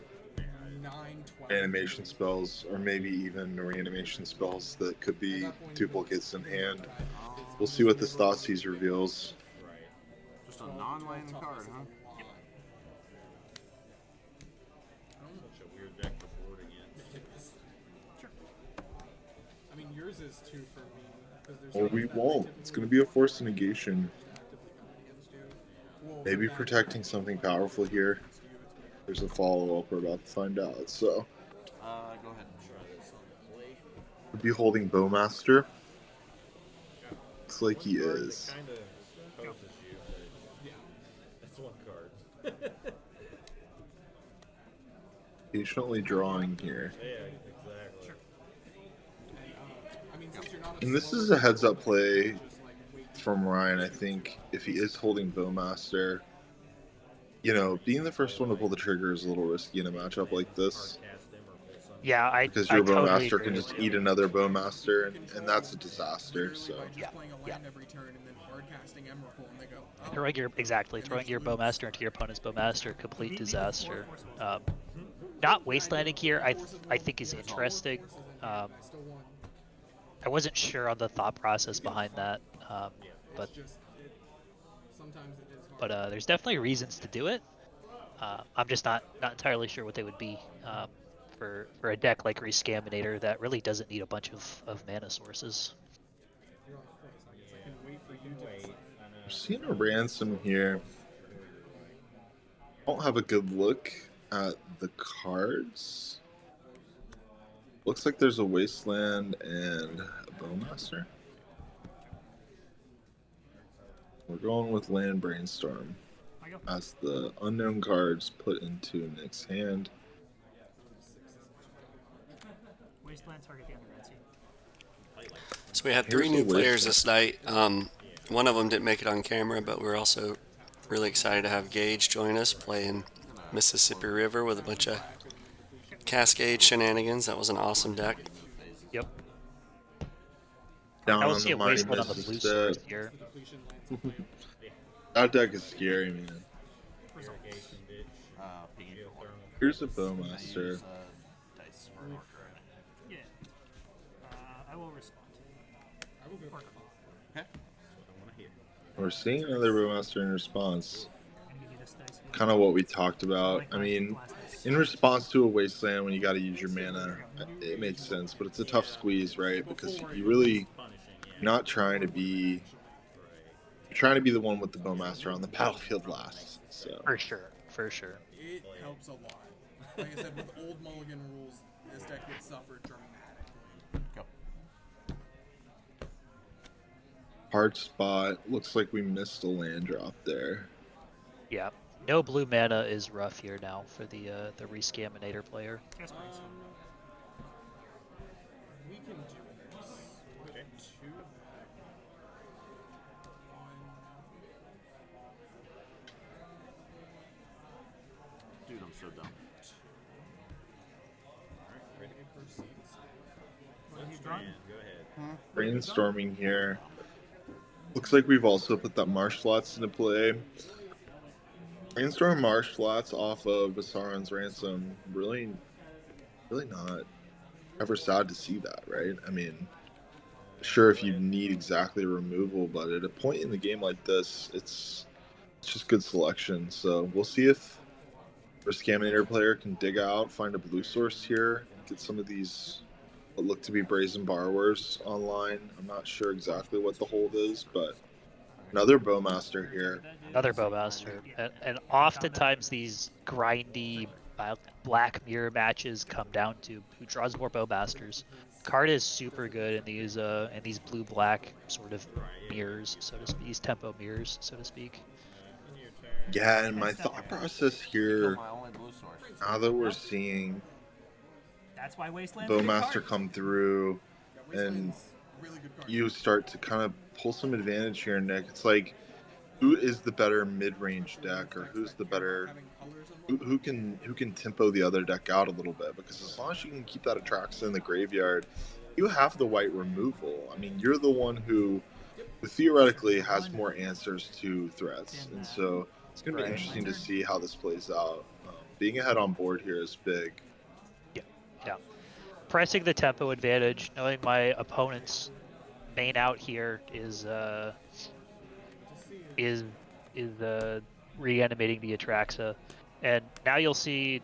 9, 12. animation spells, or maybe even reanimation spells that could be duplicates in hand. We'll see what this Thoughtseize reveals. Right. Just a non-land card, huh? Such a weird deck to board against. Sure. I mean, yours is 2 for me. There's Or we won't. It's going to be a forced negation. Maybe protecting something powerful here. There's a follow-up we're about to find out. So, Go ahead and try this on the play. we'll be holding Bowmaster. Looks like he is. Kind of poses you, but that's 1 card. Patiently drawing here. Yeah, exactly. I mean, since you're not a And this is a heads-up play from Ryan, I think. If he is holding Bowmaster, being the first one to pull the trigger is a little risky in a matchup like this. Yeah, Because your totally Bowmaster agree can with just you. eat another Bowmaster, and that's a disaster. So Yeah, playing a land every turn and then hard casting Emrakul and they go, oh. throwing your Bowmaster into your opponent's Bowmaster, complete disaster. Not wastelanding here, I think is interesting. I wasn't sure on the thought process behind that, but Sometimes it is hard. there's definitely reasons to do it. I'm just not entirely sure what they would be for a deck like Scaminator that really doesn't need a bunch of mana sources. You're on the point, so I guess I can wait for you to decide. I'm seeing a ransom here. I don't have a good look at the cards. Looks like there's a Wasteland and a Bowmaster. We're going with Land Brainstorm as the unknown cards put into Nick's hand. Wasteland, target the underground sea. So we had Here's three the new players Wasteland. this night. One of them didn't make it on camera, but we're also really excited to have Gage join us playing Mississippi River with a bunch of Cascade shenanigans. That was an awesome deck. Yep. Down I will on see the a mighty Wasteland on the blue source Mississippi. here. That deck is scary, man. Irrigation ditch. Piggy for one. Here's a I Bowmaster. use, dice for an orc right? Yeah. I will respond. I will go for Okay. That's what I want to hear. We're seeing another Bowmaster in response. And give you this dice. Kind of what we talked about. I mean, in response to a Wasteland, when you got to use your mana, it makes sense. But it's a tough squeeze, right? Because you really not trying to be. You're trying to be the one with the Bowmaster on the battlefield last. So For sure, for sure. It helps a lot. Like I said, with old Mulligan rules, this deck would suffer dramatically. Go. hard spot. Looks like we missed a land drop there. Yeah. No blue mana is rough here now for the Scaminator player. We can do this. Okay. Two back. Dude, I'm so dumb. Ready? Proceeds. He's drawn. Go ahead. Brainstorming here. Looks like we've also put that Marsh Flats into play. Brainstorm Marsh Flats off of Visaron's Ransom. Really not ever sad to see that, right? I mean, sure, if you need exactly removal, but at a point in the game like this, it's just good selection. So we'll see if our Scaminator player can dig out, find a blue source here, get some of these what look to be Brazen Borrowers online. I'm not sure exactly what the hold is, but another Bowmaster here. Another Bowmaster. And oftentimes these grindy black mirror matches come down to who draws more Bowmasters. Card is super good in these blue-black sort of mirrors, so to speak. These tempo mirrors, so to speak. Yeah, and my thought process here, My only blue source. now that we're seeing That's why Wasteland. Bowmaster come through Yeah, and Wasteland's a really good card. you start to kind of pull some advantage here, Nick. It's like, who is the better mid-range deck, or who's the better, Having colors on them. who can tempo the other deck out a little bit? Because as long as you can keep that Atraxa in the graveyard, you have the white removal. I mean, you're the one who theoretically has more answers to threats, and so it's going to be interesting to see how this plays out. Being ahead on board here is big. Yeah. Pressing the tempo advantage, knowing my opponent's main out here is reanimating the Atraxa. And now you'll see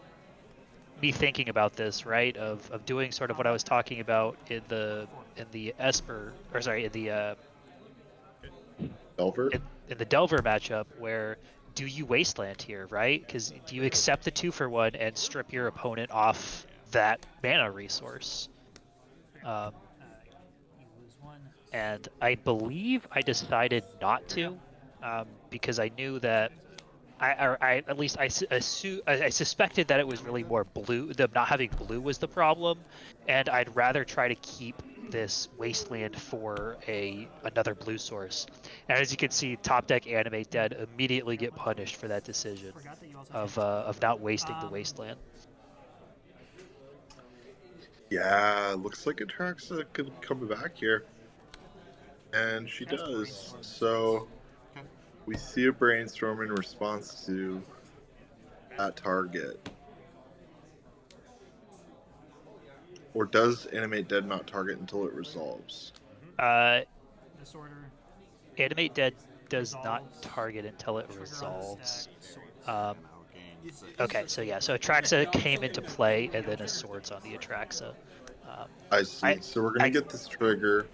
me thinking about this, right? Of doing sort of what I was talking about in the Esper, or sorry, in the Delver? in the Delver matchup, where do you Wasteland here, right? Because do you accept the 2-for-1 and strip your opponent off that mana resource? And I believe I decided not to, because I knew that I suspected that it was really more blue. The not having blue was the problem, and I'd rather try to keep this Wasteland for another blue source. And as you can see, top deck Animate Dead immediately get punished for that decision of not wasting the Wasteland. Yeah, looks like Atraxa could come back here. And she does. So we see a Brainstorm in response to that target. Or does Animate Dead not target until it resolves? Disorder. Animate Dead does not target until it resolves. Okay, so yeah, so Atraxa came into play, and then a Swords on the Atraxa. I see. So we're gonna get this trigger.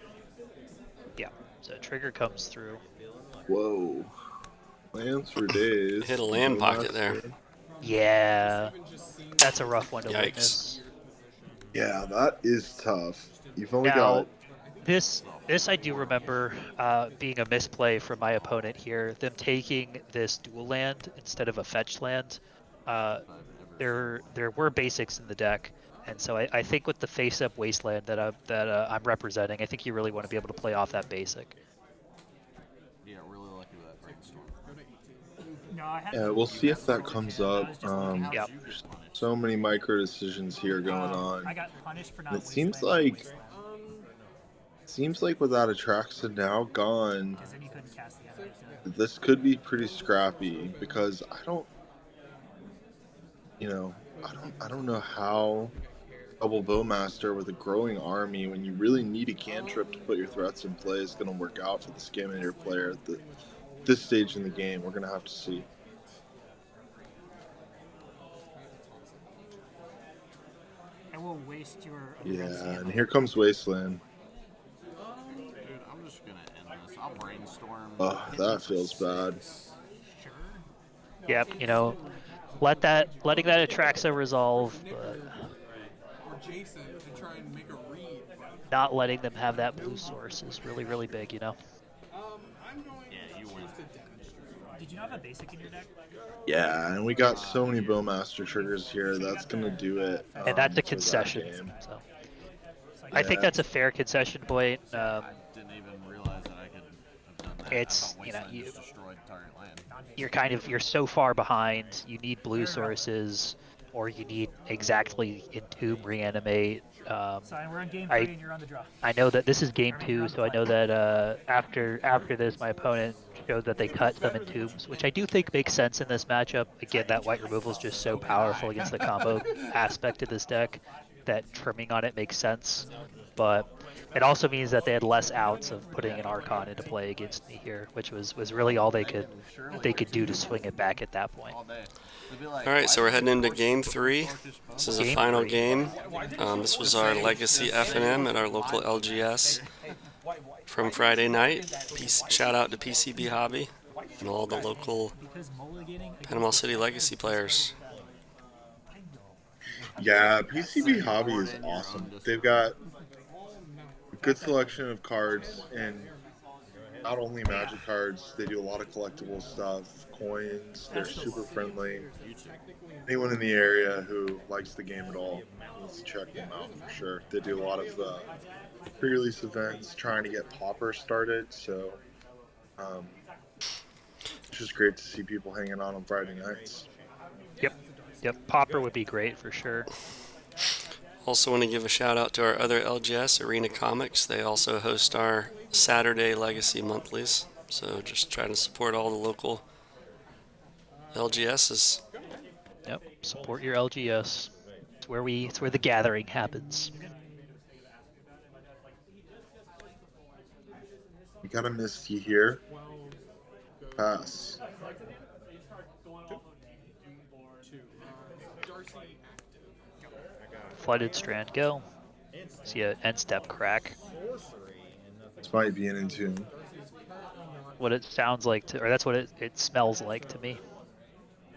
Yeah, so trigger comes through. Whoa. Lands for days. Hit a land pocket there. Yeah, that's a rough one to Yikes. witness. Yeah, that is tough. You've only Now, got this I do remember being a misplay from my opponent here. Them taking this dual land instead of a fetch land. There were basics in the deck, and so I think with the face-up wasteland that I'm representing, I think you really want to be able to play off that basic. Yeah, really lucky with that brainstorm. No, I had Yeah, we'll see if that comes up. Yep. There's so many micro decisions here going on. I got punished for not And it seems like without Atraxa now gone, because then you couldn't cast the enemy. this could be pretty scrappy because I don't know how double Bowmaster with a growing army when you really need a cantrip to put your threats in play is going to work out for the Scaminator player at this stage in the game. We're going to have to see. I will waste your. Yeah, and here comes Wasteland. Dude, I'm just gonna end this. I'll brainstorm. Oh, that feels bad. Sure. Yep, letting that Atraxa resolve, but Or Jason to try and make a read. not letting them have that blue source is really, really big, I'm going Yeah, you win. to demonstrate. Did you have a basic in your deck? Yeah, and we got so many Bowmaster triggers here. That's going to do it. and that's a for that concession. game. So I think that's a fair concession point. I didn't even realize that I could have done that. It's, I thought you know, Wasteland just destroyed target land. you're so far behind. You need blue sources, or you need exactly Entomb Reanimate. Sorry, we're on game 3 and you're on the draw. I know that this is game 2, so I know that after this, my opponent showed that they cut some Entombs, which I do think makes sense in this matchup. Again, that white removal is just so powerful against the combo aspect of this deck that trimming on it makes sense. But it also means that they had less outs of putting an Archon into play against me here, which was really all they could do to swing it back at that point. Alright, so we're heading into game 3. This is the final game. This was our Legacy FNM at our local LGS from Friday night. Shout out to PCB Hobby and all the local Panama City Legacy players. Yeah, PCB Hobby is awesome. They've got a good selection of cards, and not only Magic cards, they do a lot of collectible stuff, coins, they're super friendly. Anyone in the area who likes the game at all needs to check them out for sure. They do a lot of pre-release events trying to get Pauper started, so it's just great to see people hanging out on Friday nights. Yep, Pauper would be great for sure. Also want to give a shout out to our other LGS, Arena Comics. They also host our Saturday Legacy monthlies. So just trying to support all the local LGSs. Yep, support your LGS. It's where the gathering happens. We got a Misty here. Pass. Flooded Strand go. See a end step crack. This might be an Entomb. What it sounds like or that's what it smells like to me.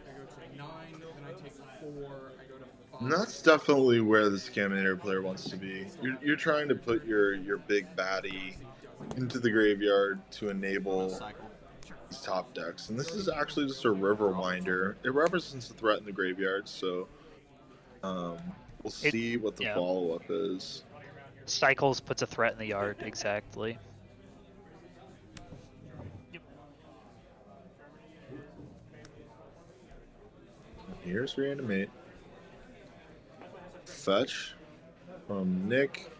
I go to 9, then I take 4, I go to 5. And that's definitely where the Scaminator player wants to be. You're trying to put your big baddie into the graveyard to enable these top decks. And this is actually just a River Winder. It represents a threat in the graveyard, so we'll see what the follow-up is. Cycles puts a threat in the yard, exactly. Here's Reanimate. Fetch from Nick.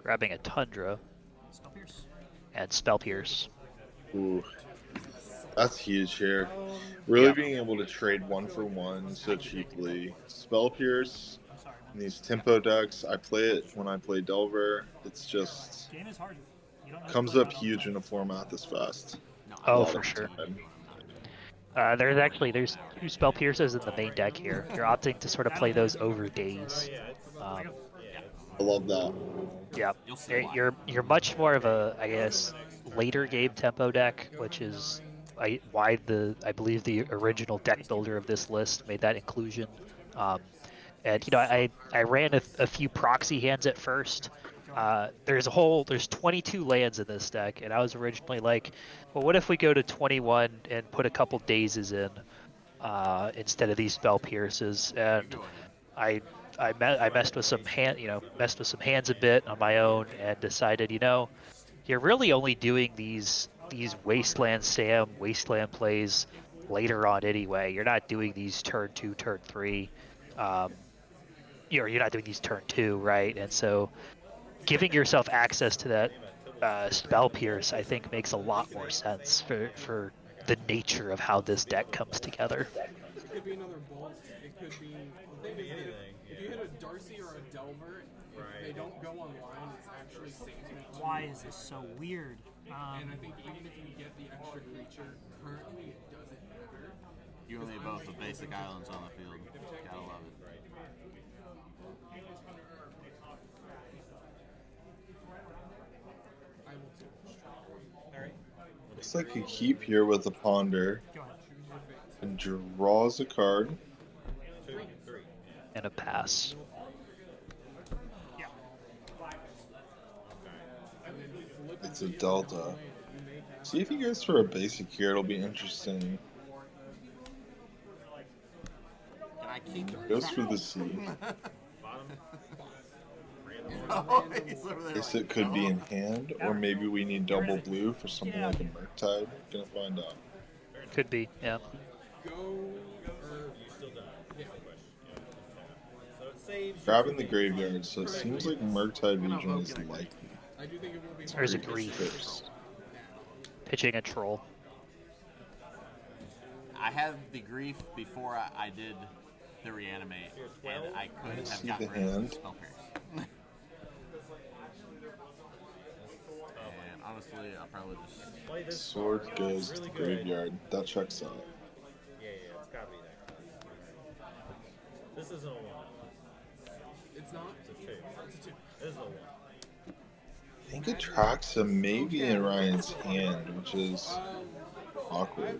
Grabbing a Tundra. And Spell Pierce. Ooh. That's huge here. Really being able to trade 1-for-1 so cheaply. Spell Pierce, and these tempo decks, I play it when I play Delver. It's just comes up huge in a format this fast. No, a Oh, lot for of sure. time. There's two spell pierces in the main deck here. You're opting to sort of play those over days. I love that. Yeah, You'll see why. you're much more of a, I guess, later game tempo deck, which is why I believe the original deck builder of this list made that inclusion. Um, and I ran a few proxy hands at first. There's 22 lands in this deck, and I was originally like, well, what if we go to 21 and put a couple dazes in instead of these spell pierces? And I I messed with some messed with some hands a bit on my own and decided, you're really only doing these Wasteland Sam, Wasteland plays later on anyway. You're not doing these turn 2, turn 3. Um, you're not doing these turn 2, right? And so giving yourself access to that spell pierce, I think, makes a lot more sense for the nature of how this deck comes together. It could be another bolt. It could be anything. If you hit a Darcy or a Delver, if they don't go online, it's actually Sanctum. Why is this so weird? And I think even if you get the extra creature, currently it doesn't matter. You only have both the basic islands on the field. Gotta love it. I will too. Looks like you keep here with the Ponder and draws a card. And a pass. It's a Delta. See if he goes for a basic here. It'll be interesting. Can I keep Goes for the C. Guess it could be in hand, or maybe we need double blue for something like a Murktide. Gonna find out. Could be, yeah. Grabbing the graveyard, so it seems like Murktide region is likely. There's a grief. First. Pitching a troll. I had the grief before I did the reanimate, and I couldn't have See gotten the rid of hand. the spell pierce. And honestly, I'll probably just... Sword goes to the graveyard. That checks out. Yeah, it's gotta be that. This isn't a 1. It's not? It's a 2. It's a 2. This is a 1. I think it tracks him maybe in Ryan's hand, which is awkward.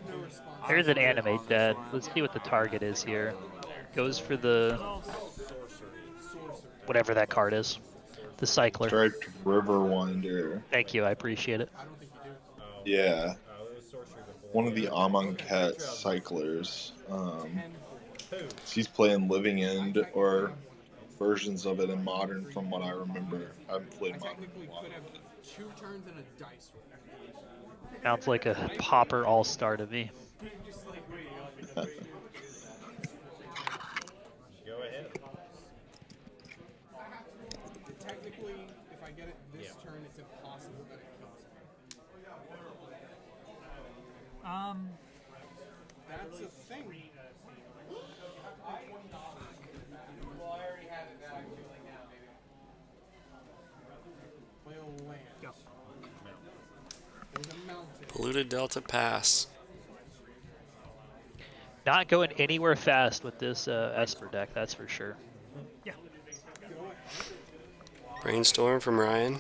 There's an animate dead. Let's see what the target is here. Goes for the whatever that card is. The Cycler. Striped Riverwinder. Thank you, I appreciate it. Yeah. One of the Amonkhet cyclers. He's playing Living End or versions of it in Modern from what I remember. I haven't played Modern in a while. Could have 2 turns and a dice roll. Sounds like a Pauper All-Star to me. Go ahead. Technically, if I get it this turn, it's impossible that it kills me. That's a thing. Play a land. There's a mountain. Polluted Delta pass. Not going anywhere fast with this Esper deck, that's for sure. Yeah. Brainstorm from Ryan.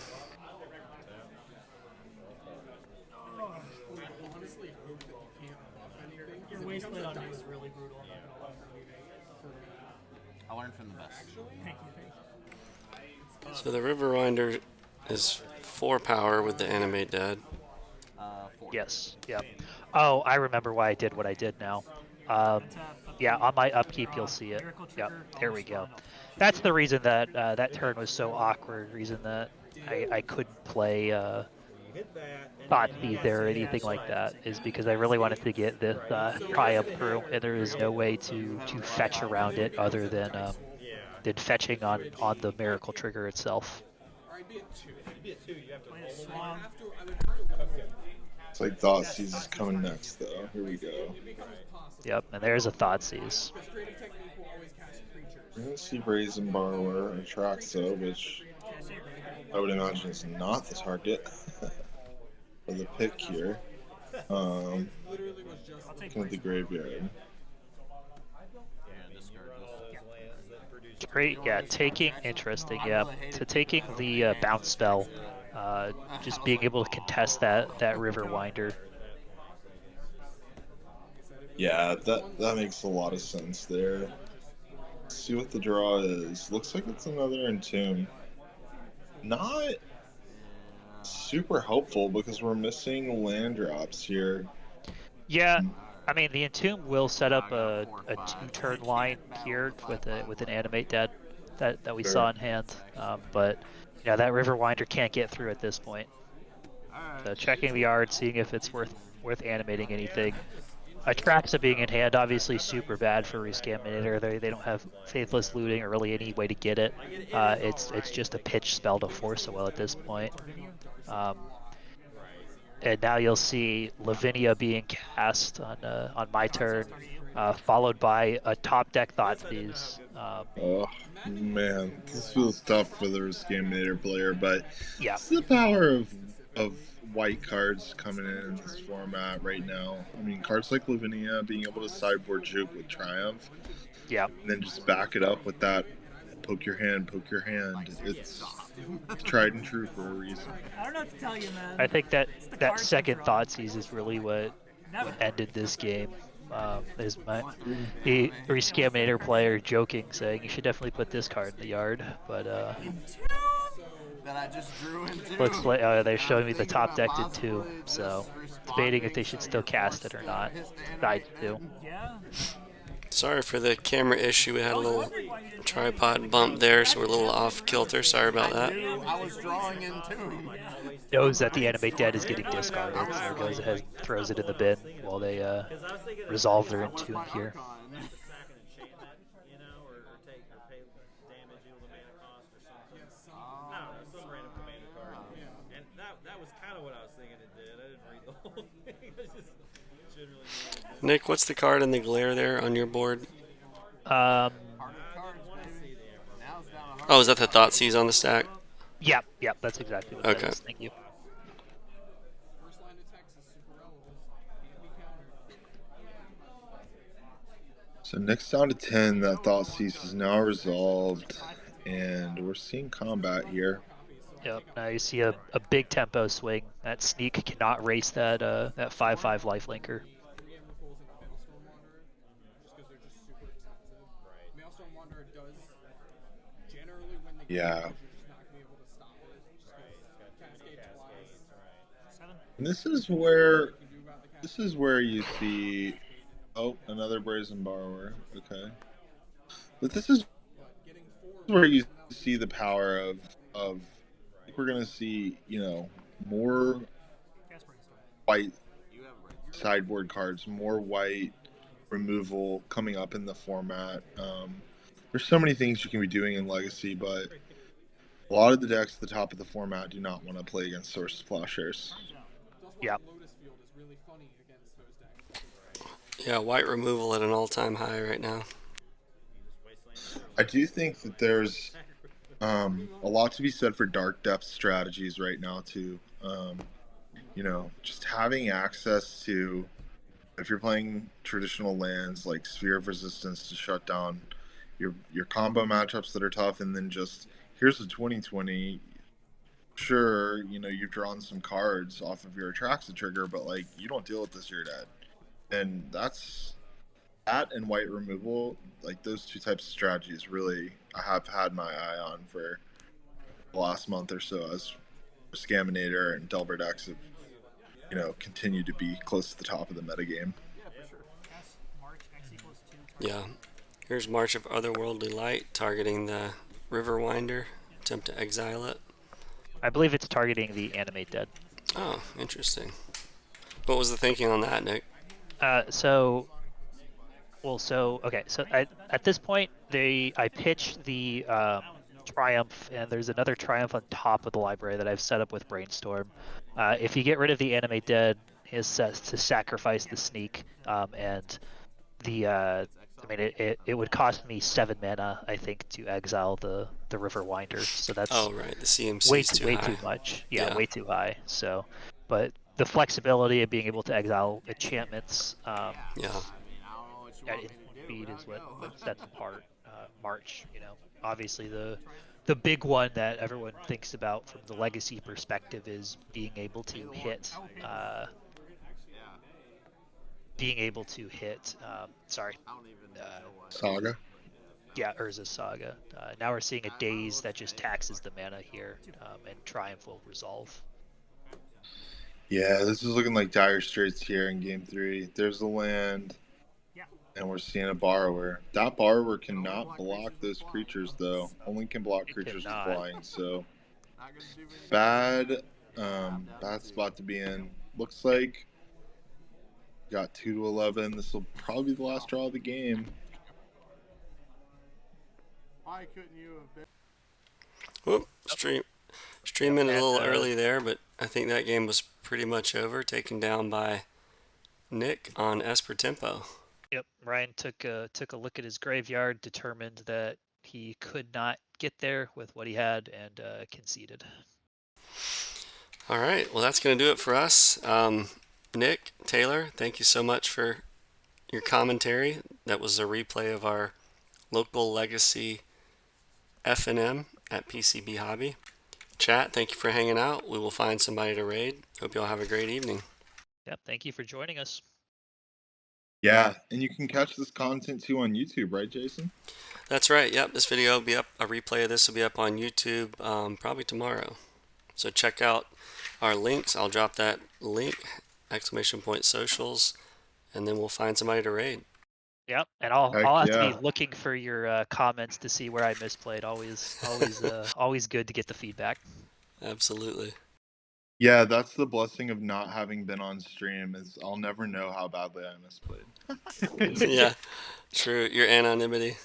Honestly, hope that you can't buff anything. Your wasteland on you is really brutal. I learned from the best. Thank you. So the Riverwinder is 4 power with the animate dead. 4. Yes, yeah. Oh, I remember why I did what I did now. Yeah, on my upkeep you'll see it. Yep, there we go. That's the reason that that turn was so awkward, reason that I couldn't play Thought Thief there or anything like that, is because I really wanted to get this Triumph through, and there is no way to fetch around it other than fetching on the Miracle Trigger itself. Alright, be at 2. Be at 2, you have to I would hold have to. I would have to. It's like Thoughtseize is coming next, though. Here we go. Yep, and there's a Thoughtseize. Because creative technique will always cast creatures. We're going to see Brazen Borrower and Traxo, which I would imagine is not the target of the pick here. Literally was just. I'll take Looking at the graveyard. Great, yeah, taking, interesting, yeah. So taking the bounce spell, just being able to contest that River Winder. Yeah, that makes a lot of sense there. Let's see what the draw is. Looks like it's another Entomb. Not super helpful because we're missing land drops here. Yeah, I mean the Entomb will set up a 2-turn line here with an animate dead that we saw in hand, but yeah, that River Winder can't get through at this point. So checking the yard, seeing if it's worth animating anything. Atraxa being in hand, obviously super bad for Scaminator. They don't have Faithless Looting or really any way to get it. It's just a pitch spell to force a will at this point. And now you'll see Lavinia being cast on my turn, followed by a top deck Thoughtseize. Oh man, this feels tough for the Scaminator player, but Yeah, it's the power of white cards coming in this format right now. I mean, cards like Lavinia being able to sideboard Juke with Triumph, yeah. and then just back it up with that poke your hand. It's tried and true for a reason. I don't know what to tell you, man. I think that It's the that cards I'm second drawing. Thoughtseize is really what Never. ended this game. Is the Scaminator player joking, saying you should definitely put this card in the yard, but That I just drew into. looks like they're showing me the top decked Entomb, so debating if they should still cast it or not. Side two. Yeah. Sorry for the camera issue. We had I a was little wondering why you didn't tripod bump there, so we're a little off kilter. Sorry about that. I was drawing into. Knows that the animate dead is getting discarded, so goes ahead and throws it in the bin while they resolve their Entomb here. That was kind of what I was thinking it did. I didn't read the whole thing. I just generally Nick, what's the card in the glare there on your board? Oh, is that the Thoughtseize on the stack? Yep, that's exactly what Okay. that is. Thank you. First line of text is super relevant. Can't be countered. So next down to 10, that Thoughtseize is now resolved, and we're seeing combat here. Yep. Now you see a big tempo swing. That sneak cannot race that 5/5 lifelinker. Maelstrom Wanderer does generally when the Yeah. game is not gonna be able to stop it. Just cascade twice. And this is where you see another Brazen Borrower. Okay. But this is where you see the power of we're gonna see, more white sideboard cards, more white removal coming up in the format. There's so many things you can be doing in Legacy, but a lot of the decks at the top of the format do not want to play against Source Plowshares. Yep. Lotus Field is really funny against those decks. Yeah, white removal at an all-time high right now. I do think that there's a lot to be said for dark depth strategies right now too. Just having access to, if you're playing traditional lands like Sphere of Resistance to shut down your combo matchups that are tough, and then just here's a 2020. Sure, you've drawn some cards off of your Atraxa trigger, but like you don't deal with this, you're dead. And that and white removal, like those two types of strategies, really I have had my eye on for the last month or so as Scaminator and Delver decks have, continued to be close to the top of the metagame. Yeah. Here's March of Otherworldly Light, targeting the River Winder. Attempt to exile it. I believe it's targeting the animate dead. Oh, interesting. What was the thinking on that, Nick? Okay. So at this point, I pitched the Triumph, and there's another Triumph on top of the library that I've set up with Brainstorm. If you get rid of the animate dead, is set to sacrifice the sneak, and it would cost me 7 mana, I think, to exile the River Winder. So that's right, the CMC way is too way high. too much. Yeah, way too high. So, but the flexibility of being able to exile enchantments Yeah. at instant speed is what sets apart March. Obviously the big one that everyone thinks about from the legacy perspective is being able to hit. Sorry. Saga. Yeah, Urza's Saga. Now we're seeing a daze that just taxes the mana here, and Triumph will resolve. Yeah, this is looking like dire straits here in game 3. There's the land, and we're seeing a borrower. That borrower cannot block those creatures, though. Only can block It creatures with cannot. flying, so bad, bad spot to be in. Looks like got 2 to 11. This will probably be the last draw of the game. Why couldn't you have been? Whoop, streaming a and, little early there, but I think that game was pretty much over, taken down by Nick on Esper Tempo. Yep, Ryan took a look at his graveyard, determined that he could not get there with what he had, and conceded. All right, well, that's going to do it for us. Nick, Taylor, thank you so much for your commentary. That was a replay of our local legacy FNM at PCB Hobby. Chat, thank you for hanging out. We will find somebody to raid. Hope you all have a great evening. Yep, thank you for joining us. Yeah, and you can catch this content too on YouTube, right, Jason? That's right. Yep, this video will be up. A replay of this will be up on YouTube probably tomorrow. So check out our links. I'll drop that link, !socials, and then we'll find somebody to raid. Yep, and I'll Heck have to yeah. be looking for your comments to see where I misplayed. Always good to get the feedback. Absolutely. Yeah, that's the blessing of not having been on stream is I'll never know how badly I misplayed. Yeah, true. Your anonymity.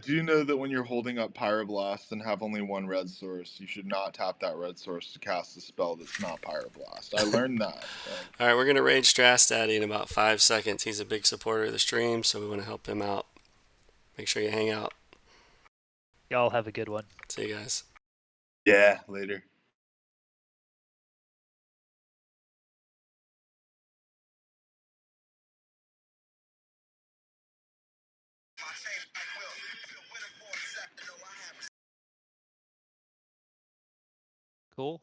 Do you know that when you're holding up Pyroblast and have only one red source, you should not tap that red source to cast a spell that's not Pyroblast? I learned that. All right, we're going to raid Strass Daddy in about 5 seconds. He's a big supporter of the stream, so we want to help him out. Make sure you hang out. Y'all have a good one. See you guys. Yeah, later. Cool.